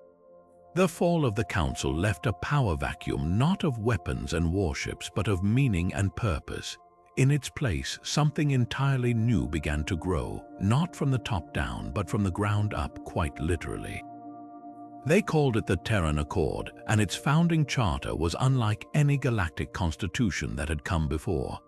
The fall of the Council left a power vacuum not of weapons and warships, but of meaning and purpose. In its place, something entirely new began to grow, not from the top down, but from the ground up, quite literally. They called it the Terran Accord, and its founding charter was unlike any galactic constitution that had come before.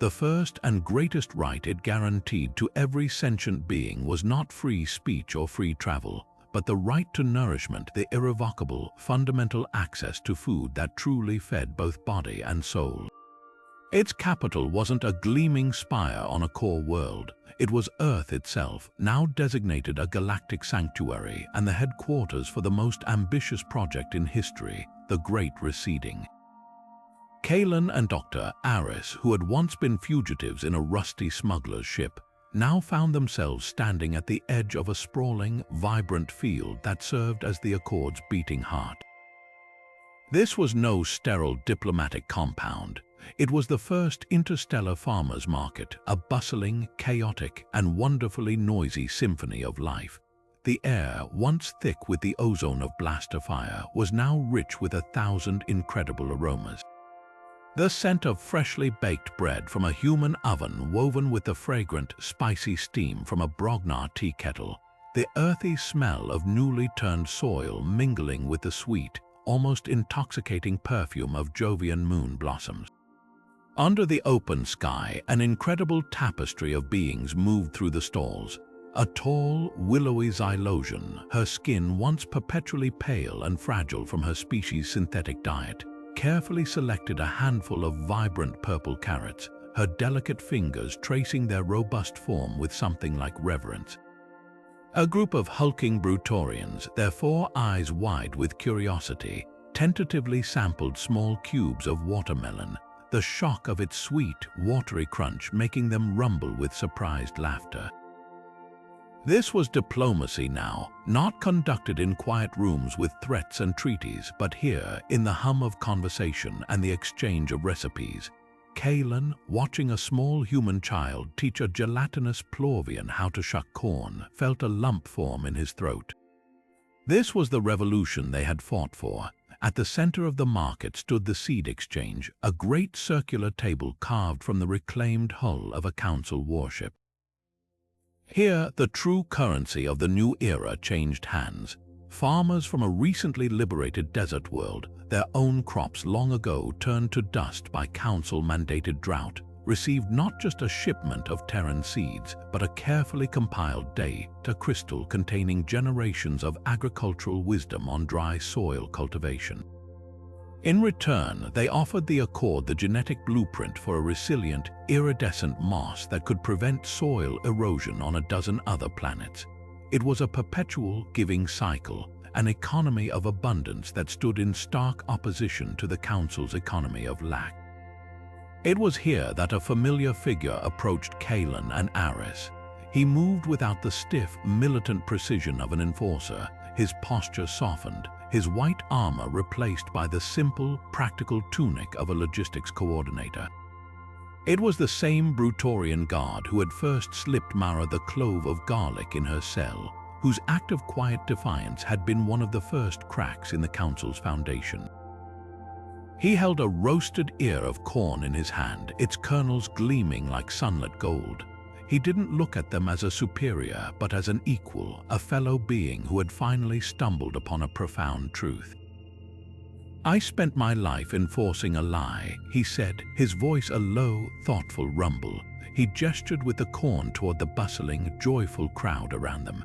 The first and greatest right it guaranteed to every sentient being was not free speech or free travel, but the right to nourishment, the irrevocable, fundamental access to food that truly fed both body and soul. Its capital wasn't a gleaming spire on a core world. It was Earth itself, now designated a galactic sanctuary and the headquarters for the most ambitious project in history, the Great Receding. Kaelen and Dr. Aris, who had once been fugitives in a rusty smuggler's ship, now found themselves standing at the edge of a sprawling, vibrant field that served as the Accord's beating heart. This was no sterile diplomatic compound. It was the first interstellar farmers' market, a bustling, chaotic, and wonderfully noisy symphony of life. The air, once thick with the ozone of blaster fire, was now rich with 1,000 incredible aromas. The scent of freshly baked bread from a human oven woven with the fragrant, spicy steam from a Brognar tea kettle, the earthy smell of newly turned soil mingling with the sweet, almost intoxicating perfume of Jovian moon blossoms. Under the open sky, an incredible tapestry of beings moved through the stalls. A tall, willowy Xylosian, her skin once perpetually pale and fragile from her species' synthetic diet, carefully selected a handful of vibrant purple carrots, her delicate fingers tracing their robust form with something like reverence. A group of hulking Brutorians, their 4 eyes wide with curiosity, tentatively sampled small cubes of watermelon, the shock of its sweet, watery crunch making them rumble with surprised laughter. This was diplomacy now, not conducted in quiet rooms with threats and treaties, but here, in the hum of conversation and the exchange of recipes. Kaelen, watching a small human child teach a gelatinous Plorvian how to shuck corn, felt a lump form in his throat. This was the revolution they had fought for. At the center of the market stood the seed exchange, a great circular table carved from the reclaimed hull of a council warship. Here, the true currency of the new era changed hands. Farmers from a recently liberated desert world, their own crops long ago turned to dust by council-mandated drought, received not just a shipment of Terran seeds, but a carefully compiled data crystal containing generations of agricultural wisdom on dry soil cultivation. In return, they offered the Accord the genetic blueprint for a resilient, iridescent moss that could prevent soil erosion on a dozen other planets. It was a perpetual giving cycle, an economy of abundance that stood in stark opposition to the Council's economy of lack. It was here that a familiar figure approached Kaelen and Aris. He moved without the stiff, militant precision of an enforcer, his posture softened, his white armor replaced by the simple, practical tunic of a logistics coordinator. It was the same Brutorian guard who had first slipped Mara the clove of garlic in her cell, whose act of quiet defiance had been one of the first cracks in the Council's foundation. He held a roasted ear of corn in his hand, its kernels gleaming like sunlit gold. He didn't look at them as a superior, but as an equal, a fellow being who had finally stumbled upon a profound truth. "I spent my life enforcing a lie," he said, his voice a low, thoughtful rumble. He gestured with the corn toward the bustling, joyful crowd around them.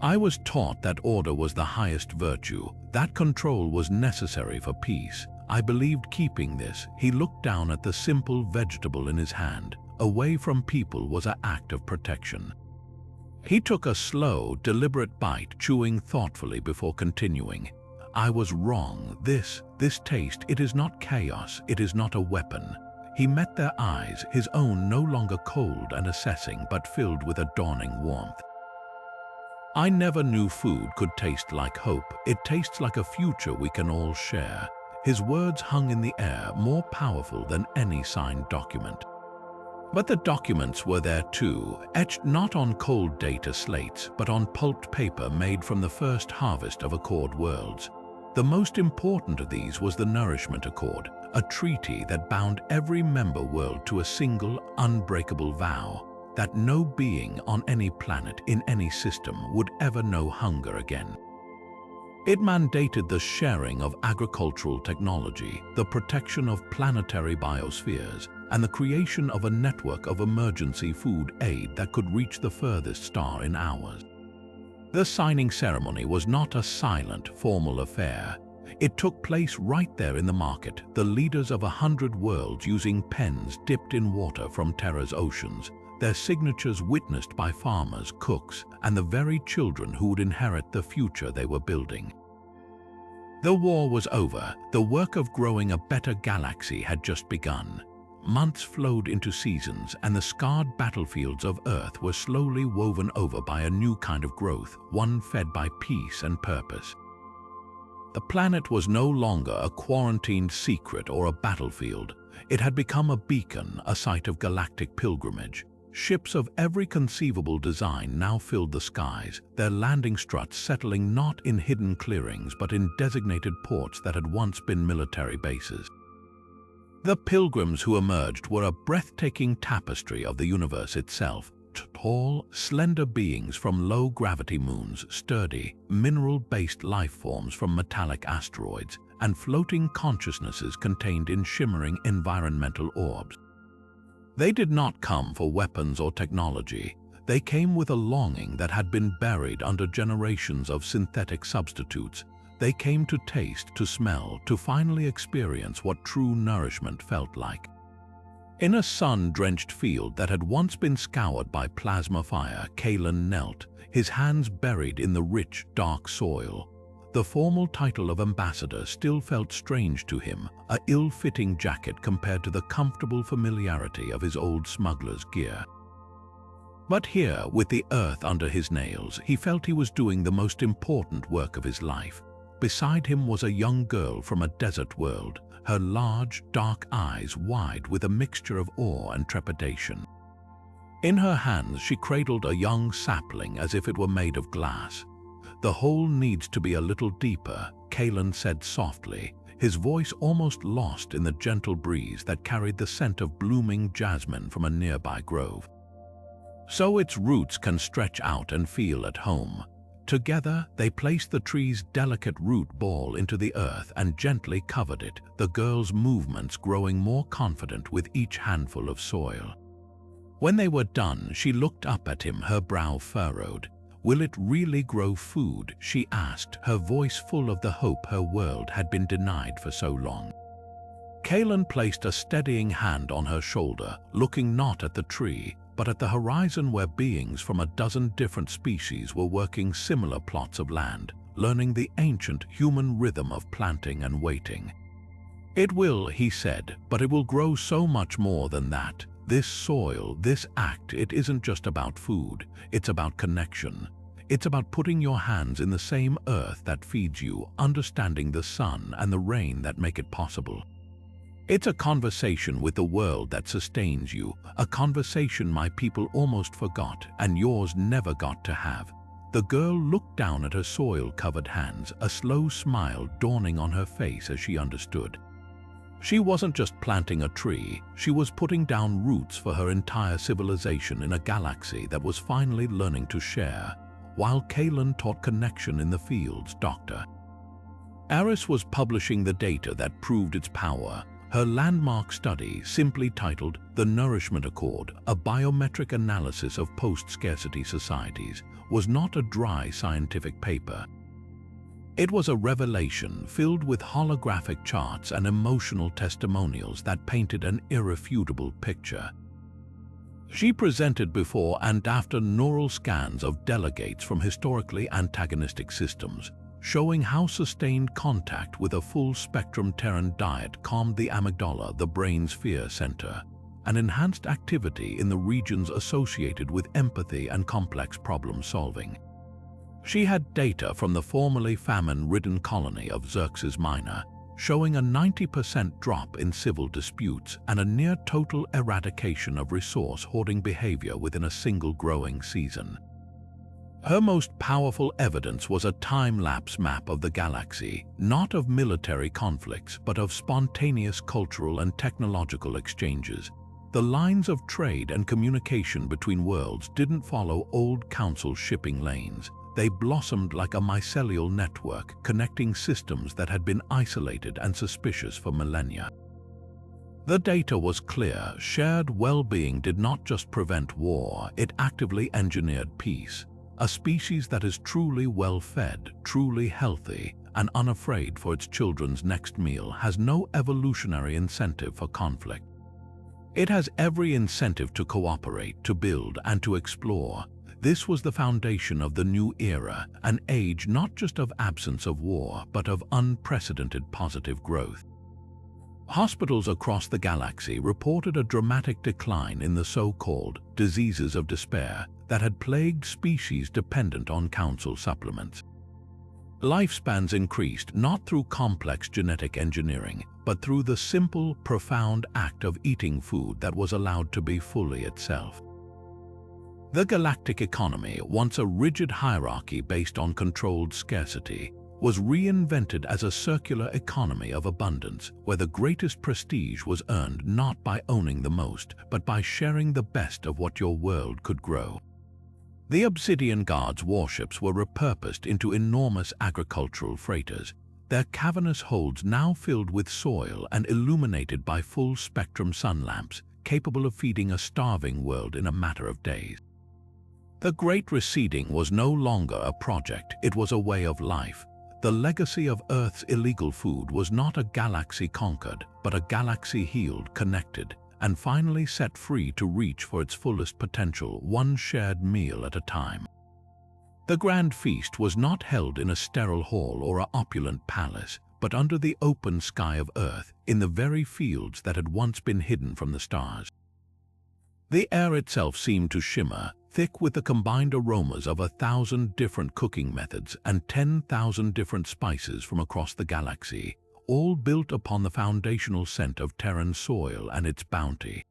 "I was taught that order was the highest virtue, that control was necessary for peace. I believed keeping this." He looked down at the simple vegetable in his hand. Away from people was an act of protection. He took a slow, deliberate bite, chewing thoughtfully before continuing. "I was wrong. This taste, it is not chaos, it is not a weapon." He met their eyes, his own no longer cold and assessing, but filled with a dawning warmth. "I never knew food could taste like hope. It tastes like a future we can all share." His words hung in the air, more powerful than any signed document. But the documents were there too, etched not on cold data slates, but on pulped paper made from the first harvest of Accord worlds. The most important of these was the Nourishment Accord, a treaty that bound every member world to a single, unbreakable vow that no being on any planet in any system would ever know hunger again. It mandated the sharing of agricultural technology, the protection of planetary biospheres, and the creation of a network of emergency food aid that could reach the furthest star in hours. The signing ceremony was not a silent, formal affair. It took place right there in the market, the leaders of 100 worlds using pens dipped in water from Terra's oceans, their signatures witnessed by farmers, cooks, and the very children who would inherit the future they were building. The war was over. The work of growing a better galaxy had just begun. Months flowed into seasons, and the scarred battlefields of Earth were slowly woven over by a new kind of growth, one fed by peace and purpose. The planet was no longer a quarantined secret or a battlefield. It had become a beacon, a site of galactic pilgrimage. Ships of every conceivable design now filled the skies, their landing struts settling not in hidden clearings but in designated ports that had once been military bases. The pilgrims who emerged were a breathtaking tapestry of the universe itself. Tall, slender beings from low-gravity moons, sturdy, mineral-based life forms from metallic asteroids, and floating consciousnesses contained in shimmering environmental orbs. They did not come for weapons or technology. They came with a longing that had been buried under generations of synthetic substitutes. They came to taste, to smell, to finally experience what true nourishment felt like. In a sun-drenched field that had once been scoured by plasma fire, Kaelen knelt, his hands buried in the rich, dark soil. The formal title of ambassador still felt strange to him, a ill-fitting jacket compared to the comfortable familiarity of his old smuggler's gear. But here, with the earth under his nails, he felt he was doing the most important work of his life. Beside him was a young girl from a desert world, her large, dark eyes wide with a mixture of awe and trepidation. In her hands she cradled a young sapling as if it were made of glass. "The hole needs to be a little deeper," Kaelen said softly, his voice almost lost in the gentle breeze that carried the scent of blooming jasmine from a nearby grove. "So its roots can stretch out and feel at home." Together, they placed the tree's delicate root ball into the earth and gently covered it, the girl's movements growing more confident with each handful of soil. When they were done, she looked up at him, her brow furrowed. "Will it really grow food?" she asked, her voice full of the hope her world had been denied for so long. Kaelen placed a steadying hand on her shoulder, looking not at the tree, but at the horizon where beings from a dozen different species were working similar plots of land, learning the ancient human rhythm of planting and waiting. "It will," he said, "but it will grow so much more than that. This soil, this act, it isn't just about food, it's about connection. It's about putting your hands in the same earth that feeds you, understanding the sun and the rain that make it possible. It's a conversation with the world that sustains you, a conversation my people almost forgot and yours never got to have." The girl looked down at her soil-covered hands, a slow smile dawning on her face as she understood. She wasn't just planting a tree, she was putting down roots for her entire civilization in a galaxy that was finally learning to share, while Kaelen taught connection in the fields, Dr. Eris was publishing the data that proved its power. Her landmark study, simply titled The Nourishment Accord, a biometric analysis of post-scarcity societies, was not a dry scientific paper. It was a revelation filled with holographic charts and emotional testimonials that painted an irrefutable picture. She presented before and after neural scans of delegates from historically antagonistic systems, showing how sustained contact with a full-spectrum Terran diet calmed the amygdala, the brain's fear center, and enhanced activity in the regions associated with empathy and complex problem-solving. She had data from the formerly famine-ridden colony of Xerxes Minor, showing a 90% drop in civil disputes and a near-total eradication of resource-hoarding behavior within a single growing season. Her most powerful evidence was a time-lapse map of the galaxy, not of military conflicts, but of spontaneous cultural and technological exchanges. The lines of trade and communication between worlds didn't follow old council shipping lanes. They blossomed like a mycelial network, connecting systems that had been isolated and suspicious for millennia. The data was clear. Shared well-being did not just prevent war, it actively engineered peace. A species that is truly well-fed, truly healthy, and unafraid for its children's next meal has no evolutionary incentive for conflict. It has every incentive to cooperate, to build, and to explore. This was the foundation of the new era, an age not just of absence of war, but of unprecedented positive growth. Hospitals across the galaxy reported a dramatic decline in the so-called diseases of despair that had plagued species dependent on council supplements. Lifespans increased not through complex genetic engineering, but through the simple, profound act of eating food that was allowed to be fully itself. The galactic economy, once a rigid hierarchy based on controlled scarcity, was reinvented as a circular economy of abundance, where the greatest prestige was earned not by owning the most, but by sharing the best of what your world could grow. The Obsidian Guard's warships were repurposed into enormous agricultural freighters, their cavernous holds now filled with soil and illuminated by full-spectrum sun lamps, capable of feeding a starving world in a matter of days. The Great Receding was no longer a project, it was a way of life. The legacy of Earth's illegal food was not a galaxy conquered, but a galaxy healed, connected, and finally set free to reach for its fullest potential, one shared meal at a time. The grand feast was not held in a sterile hall or an opulent palace, but under the open sky of Earth, in the very fields that had once been hidden from the stars. The air itself seemed to shimmer, thick with the combined aromas of 1,000 different cooking methods and 10,000 different spices from across the galaxy, all built upon the foundational scent of Terran soil and its bounty.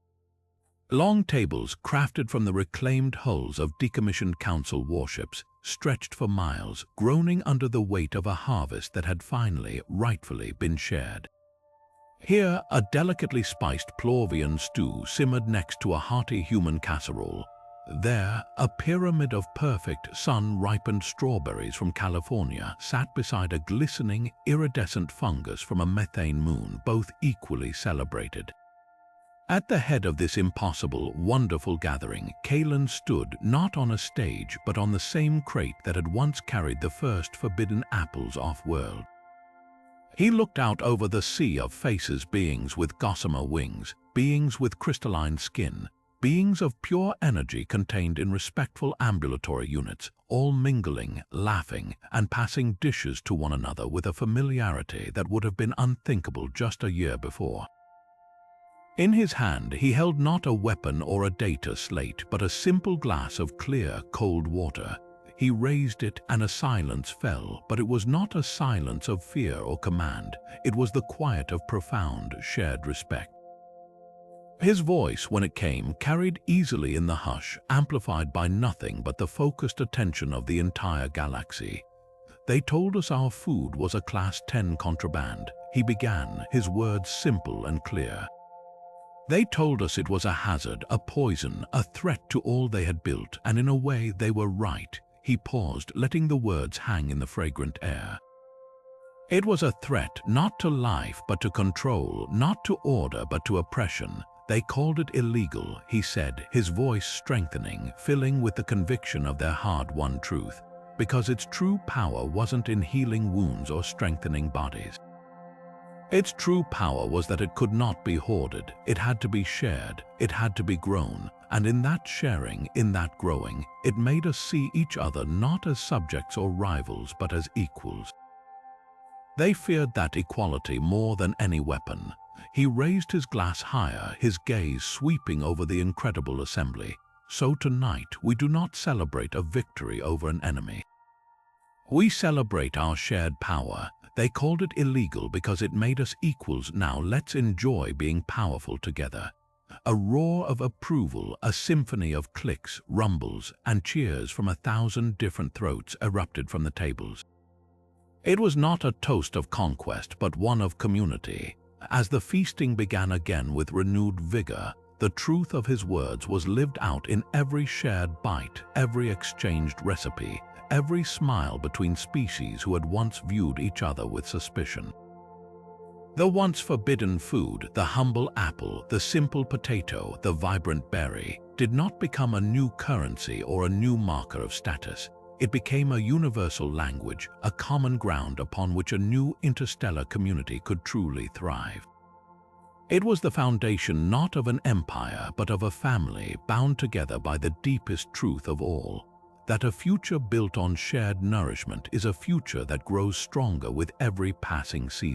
Long tables crafted from the reclaimed hulls of decommissioned council warships stretched for miles, groaning under the weight of a harvest that had finally, rightfully been shared. Here, a delicately spiced Plorvian stew simmered next to a hearty human casserole. There, a pyramid of perfect sun-ripened strawberries from California sat beside a glistening, iridescent fungus from a methane moon, both equally celebrated. At the head of this impossible, wonderful gathering, Kaelen stood not on a stage but on the same crate that had once carried the first forbidden apples off-world. He looked out over the sea of faces, beings with gossamer wings, beings with crystalline skin, beings of pure energy contained in respectful ambulatory units, all mingling, laughing, and passing dishes to one another with a familiarity that would have been unthinkable just a year before. In his hand, he held not a weapon or a data slate, but a simple glass of clear, cold water. He raised it and a silence fell, but it was not a silence of fear or command. It was the quiet of profound, shared respect. His voice, when it came, carried easily in the hush, amplified by nothing but the focused attention of the entire galaxy. They told us our food was a Class 10 contraband. He began, his words simple and clear. They told us it was a hazard, a poison, a threat to all they had built, and in a way they were right. He paused, letting the words hang in the fragrant air. It was a threat not to life but to control, not to order but to oppression. They called it illegal, he said, his voice strengthening, filling with the conviction of their hard-won truth, because its true power wasn't in healing wounds or strengthening bodies. Its true power was that it could not be hoarded, it had to be shared, it had to be grown, and in that sharing, in that growing, it made us see each other not as subjects or rivals but as equals. They feared that equality more than any weapon. He raised his glass higher, his gaze sweeping over the incredible assembly. So tonight we do not celebrate a victory over an enemy. We celebrate our shared power. They called it illegal because it made us equals. Now let's enjoy being powerful together. A roar of approval, a symphony of clicks, rumbles, and cheers from 1,000 different throats erupted from the tables. It was not a toast of conquest, but one of community. As the feasting began again with renewed vigor, the truth of his words was lived out in every shared bite, every exchanged recipe, every smile between species who had once viewed each other with suspicion. The once forbidden food, the humble apple, the simple potato, the vibrant berry, did not become a new currency or a new marker of status. It became a universal language, a common ground upon which a new interstellar community could truly thrive. It was the foundation not of an empire, but of a family bound together by the deepest truth of all, that a future built on shared nourishment is a future that grows stronger with every passing season.